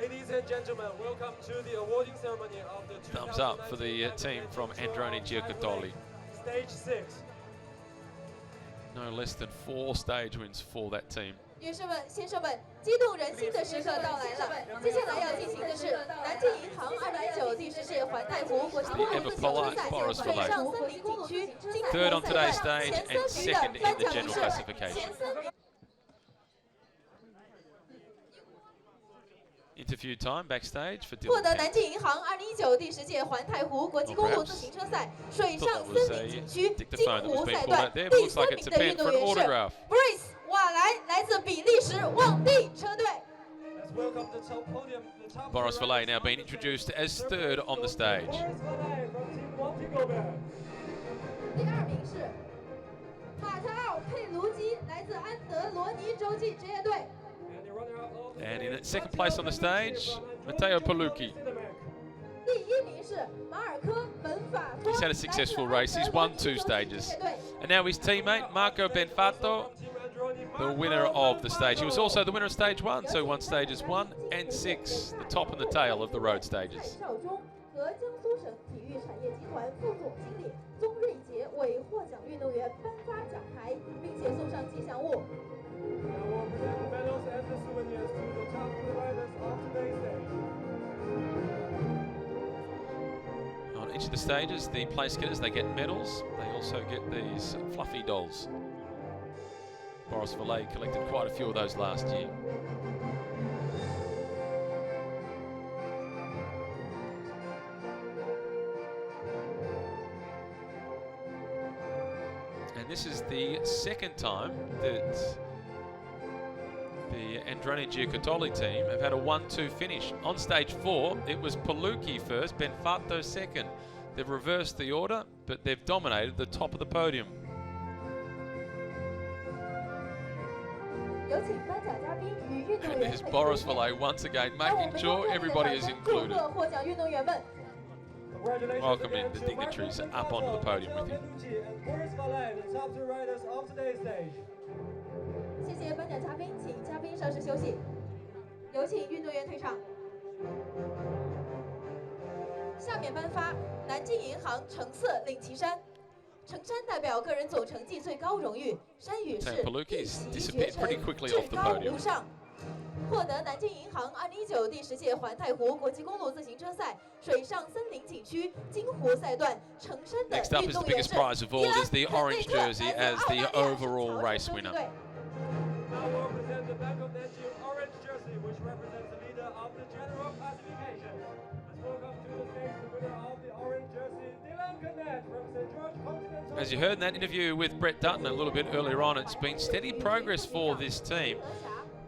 Ladies and gentlemen, welcome to the awarding ceremony of the Thumbs up for the team from Androni Giocattoli. Stage 6. No less than 4 stage wins for that team. 女士们、先生们，激动人心的时刻到来了。接下来要进行的是南京银行2019第10届环太湖国际公路自行车赛水上森林景区经过Third on today's stage 前 and 3局 second 的 in 颁 the 奖仪 general 式。 classification. Interview time backstage for 获 Dylan 得 Kennett. 南京银行2019第10届环太湖国际公路自行车赛水上森林景区金湖赛段第3名的运动员是 Brice 瓦莱，来自比利时旺地车队。 Boris Valet now being introduced as third on the stage. 第2名是马特奥佩卢基，来自安德罗尼洲际职业队。 And in second place on the stage, Matteo Palucchi. 第1名是马尔科门法托。 He's had a successful race. He's won 2 stages. And now his teammate, Marco Benfato, the winner of the stage. He was also the winner of stage 1, so won stages 1 and 6, the top and the tail of the road stages. 和江苏省体育产业集团副总经理宗瑞杰为获奖运动员颁发奖牌，并且送上吉祥物。 Ladies each of the stages, the place getters, they get medals. They also get these fluffy dolls. Boris Valet collected quite a few of those last year. And this is the second time that the Androni Giacottoli team have had a 1-2 finish. On stage 4, it was Palucchi first, Benfatto second. They've reversed the order, but they've dominated the top of the podium. And there's Boris Valet once again making sure everybody is included. Welcoming the dignitaries up onto the podium with him. 谢谢颁奖嘉宾，请嘉宾稍事休息。有请运动员退场。下面颁发南京银行橙色领旗衫。橙衫代表个人总成绩最高荣誉，山雨是一骑绝尘，至高无上。获得南京银行2019第10届环太湖国际公路自行车赛水上森林景区金湖赛段橙衫的运动员是伊兰肯内特，来自澳大利亚世界朝圣之队。 Now we'll present the back of Nanjing orange jersey, which represents the leader of the general classification. Let's welcome to the stage the winner of the orange jersey, Dylan Canet from St. George Continental. As you heard in that interview with Brett Dutton a little bit earlier on, it's been steady progress for this team.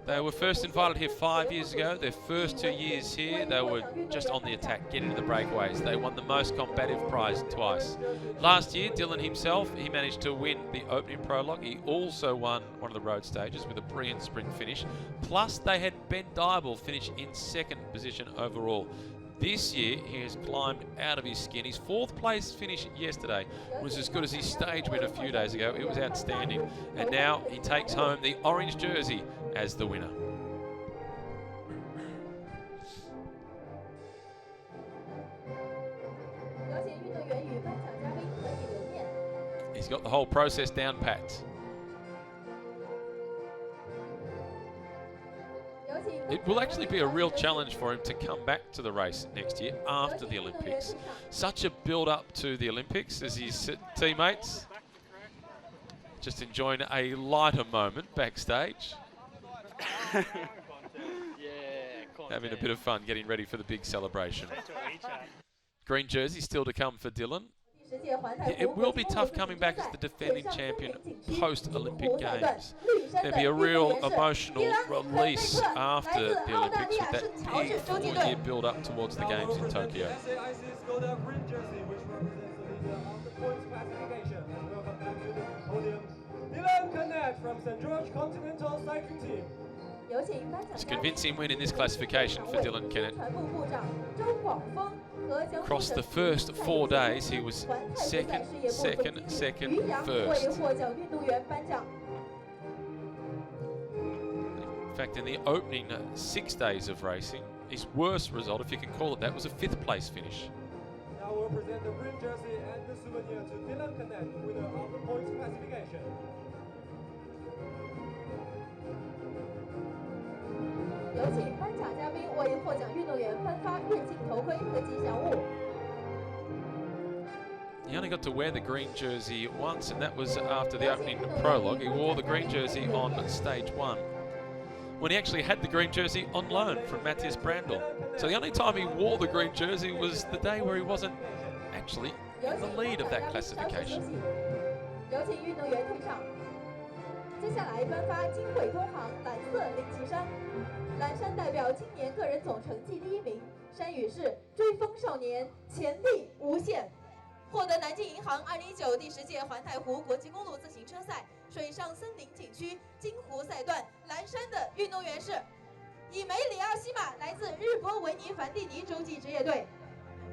They were first invited here 5 years ago. Their first 2 years here, they were just on the attack, getting to the breakaways. They won the most combative prize twice. Last year, Dylan himself, he managed to win the opening prologue. He also won one of the road stages with a brilliant sprint finish. Plus, they had Ben Dybel finish in second position overall. This year, he has climbed out of his skin. His 4th place finish yesterday was as good as his stage win a few days ago. It was outstanding. And now he takes home the orange jersey as the winner. He's got the whole process down pat. It will actually be a real challenge for him to come back to the race next year after the Olympics. Such a build-up to the Olympics as his teammates just enjoying a lighter moment backstage. Having a bit of fun getting ready for the big celebration. Green jersey still to come for Dylan. It will be tough coming back as the defending champion post-Olympic Games. There'll be a real emotional release after the Olympics with that big 4-year build-up towards the Games in Tokyo. Dylan Canet from St. George Continental Cycling Team. It's a convincing win in this classification for Dylan Canet. Across the first 4 days, he was second, first. In fact, in the opening 6 days of racing, his worst result, if you can call it that, was a 5th place finish. Now we'll present the green jersey and the souvenir to Dylan Canet, the winner of the points classification. 有请颁奖嘉宾为获奖运动员颁发日镜头盔和吉祥物。 He only got to wear the green jersey once, and that was after the opening prologue. He wore the green jersey on stage 1, when he actually had the green jersey on loan from Matthias Brandl. So the only time he wore the green jersey was the day where he wasn't actually in the lead of that classification. 有请运动员退场。接下来颁发金汇东航蓝色领旗衫。 蓝衫代表今年个人总成绩第1名，山雨是追风少年，潜力无限。获得南京银行2019第10届环太湖国际公路自行车赛水上森林景区金湖赛段蓝衫的运动员是以梅里奥西马，来自日波维尼凡蒂尼洲际职业队。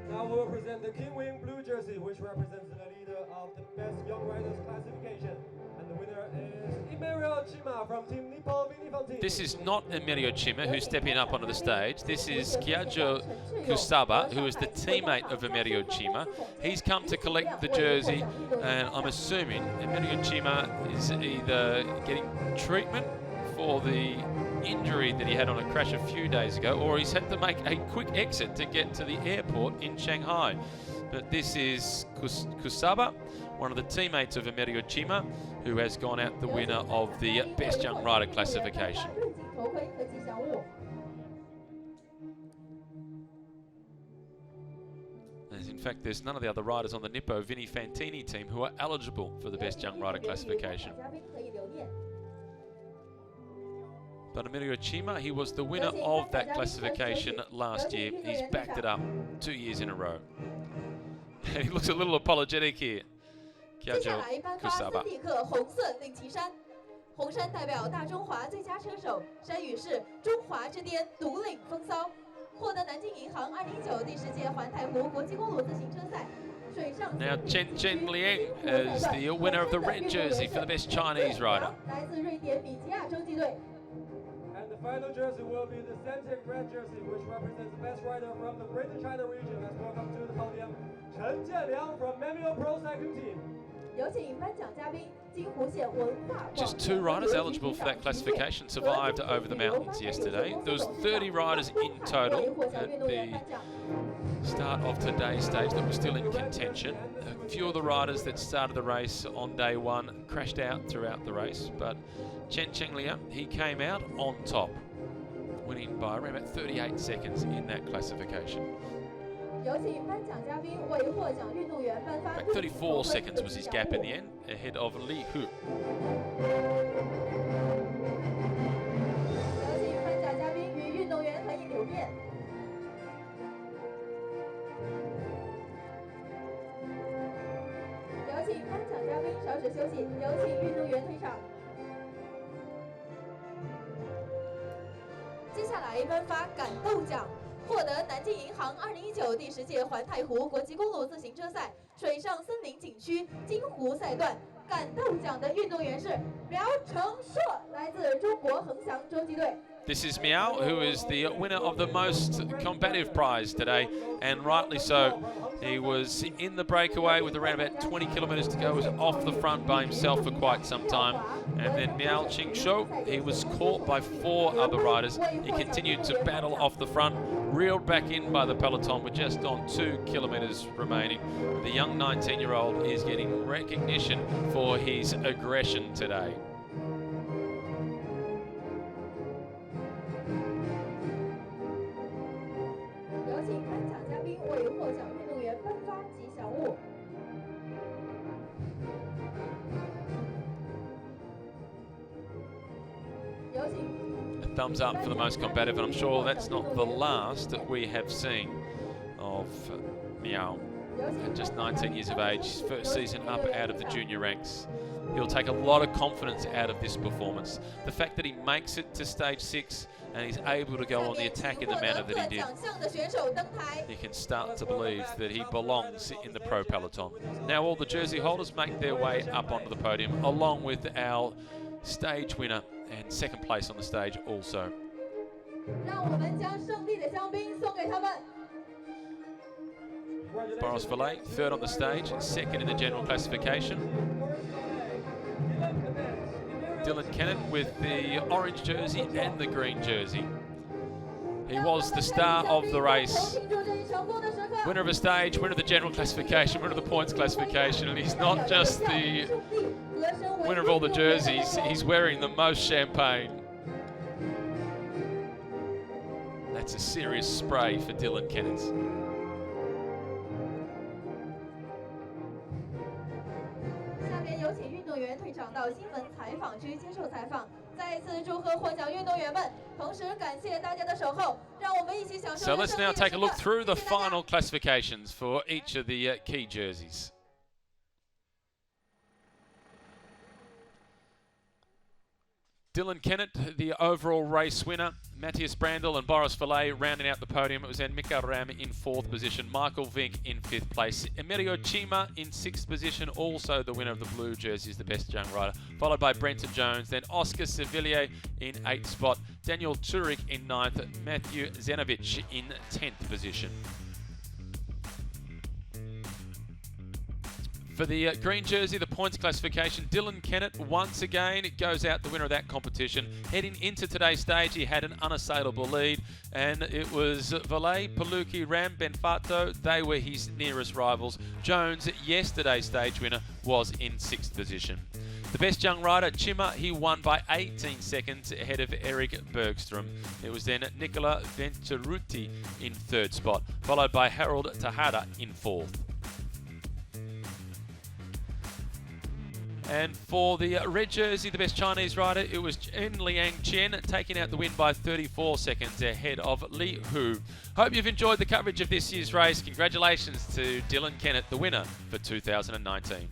Now we will present the King Wing blue jersey, which represents the leader of the best young riders classification. And the winner is Emilio Chima from Team Nippon Vinifanti. This is not Emilio Chima who's stepping up onto the stage. This is Kyajo Kusaba, who is the teammate of Emilio Chima. He's come to collect the jersey, and I'm assuming Emilio Chima is either getting treatment for the injury that he had on a crash a few days ago, or he's had to make a quick exit to get to the airport in Shanghai. But this is Kusaba, one of the teammates of Emilio Chima, who has gone out the winner of the Best Young Rider classification. As in fact, there's none of the other riders on the Nippo Vinny Fantini team who are eligible for the Best Young Rider classification. But Emilio Chima, he was the winner of that classification last year. He's backed it up 2 years in a row. He looks a little apologetic here. Kiajo Kusaba. 红山代表大中华最佳车手，山雨是中华之巅，独领风骚，获得南京银行2019第10届环太湖国际公路自行车赛。 Now Chen Liang is the winner of the red jersey for the best Chinese rider. And the final jersey will be the Centec red jersey, which represents the best rider from the Greater China region. Let's welcome to the podium Chen Jianliang from Memio Pro Cycling Team. Just 2 riders eligible for that classification survived over the mountains yesterday. There was 30 riders in total at the start of today's stage that were still in contention. A few of the riders that started the race on day 1 crashed out throughout the race, but Chen Liang, he came out on top, winning by around about 38 seconds in that classification. In fact, 34 seconds was his gap in the end, ahead of Li Hu. Next, 获得南京银行2019第10届环太湖国际公路自行车赛水上森林景区金湖赛段感动奖的运动员是苗成硕，来自中国恒祥洲际队。 This is Miao, who is the winner of the most combative prize today, and rightly so. He was in the breakaway with around about 20 kilometres to go, was off the front by himself for quite some time. And then Miao Qingshou, he was caught by 4 other riders. He continued to battle off the front, reeled back in by the peloton with just on 2 kilometres remaining. The young 19-year-old is getting recognition for his aggression today. A thumbs up for the most combative, and I'm sure that's not the last that we have seen of Miao. At just 19 years of age, his first season up out of the junior ranks. He'll take a lot of confidence out of this performance. The fact that he makes it to stage 6 and he's able to go on the attack in the manner that he did, he can start to believe that he belongs in the pro peloton. Now all the jersey holders make their way up onto the podium, along with our stage winner and second place on the stage also. Boris Valet, third on the stage, second in the general classification. Dylan Kennett with the orange jersey and the green jersey. He was the star of the race. Winner of a stage, winner of the general classification, winner of the points classification, and he's not just the winner of all the jerseys, he's wearing the most champagne. That's a serious spray for Dylan Kennett. 到新闻采访区接受采访，再次祝贺获奖运动员们，同时感谢大家的守候，让我们一起享受。So let's now take a look through the final classifications for each of the key jerseys. Dylan Kennett, the overall race winner. Matthias Brandl and Boris Valet rounding out the podium. It was then Mika Ram in 4th position. Michael Vink in 5th place. Emilio Chima in 6th position, also the winner of the blue jersey, is the best young rider. Followed by Brenton Jones, then Oscar Sevillier in 8th spot. Daniel Turek in 9th. Matthew Zenovic in 10th position. For the green jersey, the points classification, Dylan Kennett once again goes out the winner of that competition. Heading into today's stage, he had an unassailable lead, and it was Valet, Paluki, Ram, Benfato. They were his nearest rivals. Jones, yesterday's stage winner, was in 6th position. The best young rider, Chima, he won by 18 seconds ahead of Eric Bergstrom. It was then Nicola Venturuti in 3rd spot, followed by Harold Tahada in 4th. And for the red jersey, the best Chinese rider, it was Chen Liang Chen, taking out the win by 34 seconds ahead of Li Hu. Hope you've enjoyed the coverage of this year's race. Congratulations to Dylan Kennett, the winner for 2019.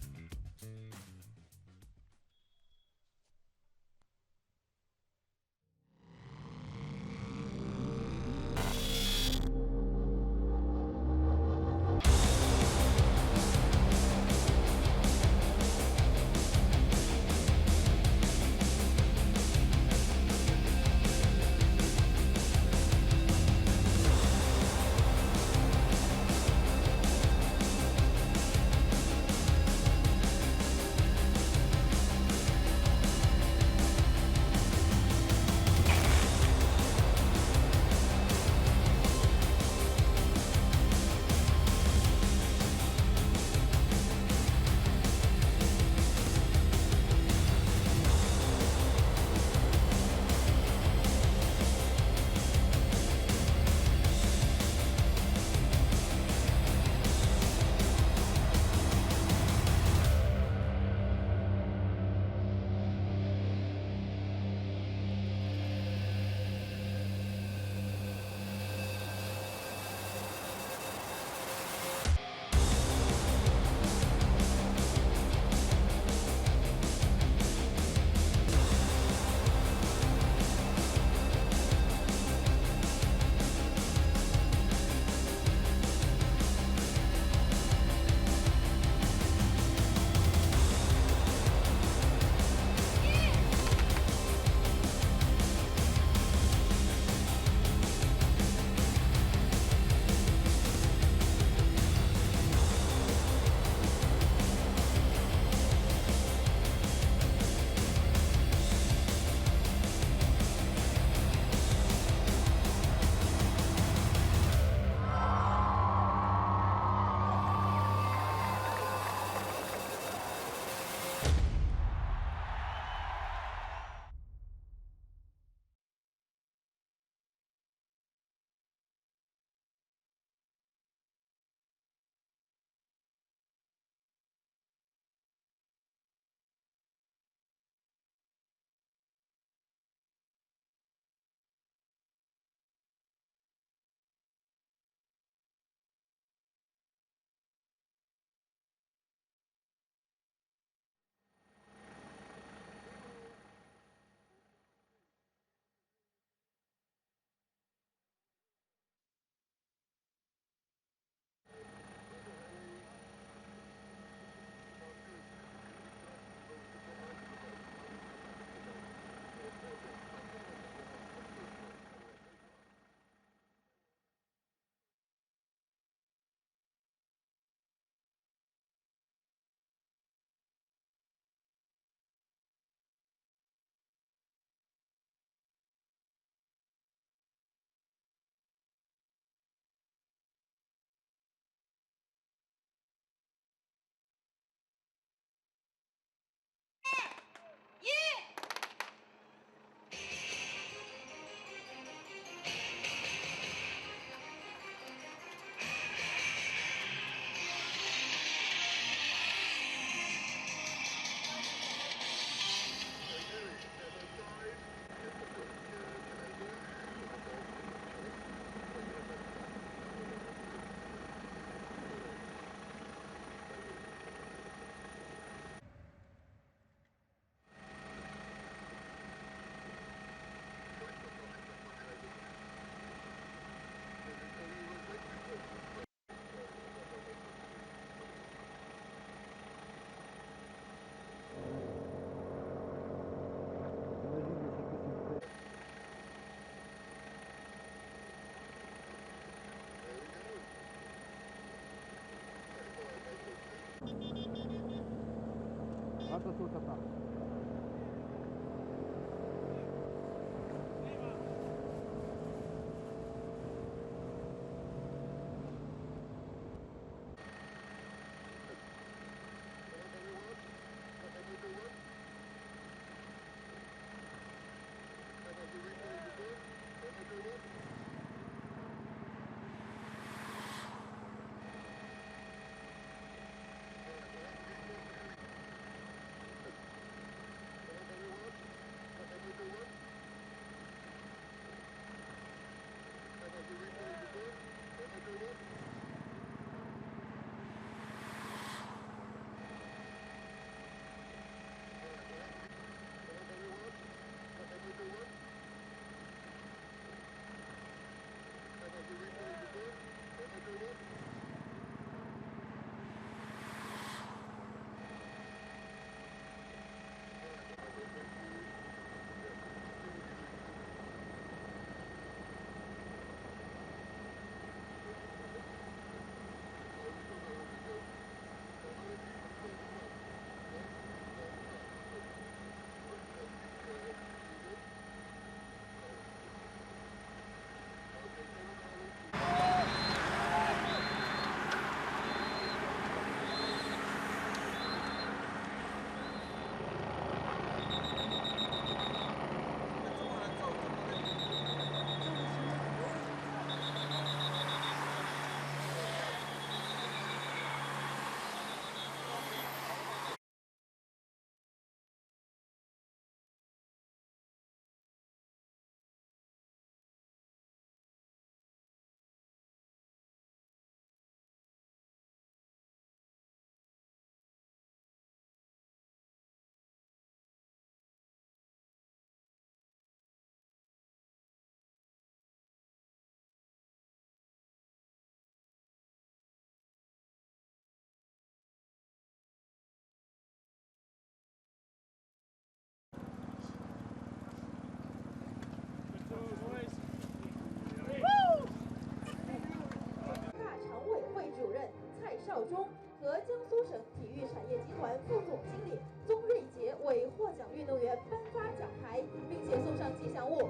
少忠和江苏省体育产业集团副总经理宗瑞杰为获奖运动员颁发奖牌，并且送上吉祥物。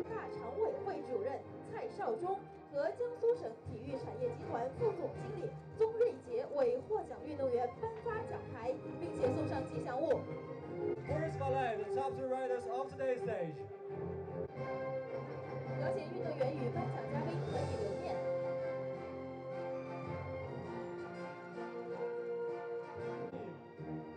大常委会主任蔡少忠和江苏省体育产业集团副总经理宗瑞杰为获奖运动员颁发奖牌，并且送上吉祥物。First Ballet, the top two riders of today's stage. 有请运动员与颁奖嘉宾合影留念。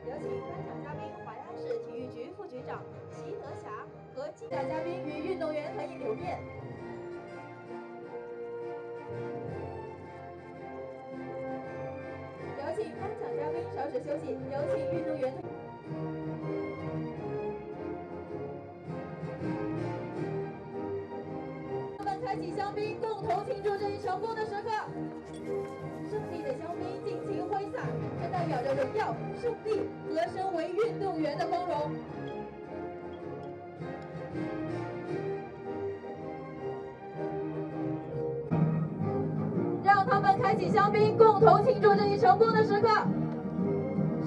有请颁奖嘉宾淮安市体育局副局长席德霞和颁奖嘉宾与运动员合影留念。有请颁奖嘉宾稍事休息，有请运动员。开启香槟，共同庆祝这一成功的时刻。胜利的香槟尽情挥洒，这代表着荣耀、胜利和身为运动员的光荣。让他们开启香槟，共同庆祝这一成功的时刻。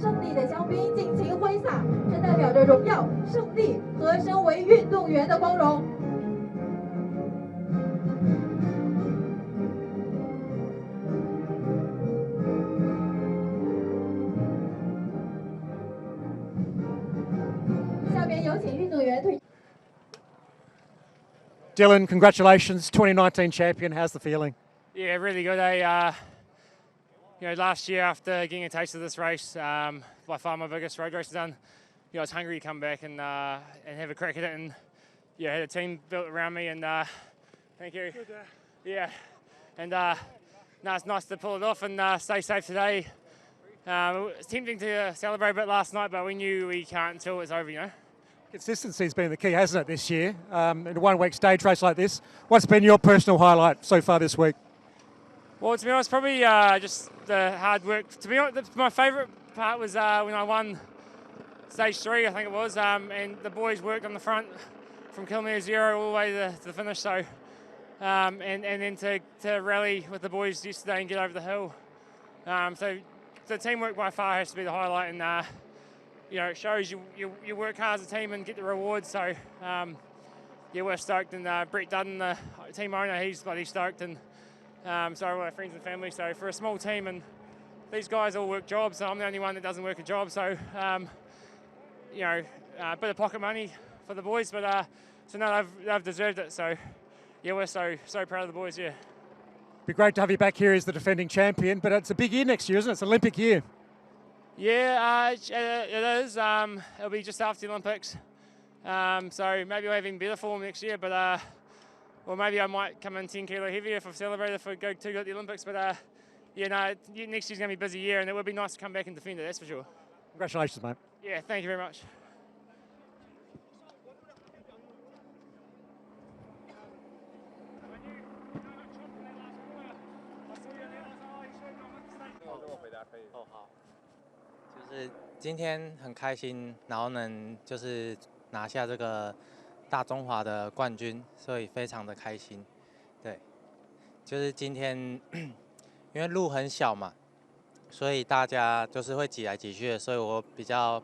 胜利的香槟尽情挥洒，这代表着荣耀、胜利和身为运动员的光荣。Dylan, congratulations, 2019 champion. How's the feeling? Yeah, really good. Last year after getting a taste of this race, by far my biggest road race done. I was hungry to come back and have a crack at it, and had a team built around me. And thank you. Good, yeah, and it's nice to pull it off and stay safe today. It was tempting to celebrate a bit last night, but we knew we can't until it's over, Consistency's been the key, hasn't it, this year? In a one-week stage race like this, what's been your personal highlight so far this week? Well, to be honest, probably just the hard work. To be honest, my favourite part was when I won stage 3, I think it was, and the boys worked on the front from kilometre 0 all the way to the finish. So, and then to rally with the boys yesterday and get over the hill. So the teamwork by far has to be the highlight, and it shows you work hard as a team and get the rewards. So yeah, we're stoked, and Brett Dudden, the team owner, he's bloody stoked, and so are all our friends and family. So for a small team, and these guys all work jobs, so I'm the only one that doesn't work a job. So a bit of pocket money for the boys, but so no, they've deserved it. So yeah, we're so proud of the boys. Yeah. Be great to have you back here as the defending champion, but it's a big year next year, isn't it? It's an Olympic year. Yeah, it is. It'll be just after the Olympics. So maybe we'll have even better form next year, but or maybe I might come in 10 kilo heavier if I've celebrated if I go too good at the Olympics. But next year's going to be a busy year, and it would be nice to come back and defend it, that's for sure. Congratulations, mate. Yeah, thank you very much.哦，好，就是今天很开心，然后能就是拿下这个大中华的冠军，所以非常的开心。对，就是今天因为路很小嘛，所以大家就是会挤来挤去的，所以我比较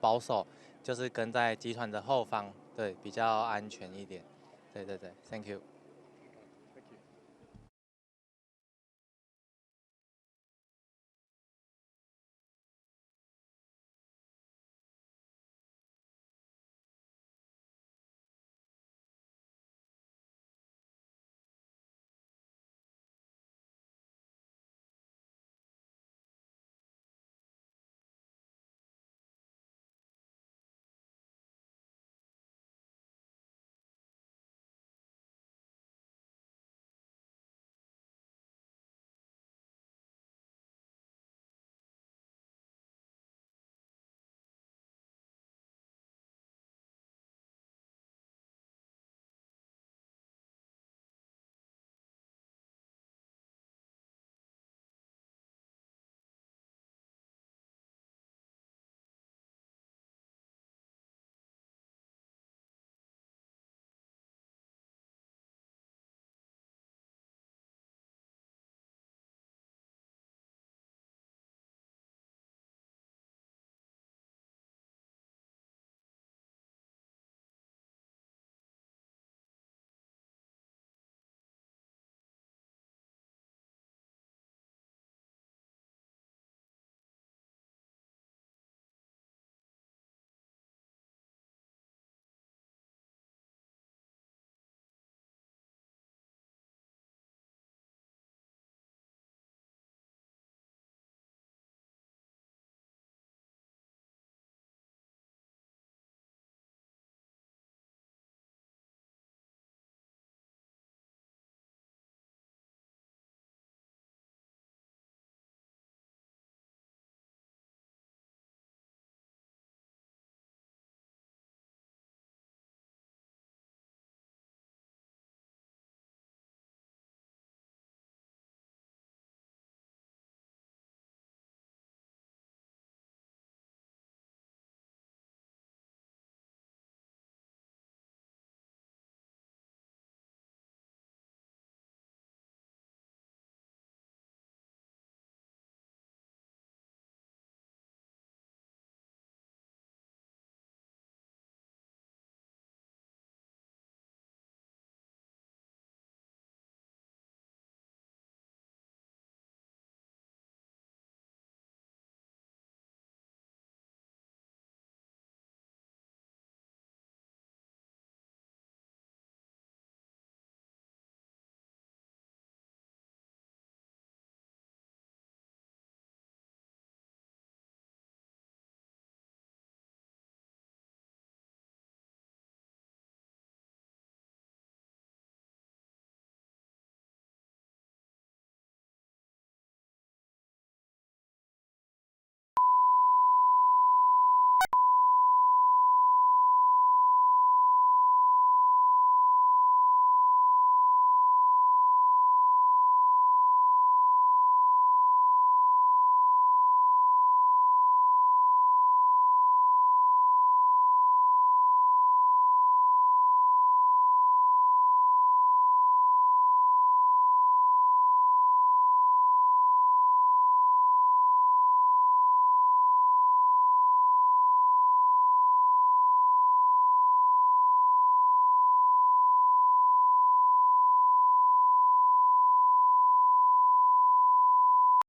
保守，就是跟在集团的后方，对，比较安全一点。对对对 ，Thank you。